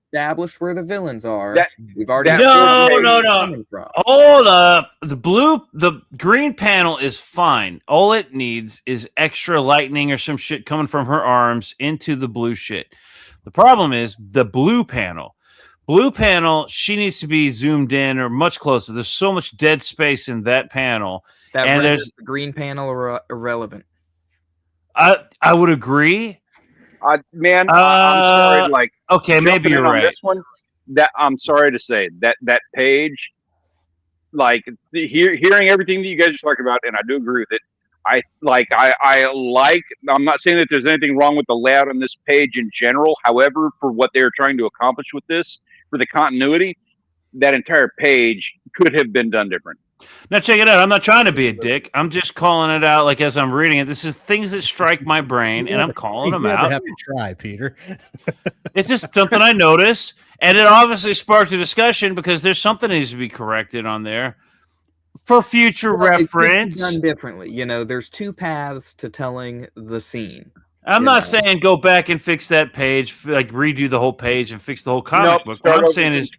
Established where the villains are. We've already no. Hold up. The green panel is fine. All it needs is extra lightning or some shit coming from her arms into the blue shit. The problem is the blue panel. Blue panel, she needs to be zoomed in or much closer. There's so much dead space in that panel. That renders the green panel irrelevant. I would agree. I'm sorry. Like, okay, maybe you're right. This one, I'm sorry to say that page, like hearing everything that you guys are talking about, and I do agree with it. I'm not saying that there's anything wrong with the layout on this page in general. However, for what they're trying to accomplish with this, for the continuity, that entire page could have been done different. Now check it out. I'm not trying to be a dick. I'm just calling it out like as I'm reading it. This is things that strike my brain, and I'm calling them out. Have to try, Peter. It's just something I notice, and it obviously sparked a discussion because there's something that needs to be corrected on there for future reference. Done differently, there's two paths to telling the scene. I'm not saying go back and fix that page, like redo the whole page and fix the whole comic book. What I'm saying is,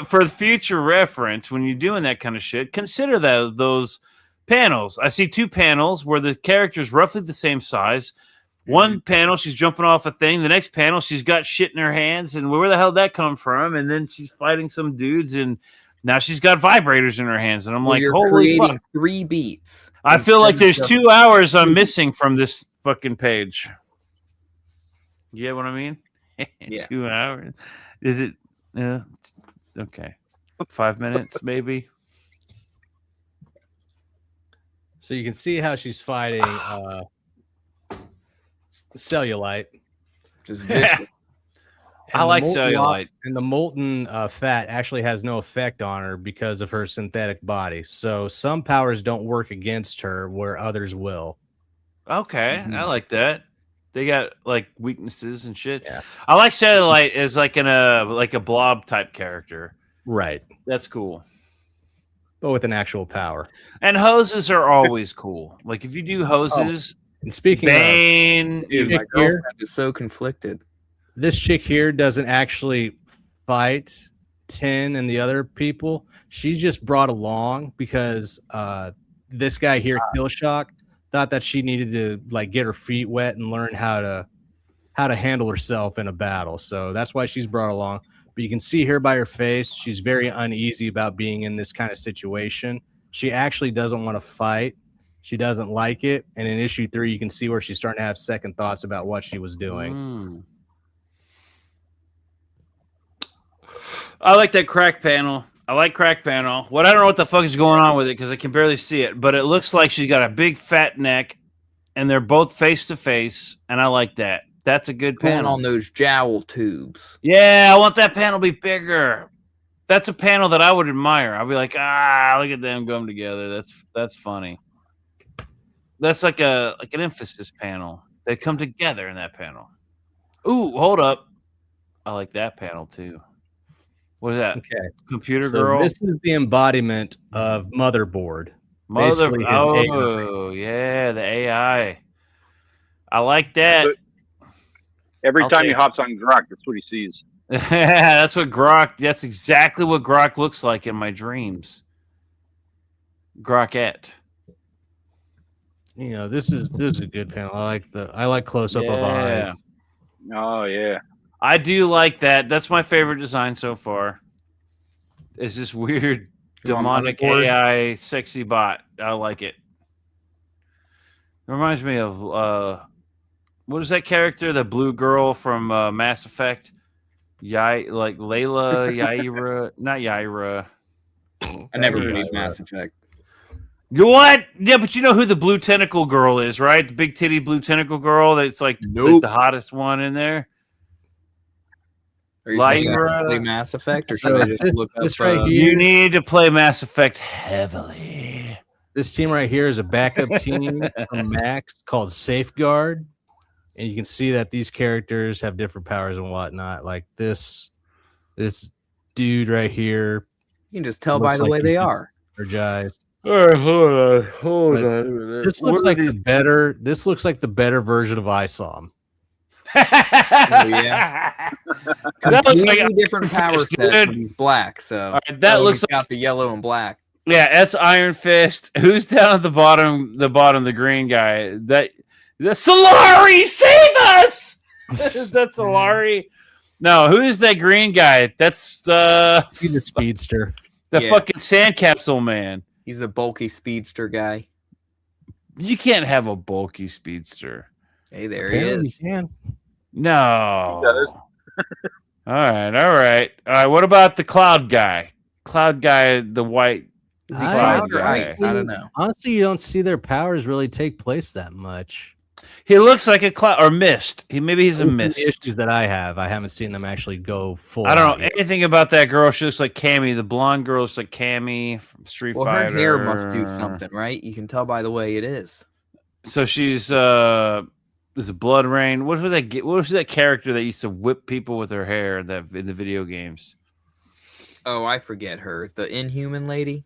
for future reference, when you're doing that kind of shit, consider those panels. I see two panels where the character's roughly the same size. One panel, she's jumping off a thing. The next panel, she's got shit in her hands. And where the hell did that come from? And then she's fighting some dudes, and now she's got vibrators in her hands. And I'm like, holy fuck. 3 beats. I feel like there's 2 hours I'm missing from this fucking page. You get what I mean? Yeah. 2 hours. Is it? Okay. 5 minutes, maybe. So you can see how she's fighting cellulite. Just vicious. I like cellulite. And the molten fat actually has no effect on her because of her synthetic body. So some powers don't work against her where others will. Okay, I like that. They got like weaknesses and shit. Yeah. I like cellulite as like a blob type character. Right. That's cool. But with an actual power. And hoses are always cool. Like if you do hoses. And speaking Bane, of, dude, my girlfriend is so conflicted. This chick here doesn't actually fight Tin and the other people. She's just brought along because this guy here, Killshock, thought that she needed to like get her feet wet and learn how to handle herself in a battle. So that's why she's brought along. But you can see here by her face, she's very uneasy about being in this kind of situation. She actually doesn't want to fight. She doesn't like it. And in issue 3, you can see where she's starting to have second thoughts about what she was doing. I like that crack panel. What I don't know what the fuck is going on with it because I can barely see it, but it looks like she's got a big fat neck and they're both face to face, and I like that. That's a good panel. On those jowl tubes. Yeah, I want that panel to be bigger. That's a panel that I would admire. I'll be like, look at them going together. That's funny. That's like an emphasis panel. They come together in that panel. Ooh, hold up. I like that panel too. What is that? Okay. Computer girl. This is the embodiment of Motherboard. Oh, yeah, the AI. I like that. Every time he hops on Grok, that's what he sees. That's exactly what Grok looks like in my dreams. Grokette. This is a good panel. I like close up of eyes. Oh yeah. I do like that. That's my favorite design so far. It's this weird demonic AI sexy bot. I like it. It reminds me of what is that character? The blue girl from Mass Effect? Like Layla, Yaira, not Yaira. I never played Mass Effect. What? Yeah, but you know who the blue tentacle girl is, right? The big titty blue tentacle girl that's like the hottest one in there. Are you play Mass Effect, or should I just look up? This right here, you need to play Mass Effect heavily. This team right here is a backup team from Max called Safeguard. and you can see that these characters have different powers and whatnot. Like this dude right here. You can just tell by the way they are. Energized. All right, hold on. This looks like the better. This looks like the better version of ISOM. Oh, yeah. Completely different power set, but he's black. So that looks like got the yellow and black. Yeah, that's Iron Fist. Who's down at the bottom? The green guy. The Solari, save us! That's Solari. No, who is that green guy? That's he's a speedster. The fucking sandcastle man. He's a bulky speedster guy. You can't have a bulky speedster. Hey, there he is. No. All right. What about the cloud guy? Cloud guy, the white. Is he cloud or ice? I don't know. Honestly, you don't see their powers really take place that much. He looks like a cloud or mist. Maybe he's a mist. The issues that I haven't seen them actually go full. I don't know anything about that girl. She looks like Cammy. The blonde girl looks like Cammy from Street Fighter. Her hair must do something, right? You can tell by the way it is. So she's there's a blood rain. What was that character that used to whip people with her hair in the video games? Oh, I forget her. The Inhuman lady.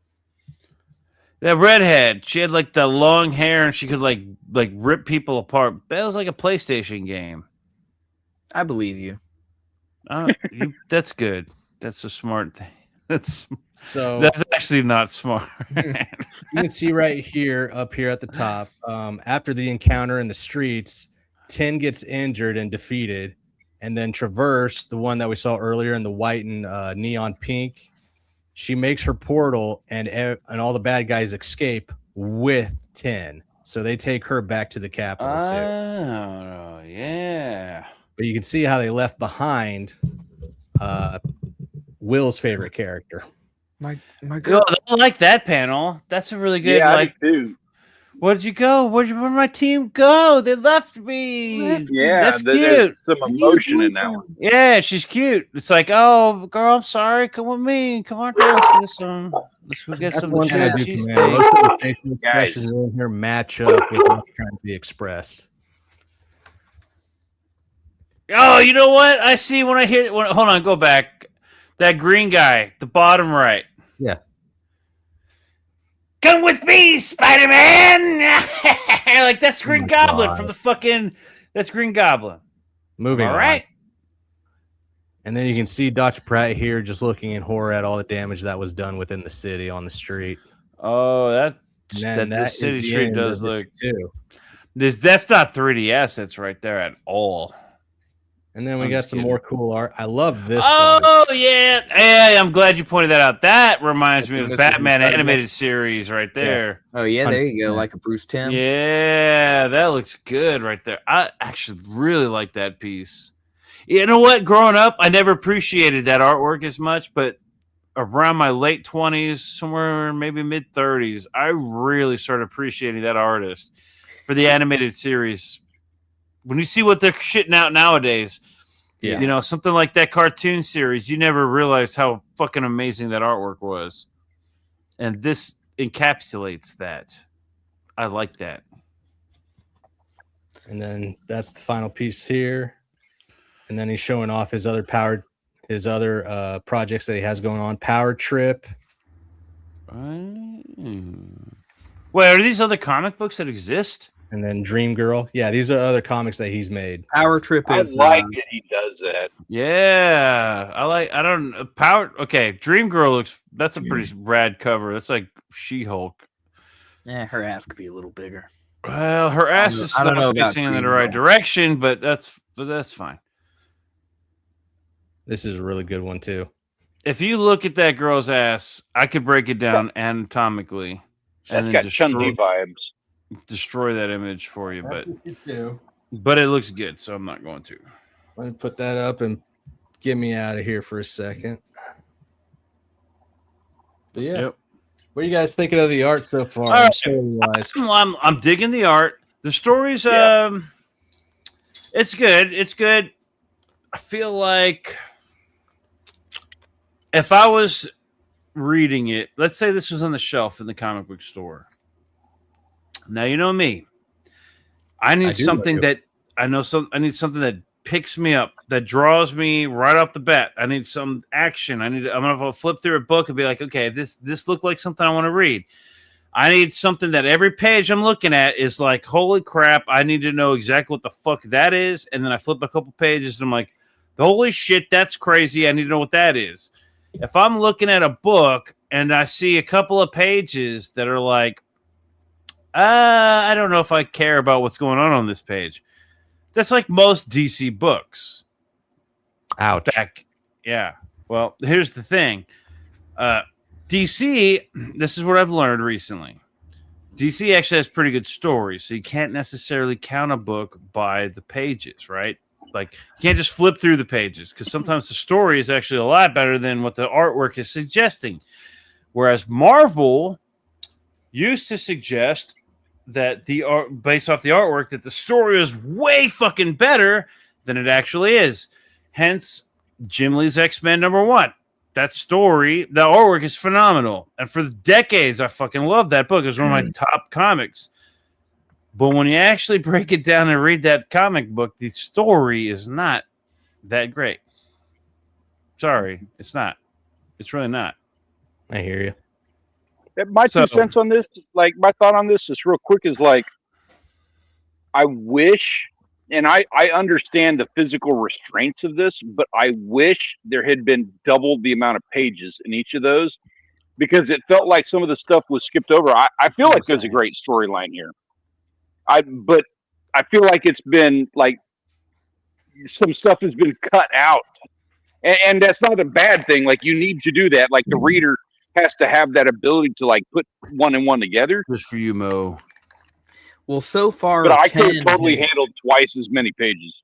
That redhead, she had like the long hair and she could like rip people apart. That was like a PlayStation game. I believe you. That's good. That's a smart thing. That's actually not smart. You can see right here, up here at the top, after the encounter in the streets, 10 gets injured and defeated, and then Traverse, the one that we saw earlier in the white and neon pink, she makes her portal, and all the bad guys escape with 10. So they take her back to the capital too. Oh, yeah. But you can see how they left behind Will's favorite character. My girl. I like that panel. That's a really good. Yeah, I do too. Where'd you go? Where'd my team go? They left me. Yeah, that's cute. There's some emotion in that one. Yeah, she's cute. It's like, oh, girl, I'm sorry. Come with me. Come on, let's go get some cheesesteak. Most of the facial expressions in here match up with what's trying to be expressed. Oh, you know what? I see when I hear. Hold on, go back. That green guy, the bottom right. Yeah. Come with me, Spider-Man! Like that's Green Goblin from the fucking. That's Green Goblin. Moving all right. And then you can see Dr. Pratt here just looking in horror at all the damage that was done within the city on the street. Oh, that the city street does look too. That's not 3D assets right there at all. And then we got some more cool art. I love this. Oh, yeah. Hey, I'm glad you pointed that out. That reminds me of the Batman animated series right there. Yeah. Oh, yeah. There you go. Like a Bruce Timm. Yeah, that looks good right there. I actually really like that piece. You know what? Growing up, I never appreciated that artwork as much, but around my late 20s, somewhere maybe mid 30s, I really started appreciating that artist for the animated series. When you see what they're shitting out nowadays, you know, something like that cartoon series, you never realized how fucking amazing that artwork was. And this encapsulates that. I like that. And then that's the final piece here. And then he's showing off his other projects that he has going on. Power Trip. Wait, are these other comic books that exist? And then Dream Girl. Yeah, these are other comics that he's made. Power Trip is. I like that he does that. Yeah, Okay, Dream Girl that's a pretty rad cover. That's like She-Hulk. Yeah, her ass could be a little bigger. Well, her ass is not facing in the right direction, but that's fine. This is a really good one too. If you look at that girl's ass, I could break it down anatomically. That's got Chun-Li vibes. Destroy that image for you, but it looks good, so I'm not going to. Let me put that up and get me out of here for a second. But yeah, what are you guys thinking of the art so far? Right. I'm digging the art. The story's it's good. It's good. I feel like if I was reading it, let's say this was on the shelf in the comic book store. Now, you know me. I need something that I need something that picks me up, that draws me right off the bat. I need some action. I'm gonna flip through a book and be like, okay, this looked like something I want to read. I need something that every page I'm looking at is like, holy crap, I need to know exactly what the fuck that is. And then I flip a couple pages and I'm like, holy shit, that's crazy. I need to know what that is. If I'm looking at a book and I see a couple of pages that are like, I don't know if I care about what's going on this page. That's like most DC books. Ouch. Yeah. Well, here's the thing. DC, this is what I've learned recently. DC actually has pretty good stories, so you can't necessarily count a book by the pages, right? Like, you can't just flip through the pages, because sometimes the story is actually a lot better than what the artwork is suggesting. Whereas Marvel used to suggest that based off the artwork, that the story is way fucking better than it actually is. Hence, Jim Lee's X-Men #1. That story, the artwork is phenomenal. And for decades, I fucking loved that book. It was one of my top comics. But when you actually break it down and read that comic book, the story is not that great. Sorry, it's not. It's really not. I hear you. My 2 cents on this, like my thought on this, just real quick, is like, I wish, and I understand the physical restraints of this, but I wish there had been double the amount of pages in each of those, because it felt like some of the stuff was skipped over. I feel like there's a great storyline here. But I feel like it's been like some stuff has been cut out, and that's not a bad thing. Like, you need to do that. Like, the reader has to have that ability to like put one and one together. Just for you, Mo. Well, so far, but I could have totally handled twice as many pages.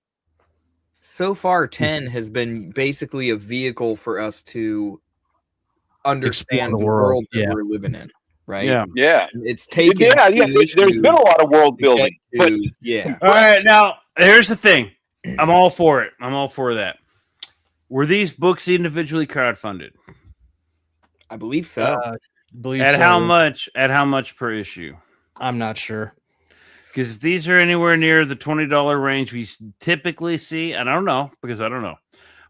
So far, 10 has been basically a vehicle for us to understand the world that we're living in, right? Yeah. It's taken. There's been a lot of world building. All right, now here's the thing. I'm all for it. I'm all for that. Were these books individually crowdfunded? I believe so. How much? At how much per issue? I'm not sure. Because if these are anywhere near the $20 range we typically see, and I don't know, because I don't know.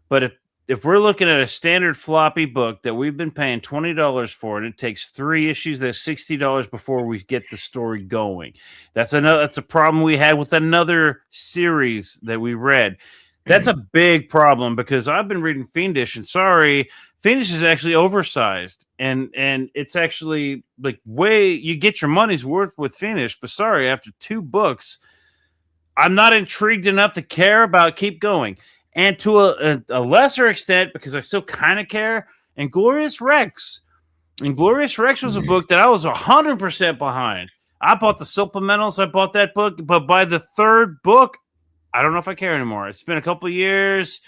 But if we're looking at a standard floppy book that we've been paying $20 for, and it takes 3 issues, that's $60 before we get the story going. That's a problem we had with another series that we read. That's a big problem, because I've been reading Fiendish, and Fiendish is actually oversized, and it's actually like you get your money's worth with Fiendish, but after 2 books, I'm not intrigued enough to care about keep going. And to a lesser extent, because I still kind of care, and Glorious Rex. And Glorious Rex was a book that I was 100% behind. I bought the supplementals, I bought that book, but by the 3rd book, I don't know if I care anymore. It's been a couple of years.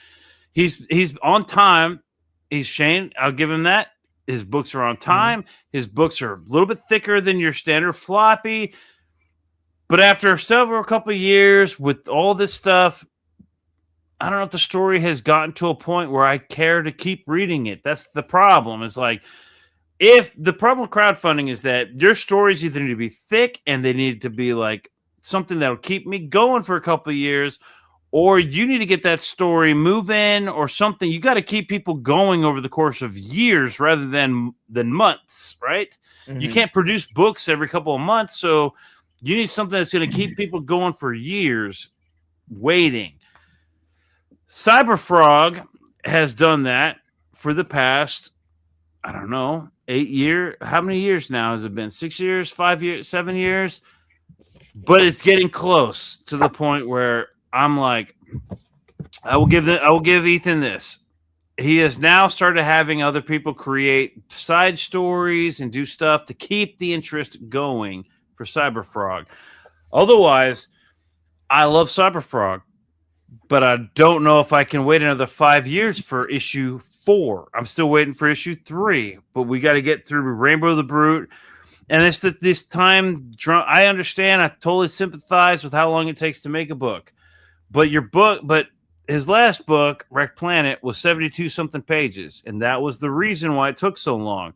He's on time. He's Shane. I'll give him that. His books are on time. His books are a little bit thicker than your standard floppy. But after a couple of years with all this stuff, I don't know if the story has gotten to a point where I care to keep reading it. That's the problem. It's like, if the problem with crowdfunding is that your stories either need to be thick and they need to be like something that'll keep me going for a couple of years, or you need to get that story moving or something. You got to keep people going over the course of years rather than months, right? Mm-hmm. You can't produce books every couple of months, so you need something that's going to keep people going for years waiting. Cyberfrog has done that for the past, I don't know, 8 years. How many years now has it been? 6 years, 5 years, 7 years? But it's getting close to the point where I'm like, I will give Ethan this. He has now started having other people create side stories and do stuff to keep the interest going for Cyberfrog. Otherwise, I love Cyberfrog, but I don't know if I can wait another 5 years for issue 4. I'm still waiting for issue 3, but we got to get through Rainbow the Brute. And it's that this time, I understand. I totally sympathize with how long it takes to make a book. But his last book, Wrecked Planet, was 72-something pages. And that was the reason why it took so long.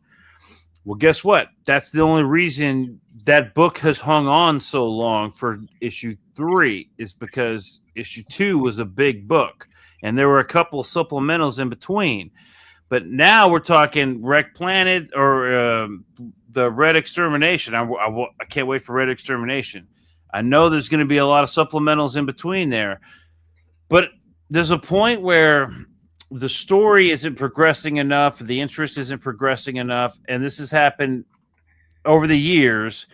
Well, guess what? That's the only reason that book has hung on so long for issue 3, is because Issue 2 was a big book, and there were a couple of supplementals in between. But now we're talking Wreck Planet or the Red Extermination. I can't wait for Red Extermination. I know there's going to be a lot of supplementals in between there, but there's a point where the story isn't progressing enough, the interest isn't progressing enough, and this has happened over the years.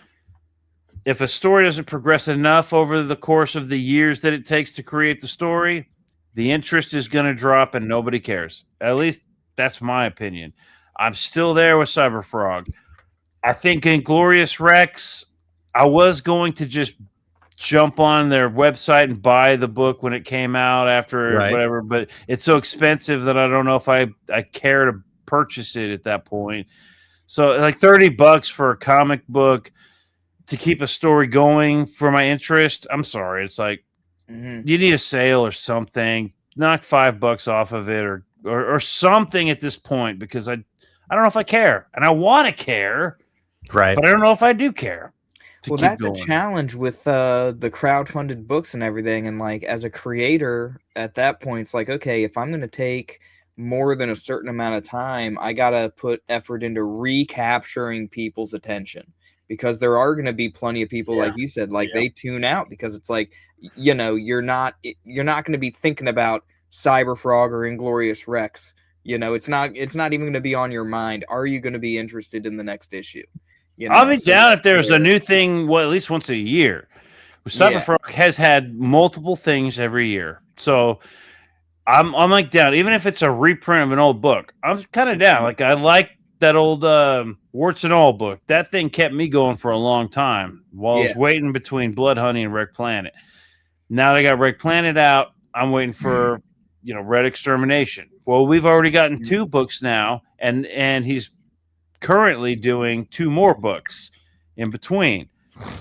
If a story doesn't progress enough over the course of the years that it takes to create the story, the interest is going to drop and nobody cares. At least that's my opinion. I'm still there with Cyberfrog. I think Inglorious Rex, I was going to just jump on their website and buy the book when it came out after whatever, but it's so expensive that I don't know if I care to purchase it at that point. So like $30 for a comic book to keep a story going for my interest. I'm sorry. It's like, you need a sale or something, knock $5 off of it or something at this point, because I don't know if I care, and I want to care, right? But I don't know if I do care. Well, that's a challenge with the crowdfunded books and everything. And like, as a creator at that point, it's like, okay, if I'm going to take more than a certain amount of time, I got to put effort into recapturing people's attention, because there are going to be plenty of people, like you said, like they tune out because it's like, you know, you're not going to be thinking about Cyberfrog or Inglorious Rex. You know, it's not even going to be on your mind. Are you going to be interested in the next issue? You know, I'll be down if there's a new thing, well, at least once a year. Cyberfrog has had multiple things every year. So I'm like down. Even if it's a reprint of an old book, I'm kind of down. Like, I like that old Warts and All book. That thing kept me going for a long time while I was waiting between Blood Honey and Wreck Planet. Now they got Wreck Planet out. I'm waiting for, you know, Red Extermination. Well, we've already gotten 2 books now, and he's currently doing 2 more books in between.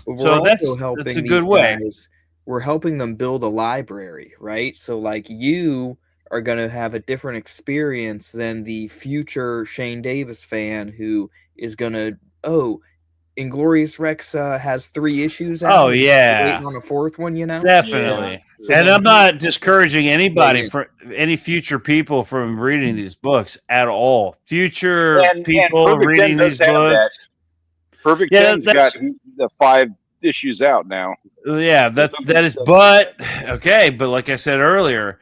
So that's a good way. We're helping them build a library, right? So like, you are going to have a different experience than the future Shane Davis fan who is going to, Inglorious Rex has 3 issues out. Oh, yeah. Waiting on a 4th one, you know? Definitely. Yeah. So and I'm not discouraging anybody, for any future people, from reading these books at all. Future people reading these books. Perfect 10's got the 5 issues out now. Yeah, that is, but okay, but like I said earlier,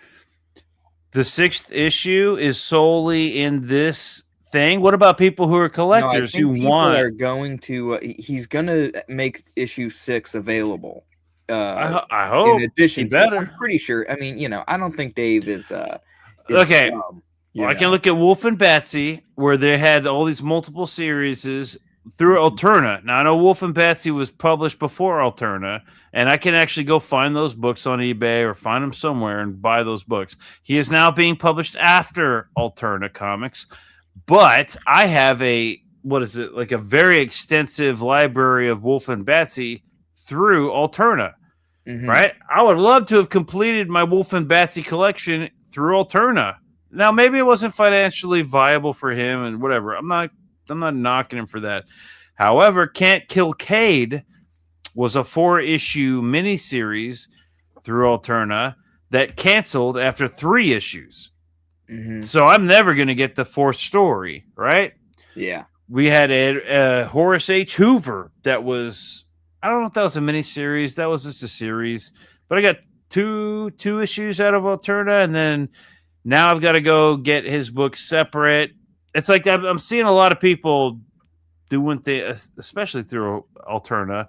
the 6th issue is solely in this thing. What about people who are collectors who want? Are going to. He's going to make issue 6 available. I hope. In addition, I'm pretty sure. I mean, you know, I don't think Dave is okay. I can look at Wolf and Batsy, where they had all these multiple series through Alterna. Now, I know Wolf and Batsy was published before Alterna, and I can actually go find those books on eBay or find them somewhere and buy those books. He is now being published after Alterna Comics, but I have a very extensive library of Wolf and Batsy through Alterna, right? I would love to have completed my Wolf and Batsy collection through Alterna. Now, maybe it wasn't financially viable for him and whatever. I'm not knocking him for that. However, Can't Kill Cade was a 4-issue miniseries through Alterna that canceled after 3 issues. So I'm never going to get the 4th story, right? Yeah. We had a Horace H. Hoover that was, I don't know if that was a miniseries. That was just a series. But I got two issues out of Alterna, and then now I've got to go get his book separate. It's like I'm seeing a lot of people doing things, especially through Alterna,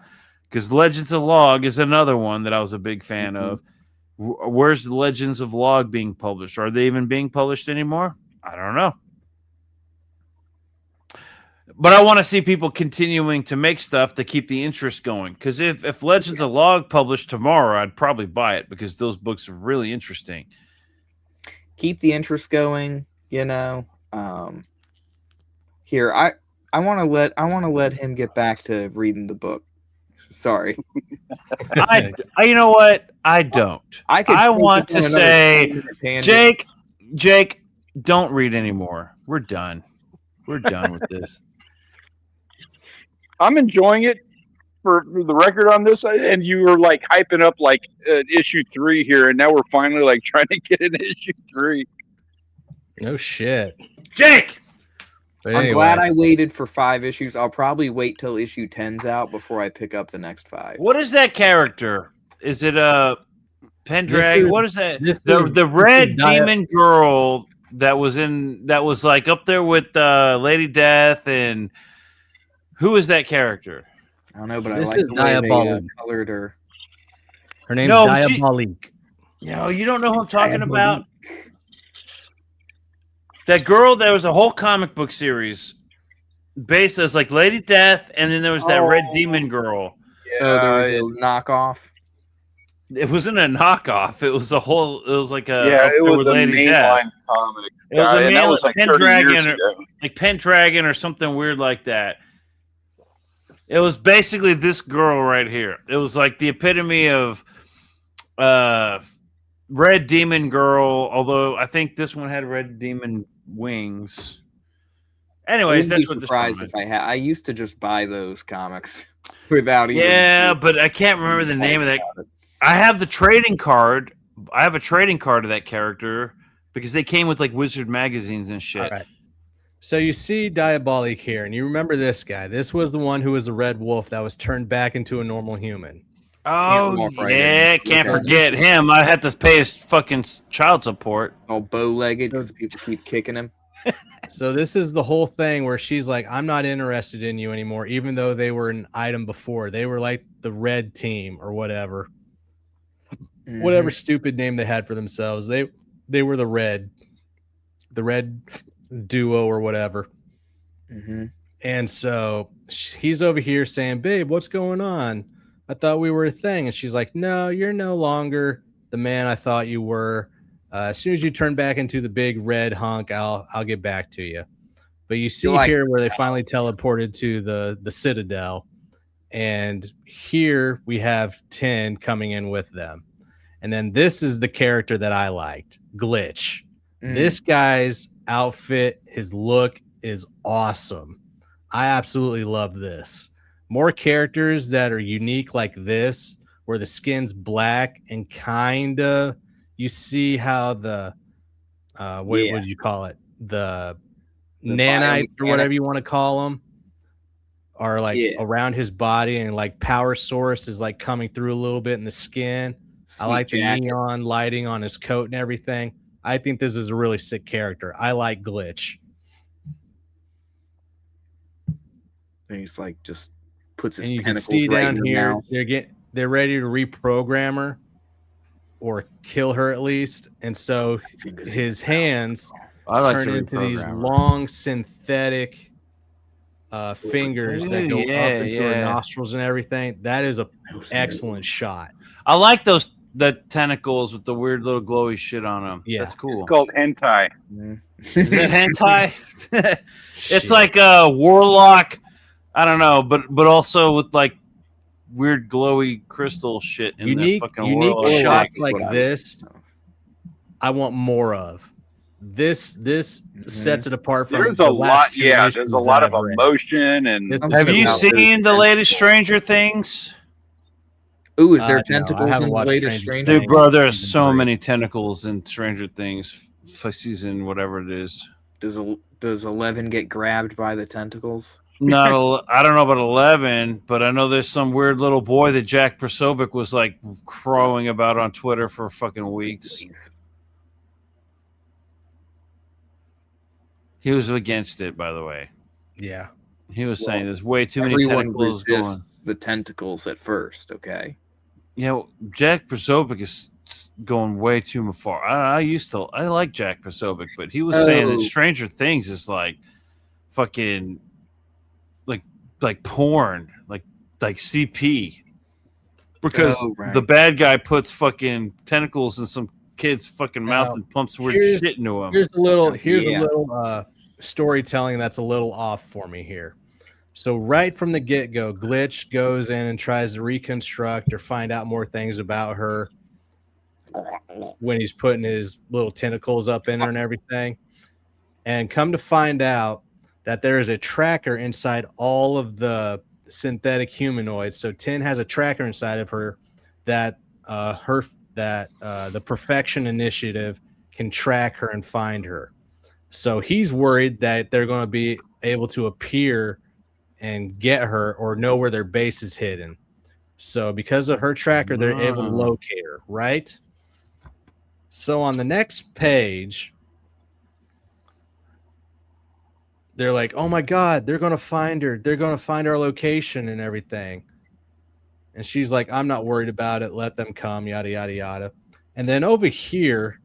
because Legends of Log is another one that I was a big fan of. Where's the Legends of Log being published? Are they even being published anymore? I don't know. But I want to see people continuing to make stuff to keep the interest going. Because if Legends of Log published tomorrow, I'd probably buy it because those books are really interesting. Keep the interest going, you know. Here, I want to let him get back to reading the book. Sorry. You know what? I don't. I want to say, Jake, don't read anymore. We're done. We're done with this. I'm enjoying it. for the record on this, and you were like hyping up like issue 3 here, and now we're finally like trying to get into issue 3. No shit, Jake. But I'm anyway, glad I waited for 5 issues. I'll probably wait till issue 10's out before I pick up the next 5. What is that character? Is it a Pendragon? What is that? The red demon girl that was like up there with Lady Death, and who is that character? I don't know, but This I like is the way they Diabolique. colored her. Her name's Diabolique. You don't know who I'm talking about? That girl, there was a whole comic book series based as like Lady Death, and then there was that red demon girl. Yeah, there was a knockoff. It wasn't a knockoff. It was a whole. It was like a. It was a Lady Death. mainline comic. It was a and that was like 30 Pendragon, years ago. like Pendragon or something weird like that. It was basically this girl right here. It was like the epitome of red demon girl, although I think this one had red demon wings. Anyways, that's what surprised if I had. I used to just buy those comics without even. Yeah, but I can't remember the name of that. I have the trading card. I have a trading card of that character because they came with like Wizard magazines and shit. All right. So you see Diabolique here, and you remember this guy. This was the one who was a red wolf that was turned back into a normal human. Oh, yeah, can't forget him. I had to pay his fucking child support. All bow-legged because people keep kicking him. So this is the whole thing where she's like, I'm not interested in you anymore, even though they were an item before. They were like the red team or whatever. Mm-hmm. Whatever stupid name they had for themselves. They were the red duo or whatever. Mm-hmm. And so he's over here saying, babe, what's going on? I thought we were a thing. And she's like, no, you're no longer the man I thought you were. As soon as you turn back into the big red hunk, I'll get back to you. But you see here where they finally teleported to the Citadel. And here we have 10 coming in with them. And then this is the character that I liked, Glitch. This guy's outfit, his look is awesome. I absolutely love this. More characters that are unique like this, where the skin's black and kinda you see how the what would you call it? The nanites or whatever you want to call them are like around his body, and like power source is like coming through a little bit in the skin. I like the neon lighting on his coat and everything. I think this is a really sick character. I like Glitch. And he's like just puts his and tentacles you can see right down in here mouth. they're ready to reprogram her or kill her at least. And so his hands turn into these long synthetic fingers that go up into her nostrils and everything. That is a excellent shot. I like the tentacles with the weird little glowy shit on them. Yeah, that's cool. It's called hentai. Is it hentai? It's like a warlock. I don't know, but also with like weird glowy crystal shit in unique the fucking world. Shots like this, I want more of. This sets it apart from. There's a lot. Yeah, there's a lot of emotion and. Have you seen the latest Stranger Things? Ooh, is there tentacles in the latest Stranger Things? Dude, bro, there's so many tentacles in Stranger Things season, whatever it is. Does 11 get grabbed by the tentacles? I don't know about 11, but I know there's some weird little boy that Jack Prosobic was like crowing about on Twitter for fucking weeks. He was against it, by the way. Yeah. He was saying there's way too many tentacles going. The tentacles at first, okay. Yeah, Jack Prosobic is going way too far. I like Jack Prosobic, but he was saying that Stranger Things is like fucking like porn, like CP, because the bad guy puts fucking tentacles in some kid's fucking mouth and pumps weird shit into him. Here's a little storytelling that's a little off for me here. So right from the get-go, Glitch goes in and tries to reconstruct or find out more things about her when he's putting his little tentacles up in her and everything. And come to find out that there is a tracker inside all of the synthetic humanoid. So 10 has a tracker inside of her that the Perfection Initiative can track her and find her. So he's worried that they're going to be able to appear and get her or know where their base is hidden. So because of her tracker, they're able to locate her, right? So on the next page, they're like, oh my God, they're going to find her. They're going to find our location and everything. And she's like, I'm not worried about it. Let them come, yada, yada, yada. And then over here,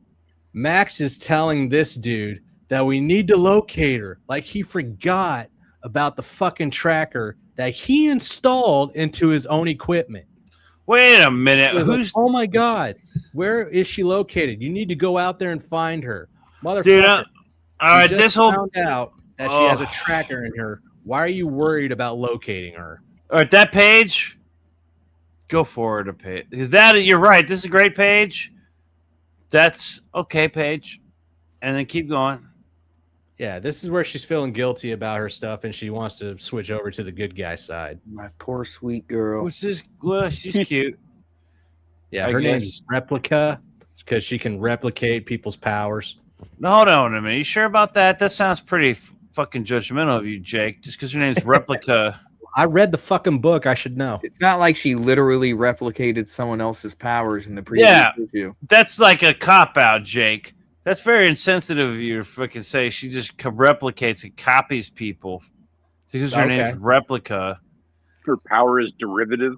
Max is telling this dude that we need to locate her. Like he forgot about the fucking tracker that he installed into his own equipment. Wait a minute. Who's? Oh my God. Where is she located? You need to go out there and find her. Motherfucker. Dude, all right, this whole found out that she has a tracker in her. Why are you worried about locating her? All right, that page. Go forward a page. You're right. This is a great page. That's okay, page. And then keep going. Yeah, this is where she's feeling guilty about her stuff, and she wants to switch over to the good guy side. My poor sweet girl. She's cute. Yeah, her name's Replica because she can replicate people's powers. No, hold on a minute. You sure about that? That sounds pretty fucking judgmental of you, Jake. Just because her name's Replica. I read the fucking book. I should know. It's not like she literally replicated someone else's powers in the previous issue. That's like a cop-out, Jake. That's very insensitive of you to fucking say she just replicates and copies people because her name's Replica. Her power is derivative.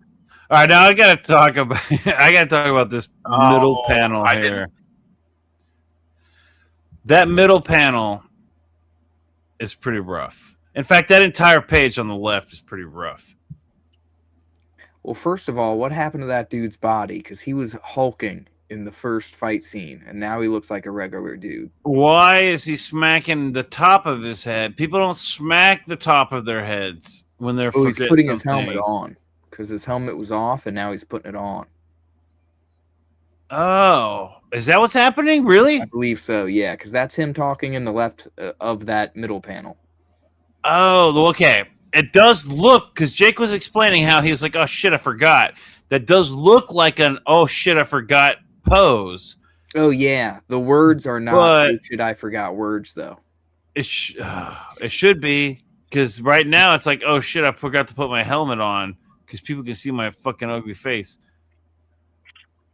All right, now I gotta talk about this middle panel here. That middle panel is pretty rough. In fact, that entire page on the left is pretty rough. Well, first of all, what happened to that dude's body? Because he was hulking in the first fight scene, and now he looks like a regular dude. Why is he smacking the top of his head? People don't smack the top of their heads when they're he's putting his helmet on because his helmet was off, and now he's putting it on. Oh, is that what's happening? Really? I believe so, yeah, because that's him talking in the left of that middle panel. Oh, okay. It does look, because Jake was explaining how he was like, oh, shit, I forgot. That does look like an, oh, shit, I forgot pose. Oh, yeah. The words are not, oh, shit, I forgot words, though. It should be, because right now it's like, oh, shit, I forgot to put my helmet on, because people can see my fucking ugly face.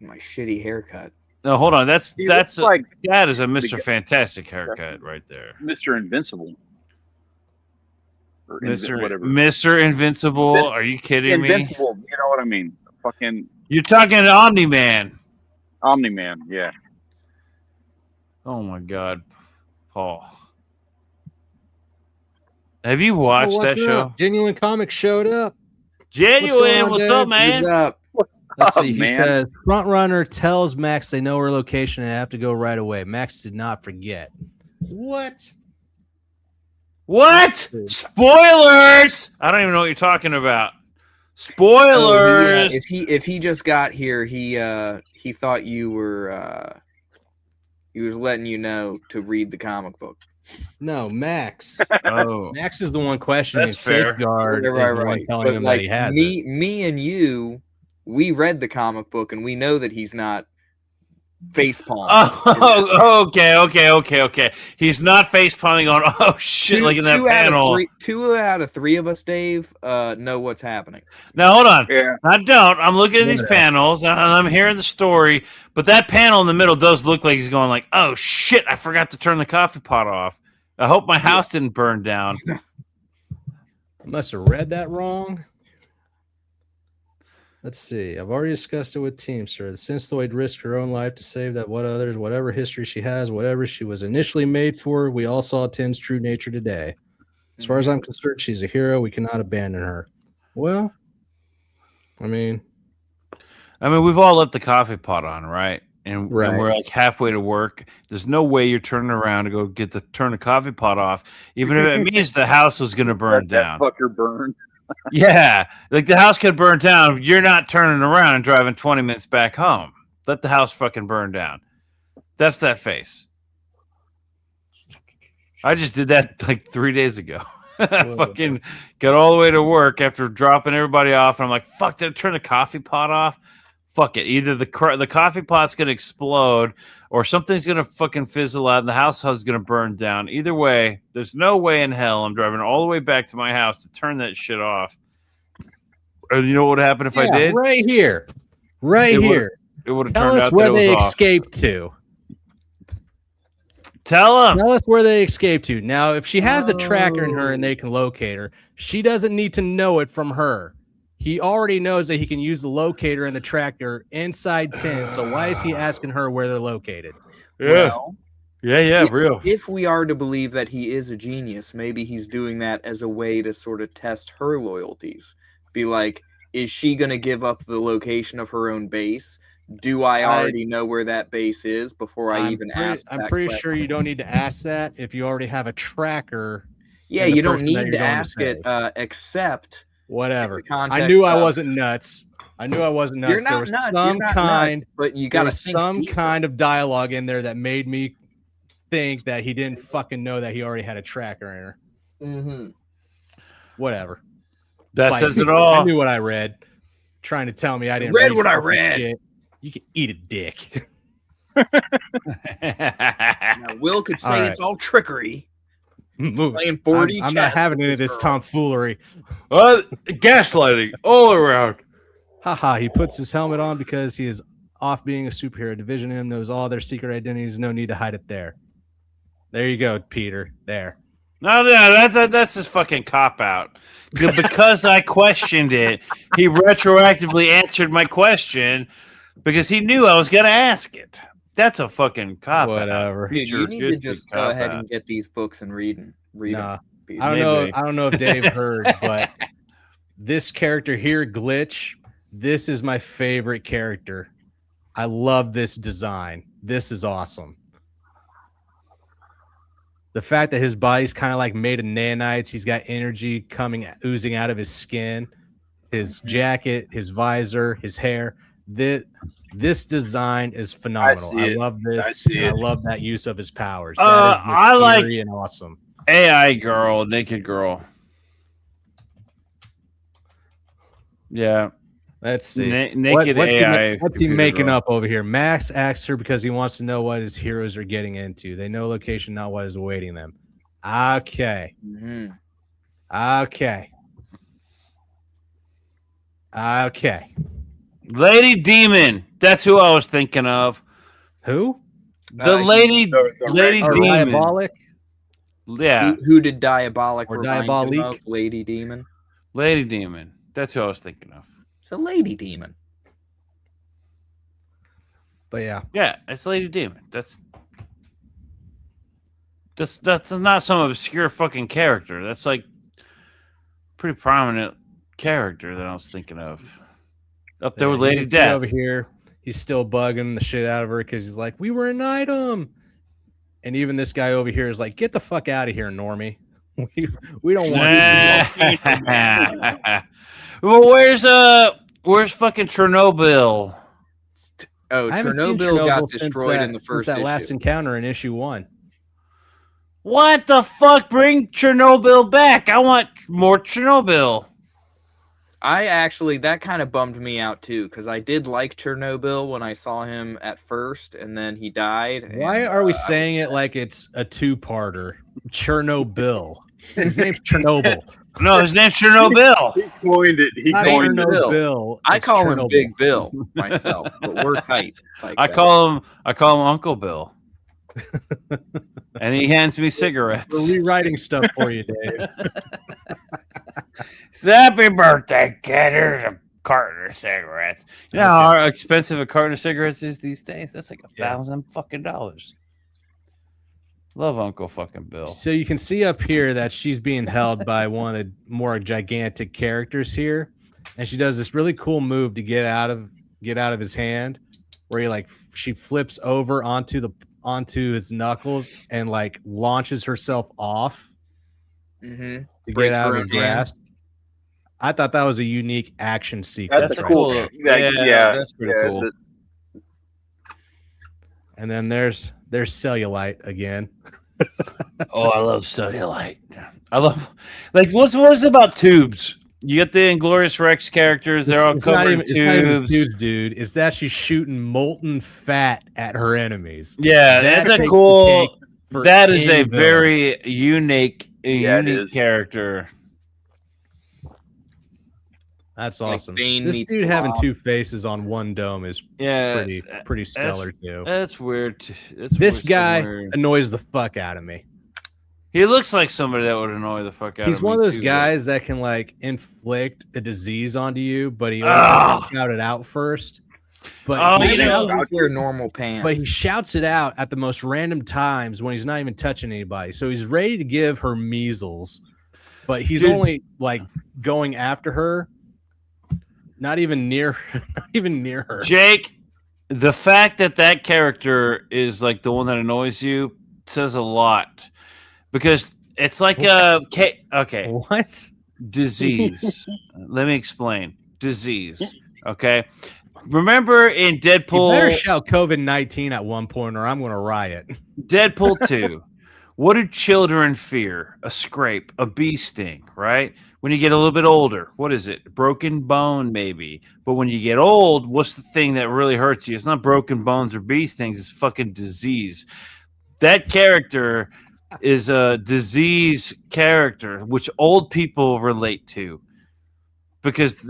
My shitty haircut. No, hold on. That is a Mr. Fantastic haircut right there. Mr. Invincible. Mr. Invincible. Are you kidding me? Invincible. You know what I mean? Fucking. You're talking to Omni-Man. Omni-Man. Yeah. Oh my God, Paul. Have you watched that show? Genuine Comics showed up. Genuine, what's up, man? What's up? Let's see. He says, front runner tells Max they know her location and have to go right away. Max did not forget. What? Spoilers! I don't even know what you're talking about. Spoilers! If he just got here, he thought you were he was letting you know to read the comic book. No, Max. Oh, Max is the one questioning. That's fair. Safeguard is the one telling him that he has it. Me and you, we read the comic book and we know that he's not facepalm. Oh, okay. He's not facepalming on. Oh shit! Like in that panel. Two out of three of us, Dave, know what's happening. Now hold on. Yeah. I don't. I'm looking at these panels and I'm hearing the story, but that panel in the middle does look like he's going like, "Oh shit! I forgot to turn the coffee pot off. I hope my house didn't burn down." I must have read that wrong. Let's see. I've already discussed it with Teamster. The Synthzoid risked her own life to save that whatever history she has, whatever she was initially made for. We all saw Tim's true nature today. As far as I'm concerned, she's a hero. We cannot abandon her. Well, I mean, we've all left the coffee pot on, right? And we're like halfway to work. There's no way you're turning around to go turn the coffee pot off, even if it means the house was going to burn down. That fucker burned. Yeah, like the house could burn down. You're not turning around and driving 20 minutes back home. Let the house fucking burn down. That's that face. I just did that like 3 days ago. I fucking got all the way to work after dropping everybody off. And I'm like, fuck, did I turn the coffee pot off? Fuck it. Either the coffee pot's going to explode or something's going to fucking fizzle out and the house is going to burn down. Either way, there's no way in hell I'm driving all the way back to my house to turn that shit off. And you know what would happen if I did? Right here. Right here. It would have Tell turned us out where that it they was off. escaped to. Tell them. Tell us where they escaped to. Now, if she has the tracker in her and they can locate her, she doesn't need to know it from her. He already knows that he can use the locator and the tracker inside 10. So why is he asking her where they're located? Yeah. Well, Real. If we are to believe that he is a genius, maybe he's doing that as a way to sort of test her loyalties. Be like, is she going to give up the location of her own base? Do I already know where that base is before I even ask? I'm pretty sure you don't need to ask that if you already have a tracker. Yeah, you don't need to ask it, except whatever. I knew I wasn't nuts. You're not there was nuts. some kind, but you got some kind of dialogue in there that made me think that he didn't fucking know that he already had a tracker in her. Mm-hmm. Whatever. That says it all. I knew what I read. Trying to tell me I didn't read what I read. Shit. You can eat a dick. Now, Will could say it's all trickery. Playing 40 I'm not having any of this tomfoolery. Gaslighting all around. Haha, he puts his helmet on because he is off being a superhero. Division M knows all their secret identities. No need to hide it there. There you go, Peter. There. No, that's his fucking cop out. Because I questioned it, he retroactively answered my question because he knew I was going to ask it. That's a fucking cop. Whatever. Dude, you need to just go ahead and get these books and read them. I don't know if Dave heard, but this character here, Glitch, this is my favorite character. I love this design. This is awesome. The fact that his body's kind of like made of nanites, he's got energy oozing out of his skin, his jacket, his visor, his hair. This design is phenomenal. I love this. I love that use of his powers. That is I like and awesome. AI girl, naked girl. Yeah. Let's see. Naked AI. What's he making up over here? Max asks her because he wants to know what his heroes are getting into. They know location, not what is awaiting them. Okay. Mm-hmm. Okay. Lady Demon. That's who I was thinking of. Who? The Lady Demon. Diabolic? Yeah. Who did Diabolic or remind Diabolique? him of? Lady Demon. Lady Demon. That's who I was thinking of. It's a Lady Demon. But yeah. Yeah, it's Lady Demon. That's not some obscure fucking character. That's like pretty prominent character that I was thinking of. Up there with Lady Death. Over here, he's still bugging the shit out of her because he's like, we were an item. And even this guy over here is like, get the fuck out of here, Normie. We don't want you. Well, where's fucking Chernobyl? Oh, Chernobyl got destroyed in the first that issue. last encounter in issue 1. What the fuck? Bring Chernobyl back. I want more Chernobyl. That kind of bummed me out too, because I did like Chernobyl when I saw him at first, and then he died. Why are we saying it like it's a two-parter? Chernobyl. His name's Chernobyl. No, his name's Chernobyl. He coined it. He coined it. Bill. I call him Big Bill myself, but we're tight. Like I call him Uncle Bill. And he hands me cigarettes. We're rewriting stuff for you, Dave. Happy birthday, kid. Here's a carton of cigarettes. You know how expensive a carton of cigarettes is these days? That's like $1,000 fucking dollars. Love Uncle fucking Bill. So you can see up here that she's being held by one of the more gigantic characters here, and she does this really cool move to get out of his hand, where she flips over onto his knuckles and like launches herself off to get out of his grasp. I thought that was a unique action sequence. That's cool. Yeah, that's pretty cool. And then there's Cellulite again. Oh, I love cellulite. I love like what's it about tubes? You get the Inglorious Rex characters; they're all covered in tubes. It's not even tubes, dude. It's that she's shooting molten fat at her enemies. Yeah, that's a cool. That is a very unique character. That's awesome. This dude having two faces on one dome is pretty stellar too. That's weird. This guy annoys the fuck out of me. He looks like somebody that would annoy the fuck out of me. He's one of those guys that can like inflict a disease onto you, but he always has to shout it out first. But he shouts their normal pants. But he shouts it out at the most random times when he's not even touching anybody. So he's ready to give her measles, but he's only like going after her. Not even near her. Jake, the fact that character is like the one that annoys you says a lot, because it's like okay. What? Disease. Let me explain. Disease. Okay. Remember in Deadpool? You better shout COVID-19 at one point, or I'm going to riot. Deadpool 2. What do children fear? A scrape, a bee sting, right? When you get a little bit older, what is it? Broken bone, maybe. But when you get old, what's the thing that really hurts you? It's not broken bones or bee stings. It's fucking disease. That character is a disease character, which old people relate to. Because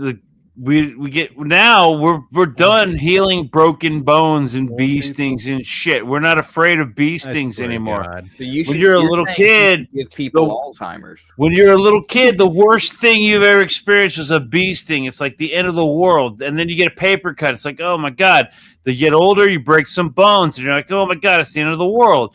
we get now we're done healing broken bones and bee stings and shit. We're not afraid of bee stings anymore. So when you're a little kid, give people Alzheimer's. When you're a little kid, the worst thing you've ever experienced is a bee sting. It's like the end of the world. And then you get a paper cut. It's like, oh my God. You get older, you break some bones, and you're like, oh my God, it's the end of the world.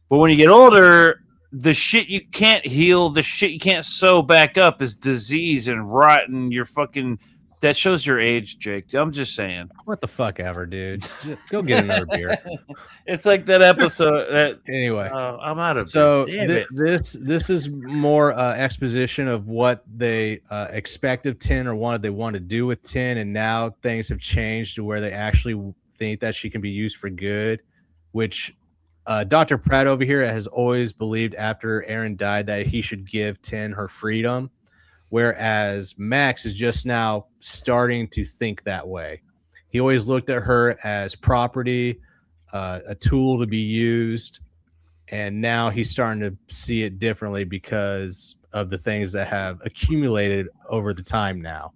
But when you get older, the shit you can't heal, the shit you can't sew back up is disease and rot, and you're fucking. That shows your age, Jake. I'm just saying. What the fuck ever, dude. Go get another beer. It's like that episode. Anyway, I'm out of so this is more exposition of what they expect of 10 or what they want to do with 10, and now things have changed to where they actually think that she can be used for good, which Dr. Pratt over here has always believed after Aaron died that he should give 10 her freedom. Whereas Max is just now starting to think that way. He always looked at her as property, a tool to be used, and now he's starting to see it differently because of the things that have accumulated over the time now.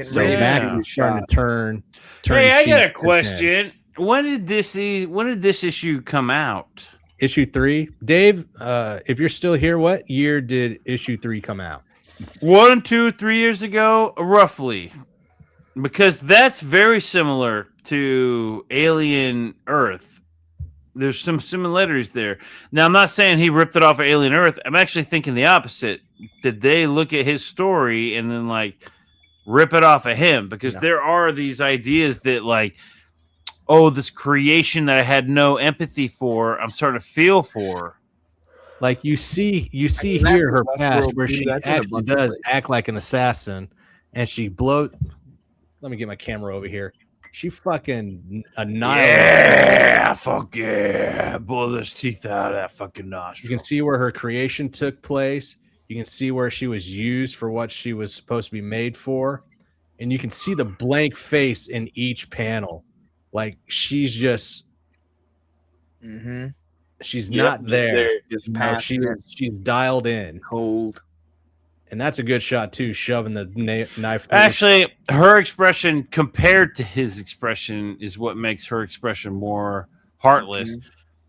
So Max is starting to turn. Hey, I got a question. When did this issue come out? Issue 3, Dave. If you're still here, what year did issue 3 come out? 1, 2, 3 years ago, roughly, because that's very similar to Alien Earth. There's some similarities there. Now, I'm not saying he ripped it off of Alien Earth. I'm actually thinking the opposite. Did they look at his story and then like rip it off of him? Because there are these ideas that like, oh, this creation that I had no empathy for, I'm starting to feel for. Like you see here her past where she actually does act like an assassin, and she blows. Let me get my camera over here. She fucking annihilates. Yeah, fuck yeah! Blow those teeth out of that fucking nostril. You can see where her creation took place. You can see where she was used for what she was supposed to be made for, and you can see the blank face in each panel. Like she's just. Mm-hmm. She's not there. She's dialed in. Cold. And that's a good shot, too, shoving the knife. Actually, her expression compared to his expression is what makes her expression more heartless.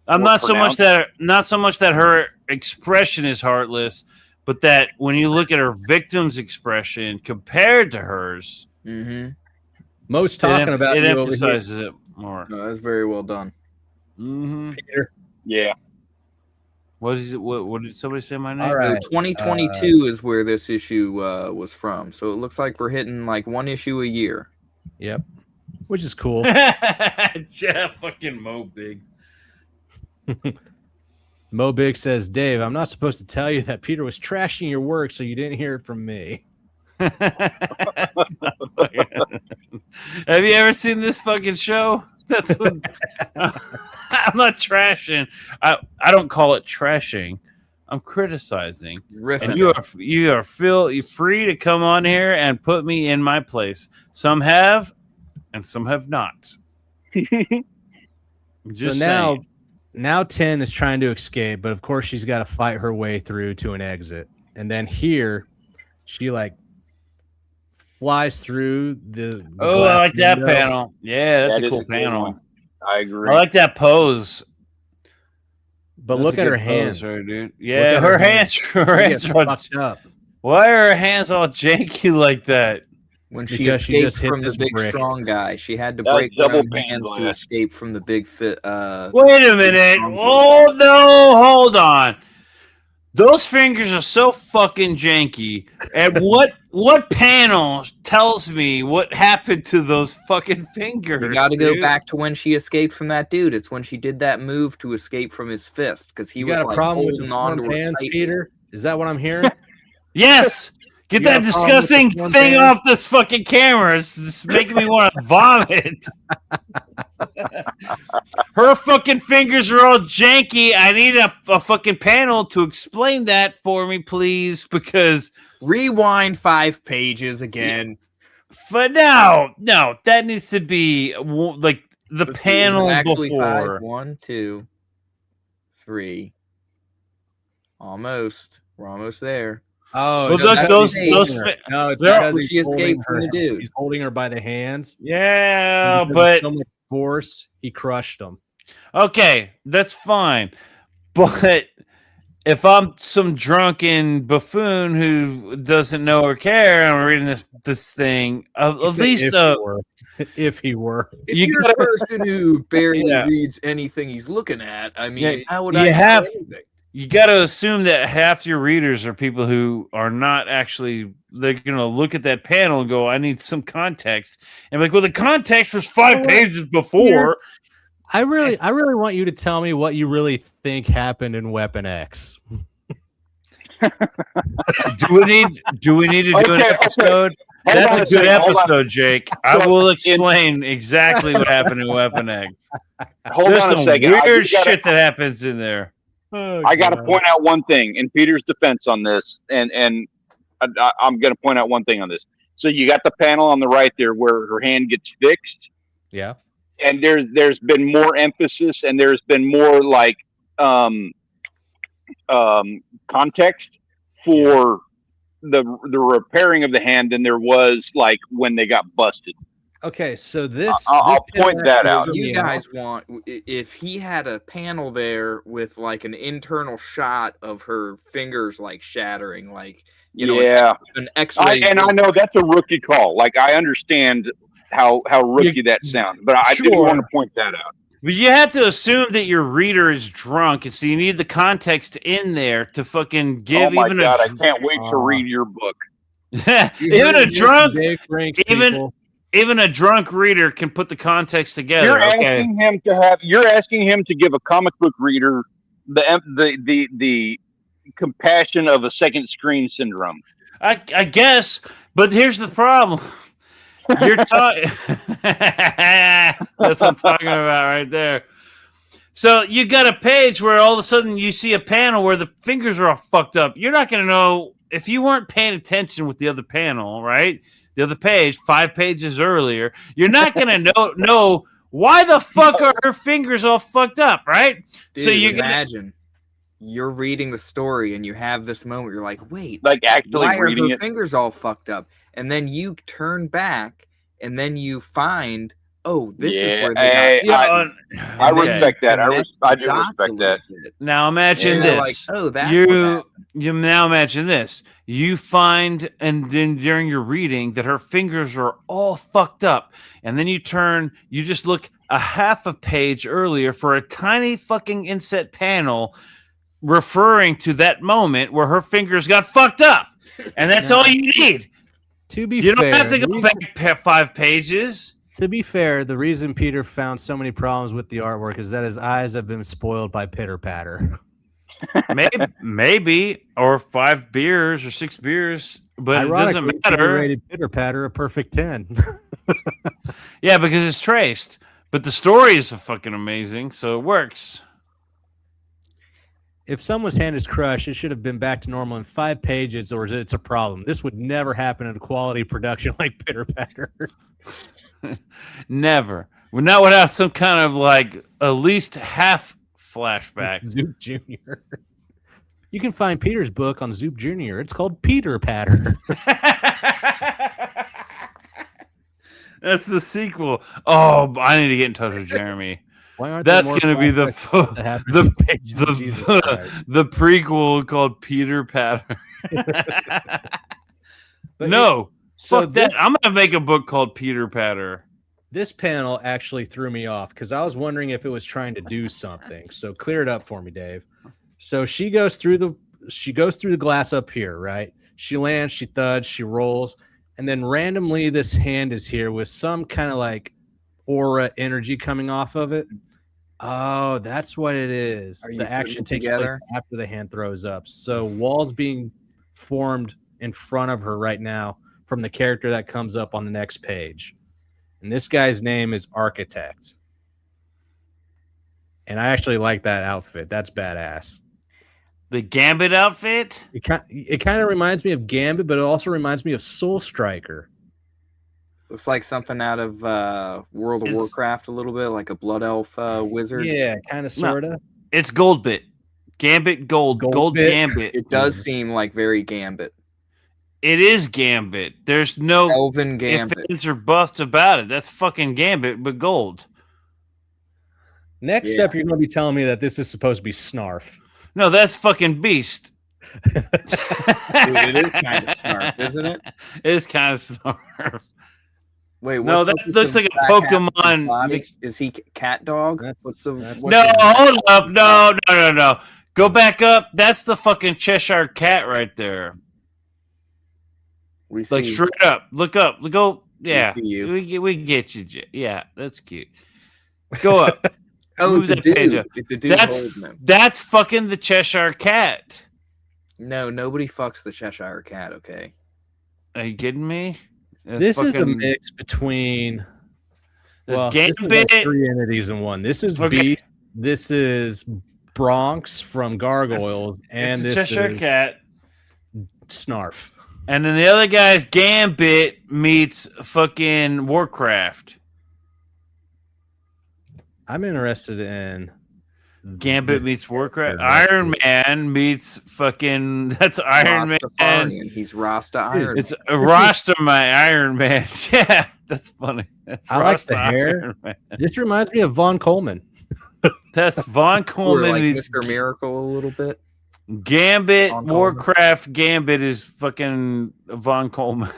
I'm not so much that her expression is heartless, but that when you look at her victim's expression compared to hers, most talking about it emphasizes it more. No, that's very well done. Peter. Yeah. What is it? What did somebody say my name? All right. So 2022 is where this issue was from. So it looks like we're hitting like one issue a year. Yep. Which is cool. Jeff fucking Mo Biggs. Mo Biggs says, Dave, I'm not supposed to tell you that Peter was trashing your work, so you didn't hear it from me. Have you ever seen this fucking show? That's what I'm not trashing. I don't call it trashing. I'm criticizing. Riffing. And you are free to come on here and put me in my place. Some have, and some have not. So now 10 is trying to escape, but of course she's got to fight her way through to an exit. And then here, she like flies through the oh, I like that panel. Yeah, that's a cool panel. I agree. I like that pose. But look at her hands, right, dude. Yeah, her hands are fucked up. Why are her hands all janky like that? When she escaped from the big strong guy, she had to break her own hands to escape from the big fit. Wait a minute! Oh no! Hold on. Those fingers are so fucking janky. And what panel tells me what happened to those fucking fingers? You got to go back to when she escaped from that dude. It's when she did that move to escape from his fist because he was like holding on to her hands, Peter. Is that what I'm hearing? Yes. Get that disgusting thing off this fucking camera. It's just making me want to vomit. Her fucking fingers are all janky. I need a fucking panel to explain that for me, please, because... Rewind 5 pages again. But no, that needs to be like the panel actually before. 5, 1, 2, 3. Almost. We're almost there. Oh, those no, it's because she escaped from the dude. He's holding her by the hands. Yeah, but so much force, he crushed them. Okay, that's fine. But if I'm some drunken buffoon who doesn't know or care, and I'm reading this thing, at least if he were, if you're a person who barely reads anything he's looking at, I mean, how would I know anything? You got to assume that half your readers are people who are not actually, they're going to look at that panel and go, I need some context. And like, well, the context was 5 pages before. I really want you to tell me what you really think happened in Weapon X. Do we need to do an episode? That's a good episode, Jake. I will explain exactly what happened in Weapon X. There's some weird shit that happens in there. Oh, I got to point out one thing in Peter's defense on this, and I'm going to point out one thing on this. So you got the panel on the right there where her hand gets fixed. Yeah. And there's been more emphasis and there's been more like context for the repairing of the hand than there was like when they got busted. Okay, so this I'll point that out. You guys want, if he had a panel there with like an internal shot of her fingers like shattering, like an X-ray. And I know that's a rookie call. Like I understand how rookie that sounds, but I did want to point that out. But you have to assume that your reader is drunk, and so you need the context in there to fucking give. Oh my God, I can't wait to read your book. Even a drunk, even a drunk reader can put the context together. You're asking him to give a comic book reader the compassion of a second screen syndrome. I guess, but here's the problem. You're talking. That's what I'm talking about right there. So you got a page where all of a sudden you see a panel where the fingers are all fucked up. You're not going to know if you weren't paying attention with the other panel, right? The other page, 5 pages earlier. You're not going to know why the fuck are her fingers all fucked up, right? Dude, so you imagine you're reading the story and you have this moment. You're like, wait, like actually why reading are her fingers all fucked up? And then you turn back and then you find, oh, this is where they got. I respect that. I do respect that. Now imagine this. Like, oh, that's you now imagine this. You find, and then during your reading, that her fingers are all fucked up, and then you just look a half a page earlier for a tiny fucking inset panel referring to that moment where her fingers got fucked up, and that's all you need. To be fair, you don't have to go back 5 pages. To be fair, the reason Peter found so many problems with the artwork is that his eyes have been spoiled by Pitter Patter. maybe, or 5 beers or 6 beers, but it doesn't matter. Rated Pitter Patter a perfect 10. Yeah, because it's traced. But the story is fucking amazing, so it works. If someone's hand is crushed, it should have been back to normal in 5 pages, or it's a problem. This would never happen in a quality production like Pitter Patter. Never. Well, not without some kind of like at least half flashback. Zoop Jr. You can find Peter's book on Zoop Jr. It's called Peter Patter. That's the sequel. Oh, I need to get in touch with Jeremy. Why aren't That's going to be the prequel called Peter Patter. No. So that I'm going to make a book called Peter Patter. This panel actually threw me off because I was wondering if it was trying to do something. So clear it up for me, Dave. So she goes through the glass up here, right? She lands, she thuds, she rolls, and then randomly this hand is here with some kind of like aura energy coming off of it. Oh, that's what it is. The action takes place after the hand throws up. So walls being formed in front of her right now from the character that comes up on the next page. And this guy's name is Architect. And I actually like that outfit. That's badass. The Gambit outfit? It kind of reminds me of Gambit, but it also reminds me of Soul Striker. Looks like something out of World of Warcraft a little bit, like a Blood Elf wizard. Yeah, kind of, sort of. No, it's Goldbit. Gambit Gold Gambit. It does seem like very Gambit. It is Gambit. There's no Elven Gambit. ifs or buts about it. That's fucking Gambit, but gold. Next up, you're going to be telling me that this is supposed to be Snarf. No, that's fucking Beast. Dude, it is kind of Snarf, isn't it? It is kind of Snarf. Wait, no, that looks like a Pokemon. Is he Cat Dog? No, hold up. No. Go back up. That's the fucking Cheshire Cat right there. We see like straight up. Look up. Go. Yeah. We see you. We get you. Yeah, that's cute. Go up. Oh, it's a dude. It's a dude. That's fucking the Cheshire Cat. No, nobody fucks the Cheshire Cat, okay? Are you kidding me? This is a mix between Gambit. This is like 3 entities in one. This is Beast. This is Bronx from Gargoyles, and this Cheshire Cat. Snarf. And then the other guy's Gambit meets fucking Warcraft. I'm interested in Gambit meets Warcraft. Iron Man meets fucking. That's Iron Man. He's Rasta Iron. It's Rasta my Iron Man. Yeah, that's funny. I like the hair. This reminds me of Von Coleman. That's Von Coleman. Like Mr. Miracle a little bit. Gambit, Warcraft, Gambit is fucking Von Coleman.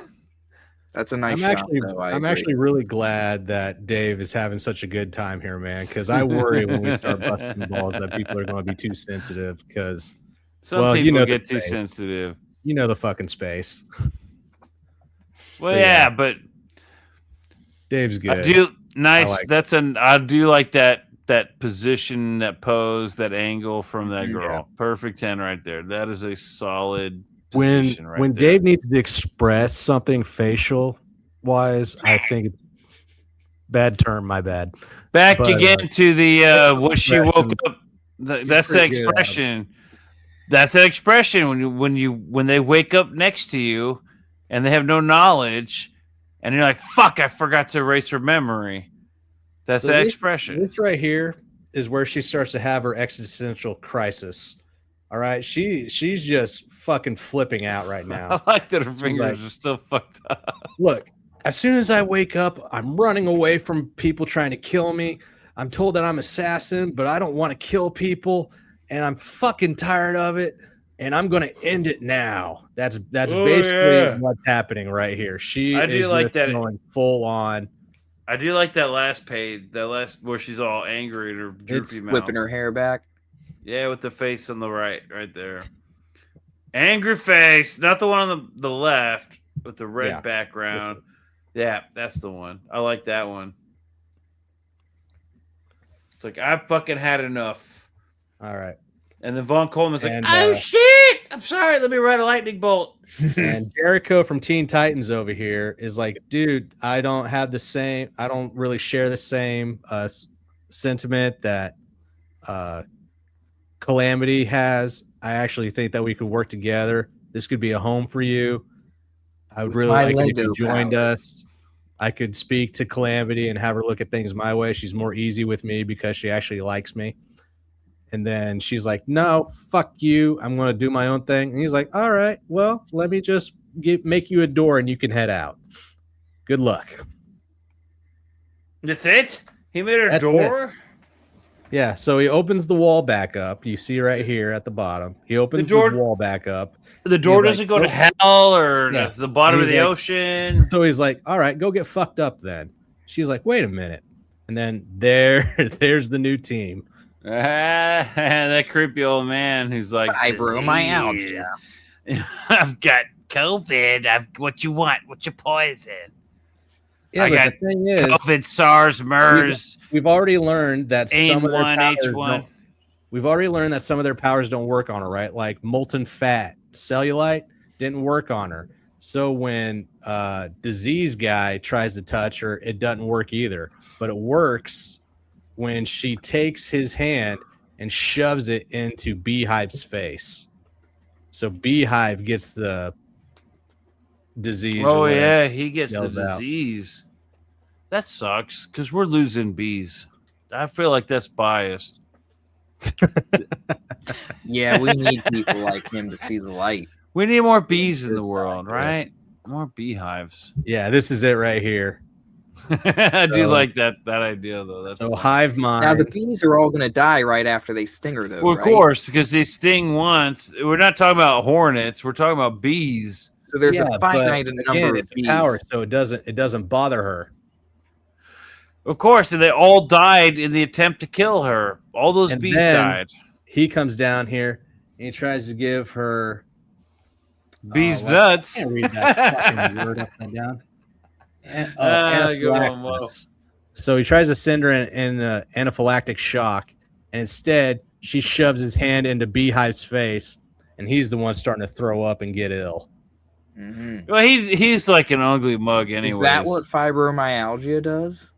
That's a nice shot. I'm actually really glad that Dave is having such a good time here, man, because I worry when we start busting balls that people are going to be too sensitive because some people get too sensitive. You know the fucking space. Well, yeah, but Dave's good. I do like that position, that pose, that angle from that girl. Yeah. Perfect 10 right there. That is a solid position right when there. Dave needs to express something facial wise, I think it's bad term, my bad. Back again to the when she woke up. That's the expression. That's the expression when they wake up next to you and they have no knowledge and you're like, fuck, I forgot to erase her memory. That's the expression. This right here is where she starts to have her existential crisis. All right. She's just fucking flipping out right now. I like that her fingers are still fucked up. Look, as soon as I wake up, I'm running away from people trying to kill me. I'm told that I'm assassin, but I don't want to kill people. And I'm fucking tired of it. And I'm going to end it now. That's basically what's happening right here. I do like that going full on. I do like that last page, where she's all angry at her droopy mouth. Flipping her hair back. Yeah, with the face on the right there. Angry face, not the one on the left with the red background. Yeah, that's the one. I like that one. It's like, I fucking had enough. All right. And then Von Coleman's like, oh, shit! I'm sorry. Let me ride a lightning bolt. And Jericho from Teen Titans over here is like, dude, I don't really share the same sentiment that Calamity has. I actually think that we could work together. This could be a home for you. I would really like it if you joined us. I could speak to Calamity and have her look at things my way. She's more easy with me because she actually likes me. And then she's like, no, fuck you. I'm going to do my own thing. And he's like, all right, well, let me just make you a door and you can head out. Good luck. That's it? He made a door? Yeah, so he opens the wall back up. You see right here at the bottom. He opens the wall back up. The door doesn't go to hell or the bottom of the ocean. So he's like, all right, go get fucked up then. She's like, wait a minute. And then there's the new team. That creepy old man who's like, fibromyalgia. I've got COVID. What you want? What's your poison? Yeah, but the thing is, COVID, SARS, MERS. We've already learned that some of their powers H1. We've already learned that some of their powers don't work on her, right? Like molten fat, cellulite didn't work on her. So when disease guy tries to touch her, it doesn't work either. But it works when she takes his hand and shoves it into Beehive's face. So Beehive gets the disease. Oh, yeah, he gets the disease. That sucks because we're losing bees. I feel like that's biased. Yeah, we need people like him to see the light. We need more bees in the world, right? More beehives. Yeah, this is it right here. I do like that idea, though. That's so hive mind. Now, the bees are all going to die right after they sting her, though, well, of course, because they sting once. We're not talking about hornets. We're talking about bees. So there's a finite number of bees. Power, so it doesn't bother her. Of course, and they all died in the attempt to kill her. All those bees died. He comes down here and he tries to give her bees nuts. I can't read that fucking word upside down. So he tries to send her in anaphylactic shock, and instead she shoves his hand into Beehive's face, and he's the one starting to throw up and get ill. Mm-hmm. Well, he's like an ugly mug anyway. Is that what fibromyalgia does?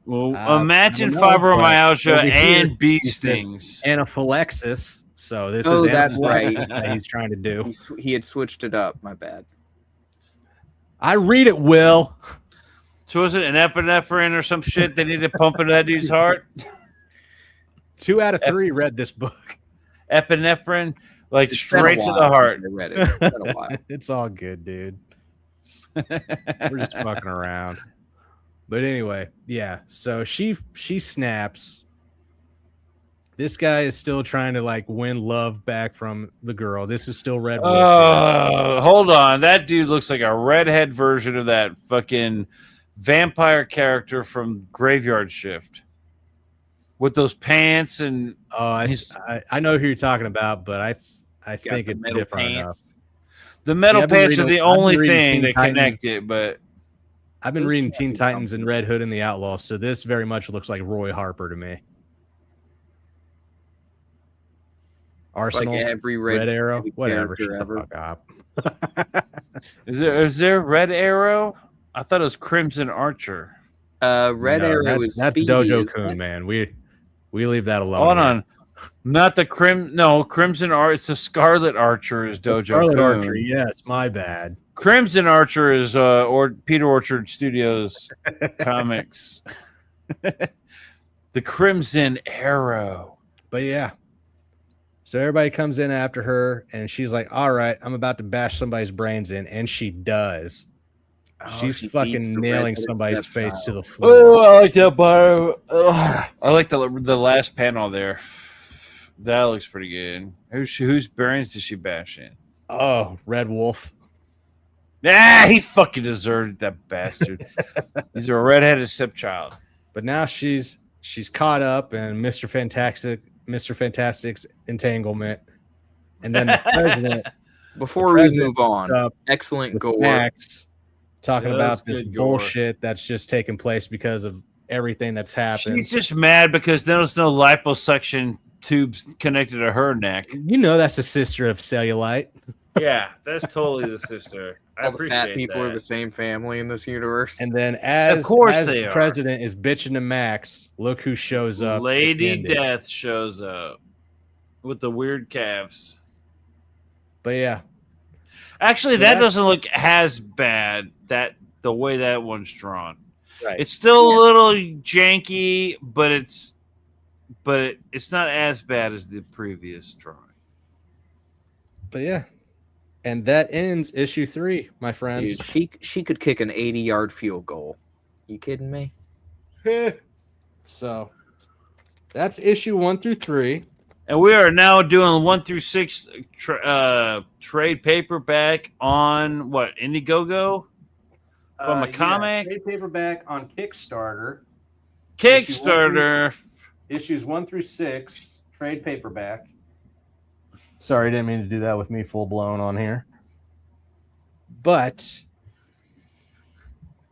Well, imagine fibromyalgia and bee stings. Anaphylaxis. So this is that's right. That he's trying to do. He had switched it up. My bad. I read it, Will. So was it an epinephrine or some shit they need to pump into that dude's heart? 2 out of 3 read this book. Epinephrine, like straight to the heart. I read it. It's been a while. It's all good, dude. We're just fucking around. But anyway, yeah. So she snaps. This guy is still trying to like win love back from the girl. This is still Red Wolf. Hold on. That dude looks like a redhead version of that fucking vampire character from Graveyard Shift. With those pants and I know who you're talking about, but I think it's different enough. The metal pants are the only thing that connect it, but I've been reading Teen Titans and Red Hood and the Outlaws, so this very much looks like Roy Harper to me. Arsenal, like every Red Arrow, whatever. Shut the fuck up. Is there Red Arrow? I thought it was Crimson Archer. Red Arrow is that's Dojo Kun, man. We leave that alone. Hold on, not the Crimson Archer. It's the Scarlet Archer is Dojo Scarlet Kun. Archer. Yes, my bad. Crimson Archer is Peter Orchard Studios comics. The Crimson Arrow. But yeah. So everybody comes in after her, and she's like, all right, I'm about to bash somebody's brains in. And she does. She's fucking nailing somebody's face to the floor. Oh, I like that bio. I like the last panel there. That looks pretty good. Whose brains did she bash in? Oh, Red Wolf. He fucking deserved that bastard. He's a redheaded stepchild. But now she's caught up in Mr. Fantastic's entanglement. And then the president. Before we move on, excellent gore. Max, talking about this bullshit that's just taking place because of everything that's happened. She's just mad because there's no liposuction tubes connected to her neck. You know that's the sister of Cellulite. Yeah, that's totally the sister. I All the appreciate fat people that. are the same family in this universe. And then as the president is bitching to Max, look who shows up. Lady Death shows up with the weird calves. But yeah. Actually, that doesn't look as bad, that the way that one's drawn. Right. It's still a little janky, but it's not as bad as the previous drawing. But yeah. And that ends issue 3, my friends. Dude, she could kick an 80-yard field goal. You kidding me? So that's issue 1 through 3. And we are now doing 1 through 6 trade paperback on what, Indiegogo? From a comic? Trade paperback on Kickstarter. Issues 1 through 6, trade paperback. Sorry, didn't mean to do that with me full blown on here. But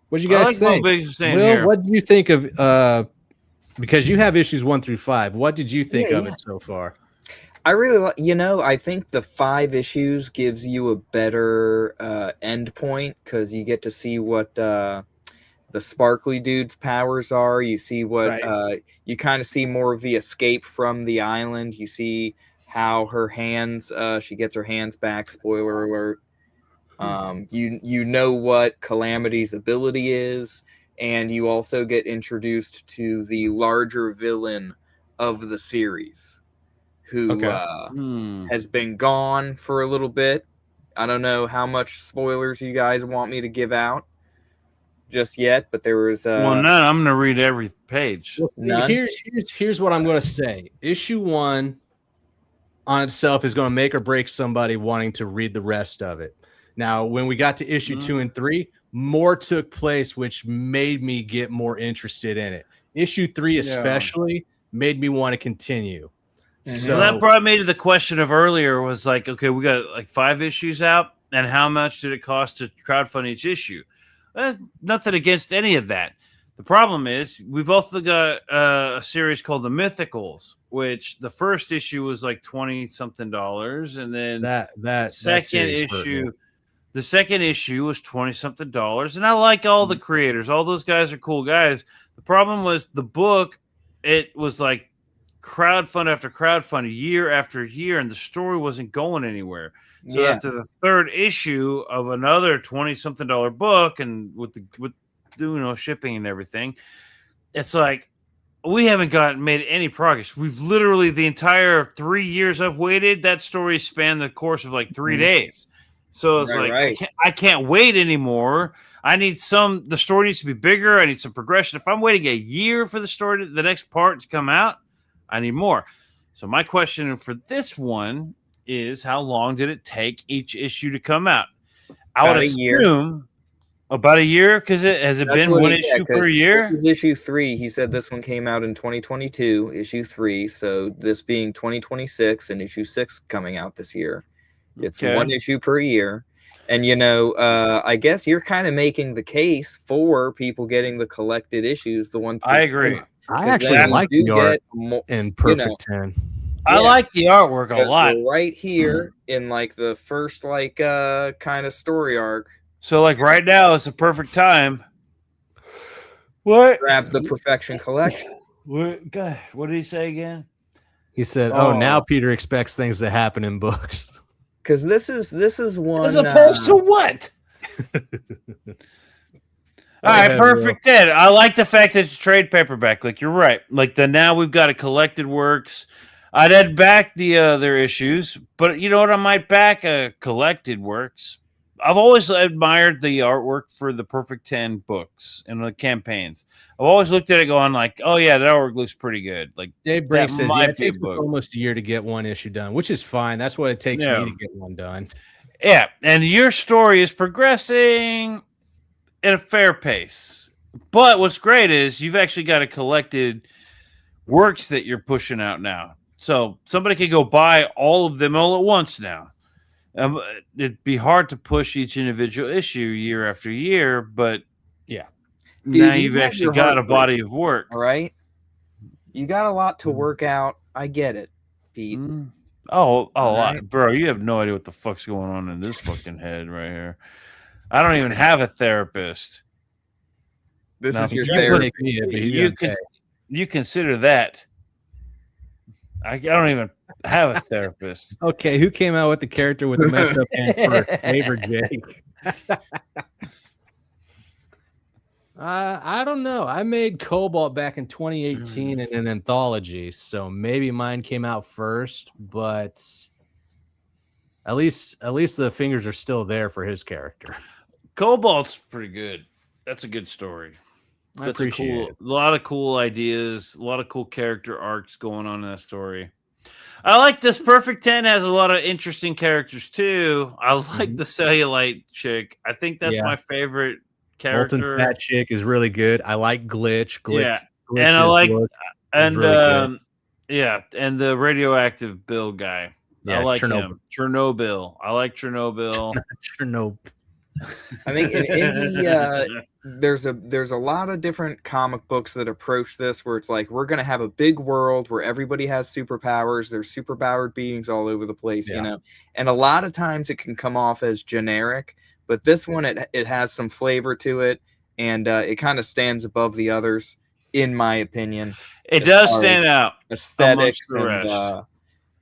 what do you guys think? Will, what do you think of because you have issues 1 through 5? What did you think of it so far? I really, I think the 5 issues gives you a better end point because you get to see what the sparkly dude's powers are. You see what you kind of see more of the escape from the island. You see how her hands, she gets her hands back. Spoiler alert. You know what Calamity's ability is, and you also get introduced to the larger villain of the series, who has been gone for a little bit. I don't know how much spoilers you guys want me to give out just yet, but there was well, no, I'm gonna read every page. Here's what I'm gonna say. Issue 1 on itself is going to make or break somebody wanting to read the rest of it. Now, when we got to issue 2 and 3, more took place, which made me get more interested in it. Issue 3 especially made me want to continue. So that brought me to the question of earlier was like, okay, we got like 5 issues out, and how much did it cost to crowdfund each issue? There's nothing against any of that. The problem is we've also got a series called The Mythicals, which the first issue was like $20-something, and then the second issue was $20-something, and I like all the creators. All those guys are cool guys. The problem was the book; it was like crowdfund after crowdfund, year after year, and the story wasn't going anywhere. So after the third issue of another $20-something book, and with shipping and everything, it's like we haven't made any progress. We've literally the entire 3 years I've waited, that story spanned the course of like 3 days. So it's I can't wait anymore. I need the story needs to be bigger. I need some progression. If I'm waiting a year for the next part to come out, I need more. So my question for this one is, how long did it take each issue to come out? I would assume about a year, because has it been one issue per year? This is issue 3. He said this one came out in 2022, issue 3. So this being 2026 and issue 6 coming out this year. It's one issue per year. And, I guess you're kind of making the case for people getting the collected issues, the one. I agree. I actually like the art in Perfect 10. I like the artwork a lot. Right here in like the first kind of story arc. So like right now it's a perfect time. What? Grab the Perfection Collection. What did he say again? He said, now Peter expects things to happen in books. Because this is one. As opposed to what? All right, Perfect 10. I like the fact that it's trade paperback. Like, you're right. Like, now we've got a collected works. I'd add back the other issues, but you know what? I might back a collected works. I've always admired the artwork for the Perfect 10 books and the campaigns. I've always looked at it going like, oh, yeah, that artwork looks pretty good. Like Dave Brink says, it takes almost a year to get one issue done, which is fine. That's what it takes me to get one done. Yeah, and your story is progressing at a fair pace. But what's great is you've actually got a collected works that you're pushing out now. So somebody could go buy all of them all at once now. It'd be hard to push each individual issue year after year, but now you've actually got a body of work. All right. You got a lot to work out. I get it. Pete. Oh, a lot, bro. You have no idea what the fuck's going on in this fucking head right here. I don't even have a therapist. This is your therapy. You consider that. I don't even have a therapist. Okay, who came out with the character with the messed up hand first? Favorite Jake. I don't know. I made Cobalt back in 2018 in an anthology, so maybe mine came out first, but at least the fingers are still there for his character. Cobalt's pretty good. That's a good story. I appreciate it. A lot of cool ideas, a lot of cool character arcs going on in that story. I like this. Perfect 10 has a lot of interesting characters too. I like the cellulite chick. I think that's my favorite character. Molten Fat chick is really good. I like Glitch. Glitch and I like really and the radioactive Bill guy. I like him. Chernobyl. I like Chernobyl. Chernobyl. I think there's a lot of different comic books that approach this where it's like we're gonna have a big world where everybody has superpowers. There's superpowered beings all over the place, you know. And a lot of times it can come off as generic, but this one it has some flavor to it, and it kind of stands above the others, in my opinion. It does stand out, aesthetics and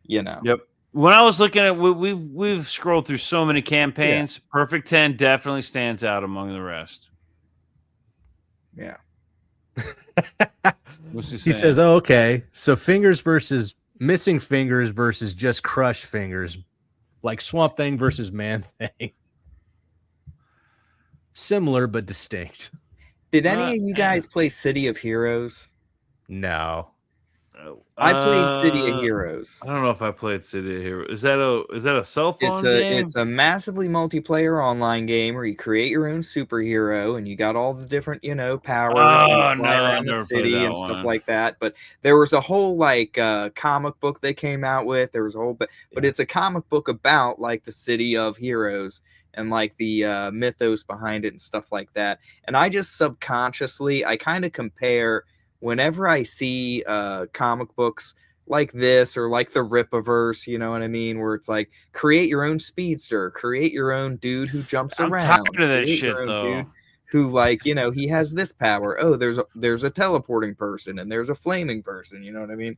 you know. Yep. When I was looking at, we've scrolled through so many campaigns. Perfect 10 definitely stands out among the rest. Yeah. He says, "Oh, okay. So fingers versus missing fingers versus just crushed fingers, like Swamp Thing versus Man Thing. Similar but distinct." Did any of you guys play City of Heroes? No. I played City of Heroes. I don't know if I played City of Heroes. Is that a cell phone game? It's a massively multiplayer online game where you create your own superhero and you got all the different, powers and fly around the city and stuff like that. But there was a whole comic book they came out with. There was a whole but it's a comic book about like the City of Heroes and like the mythos behind it and stuff like that. And I just subconsciously I kind of compare whenever I see comic books like this or like the Rippaverse, you know what I mean, where it's like create your own speedster, create your own dude who jumps around. I'm tired of that shit though. Who he has this power. Oh, there's a teleporting person and there's a flaming person. You know what I mean?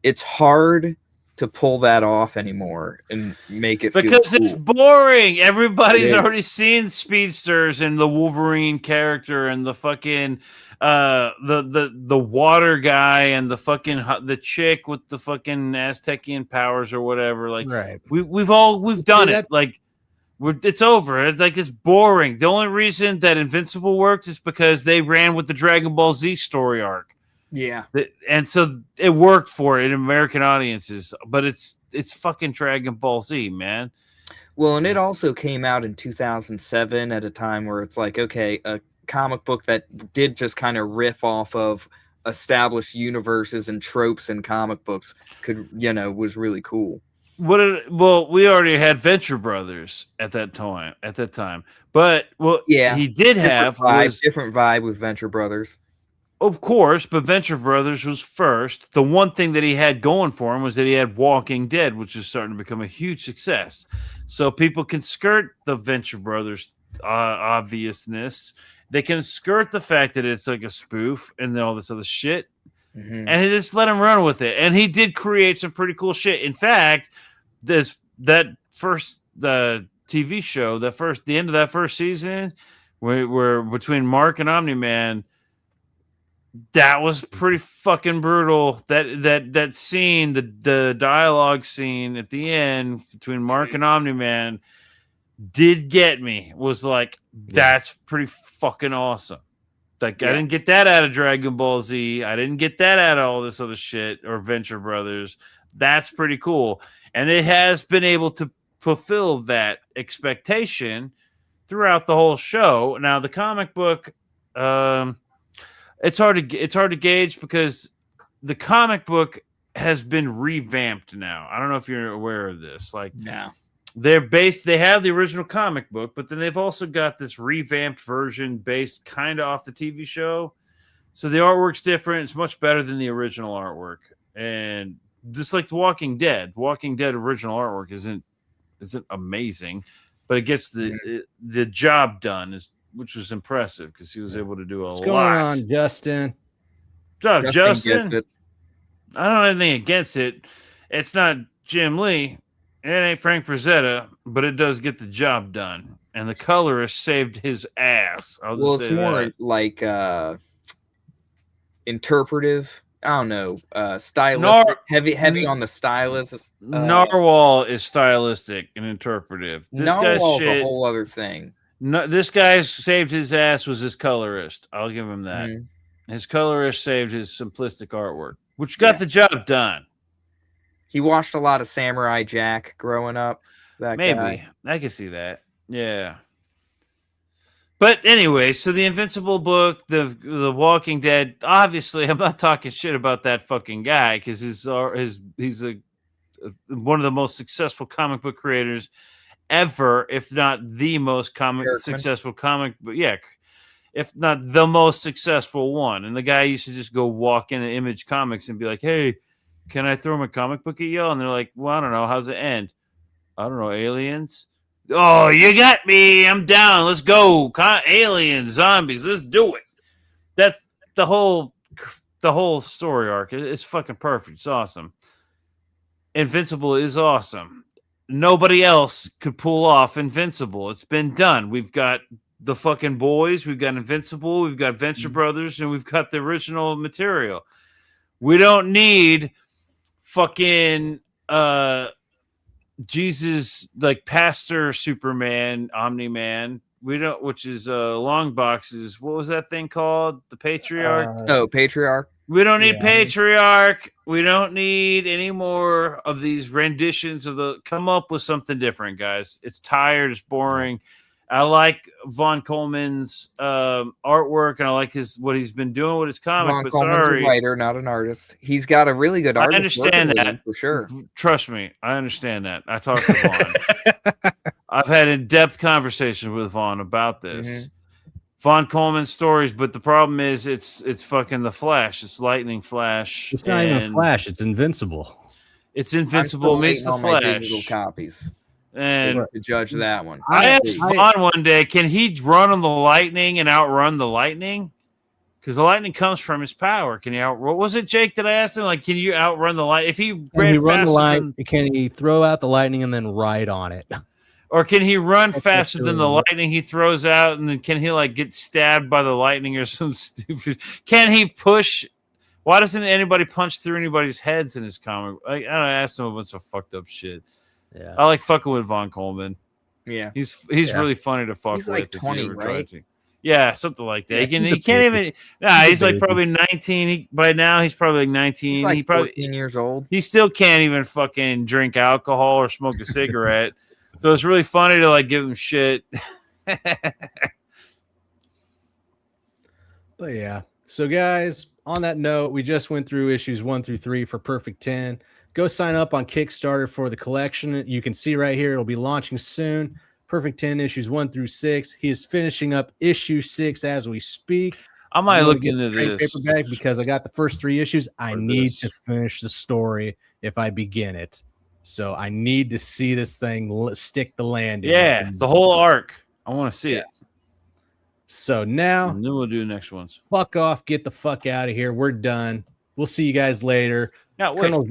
It's hard to pull that off anymore and make it because feel cool. It's boring. Everybody's already seen speedsters and the Wolverine character and the fucking the water guy and the chick with the fucking Aztecian powers or whatever. Like we've done it. Like it's over. It's boring. The only reason that Invincible worked is because they ran with the Dragon Ball Z story arc. Yeah, and so it worked for it in American audiences, but it's fucking Dragon Ball Z, man. Well, and it also came out in 2007 at a time where it's like, okay, a comic book that did just kind of riff off of established universes and tropes in comic books was really cool. Well, we already had Venture Brothers at that time, but he did have different vibe with Venture Brothers. Of course, but Venture Brothers was first. The one thing that he had going for him was that he had Walking Dead, which is starting to become a huge success. So people can skirt the Venture Brothers obviousness. They can skirt the fact that it's like a spoof and all this other shit. Mm-hmm. And he just let him run with it. And he did create some pretty cool shit. In fact, the TV show, the end of that first season, where between Mark and Omni-Man, that was pretty fucking brutal. That scene, the dialogue scene at the end between Mark and Omni-Man did get me. Was like, that's pretty fucking awesome. Like, I didn't get that out of Dragon Ball Z. I didn't get that out of all this other shit or Venture Brothers. That's pretty cool. And it has been able to fulfill that expectation throughout the whole show. Now, the comic book, it's hard to gauge because the comic book has been revamped now. I don't know if you're aware of this. Like, no. They have the original comic book, but then they've also got this revamped version based kind of off the TV show. So the artwork's different. It's much better than the original artwork. And just like The Walking Dead. Walking Dead original artwork isn't amazing, but it gets the job done, which was impressive because he was able to do a lot. What's going on, Justin? What's up, Justin? Gets it. I don't have anything against it. It's not Jim Lee. It ain't Frank Frazetta, but it does get the job done. And the colorist saved his ass. Well, it's more like interpretive. I don't know. Stylistic. Heavy on the stylist. Narwhal is stylistic and interpretive. This Narwhal's guy's shit, a whole other thing. No, this guy saved his ass was his colorist. I'll give him that. His colorist saved his simplistic artwork, which got the job done. He watched a lot of Samurai Jack growing up. Maybe guy. I can see that. Yeah. But anyway, so the Invincible book, the Walking Dead. Obviously, I'm not talking shit about that fucking guy because he's one of the most successful comic book creators ever, if not the most successful comic. But yeah, if not the most successful one. And the guy used to just go walk into Image Comics and be like, "Hey, can I throw my comic book at you?" And they're like, "Well, I don't know. How's it end?" "I don't know. Aliens." "Oh, you got me. I'm down. Let's go. Aliens, zombies. Let's do it." That's the whole story arc. It's fucking perfect. It's awesome. Invincible is awesome. Nobody else could pull off Invincible. It's been done. We've got the fucking boys. We've got Invincible. We've got Venture Brothers, and we've got the original material. We don't need fucking Jesus, like Pastor Superman, Omni-Man. We don't, which is long boxes. What was that thing called? The Patriarch? Patriarch. We don't need Patriarch. We don't need any more of these renditions of come up with something different, guys. It's tired. It's boring. I like Von Coleman's artwork, and I like what he's been doing with his comic. Von Coleman's a writer, not an artist. He's got a really good artist. I understand that for sure. Trust me, I understand that. I talked to Vaughn. I've had in-depth conversations with Vaughn about this. Von Coleman stories, but the problem is it's fucking the Flash. It's Lightning Flash. It's not even Flash. It's Invincible. It's Invincible meets the Flash. My digital copies. And to judge that one. I asked Vaughn one day, can he run on the lightning and outrun the lightning? Because the lightning comes from his power. Can he outrun? Was it Jake that I asked him? Like, can you outrun the light? If he ran faster, can he throw out the lightning and then ride on it? Or can he run faster than the lightning he throws out? And then can he like get stabbed by the lightning or some stupid? Can he push? Why doesn't anybody punch through anybody's heads in his comic? I asked him a bunch of fucked up shit. Yeah, I like fucking with Von Coleman. Yeah, he's really funny to fuck with. He's like 20, right? Yeah, something like that. Yeah, he can't even. Nah, he's like probably 19. By now, he's probably like 19. He's like he probably 14 years old. He still can't even fucking drink alcohol or smoke a cigarette. So it's really funny to like give him shit. But yeah. So guys, on that note, we just went through issues 1 through 3 for Perfect 10. Go sign up on Kickstarter for the collection. You can see right here, it'll be launching soon. Perfect 10 issues 1 through 6. He is finishing up issue 6 as we speak. I might look into this paperback because I got the first 3 issues. I need to finish the story if I begin it. So I need to see this thing stick the landing. Yeah, the whole arc. I want to see it. So now, and then we'll do the next ones. Fuck off. Get the fuck out of here. We're done. We'll see you guys later. Now, wait.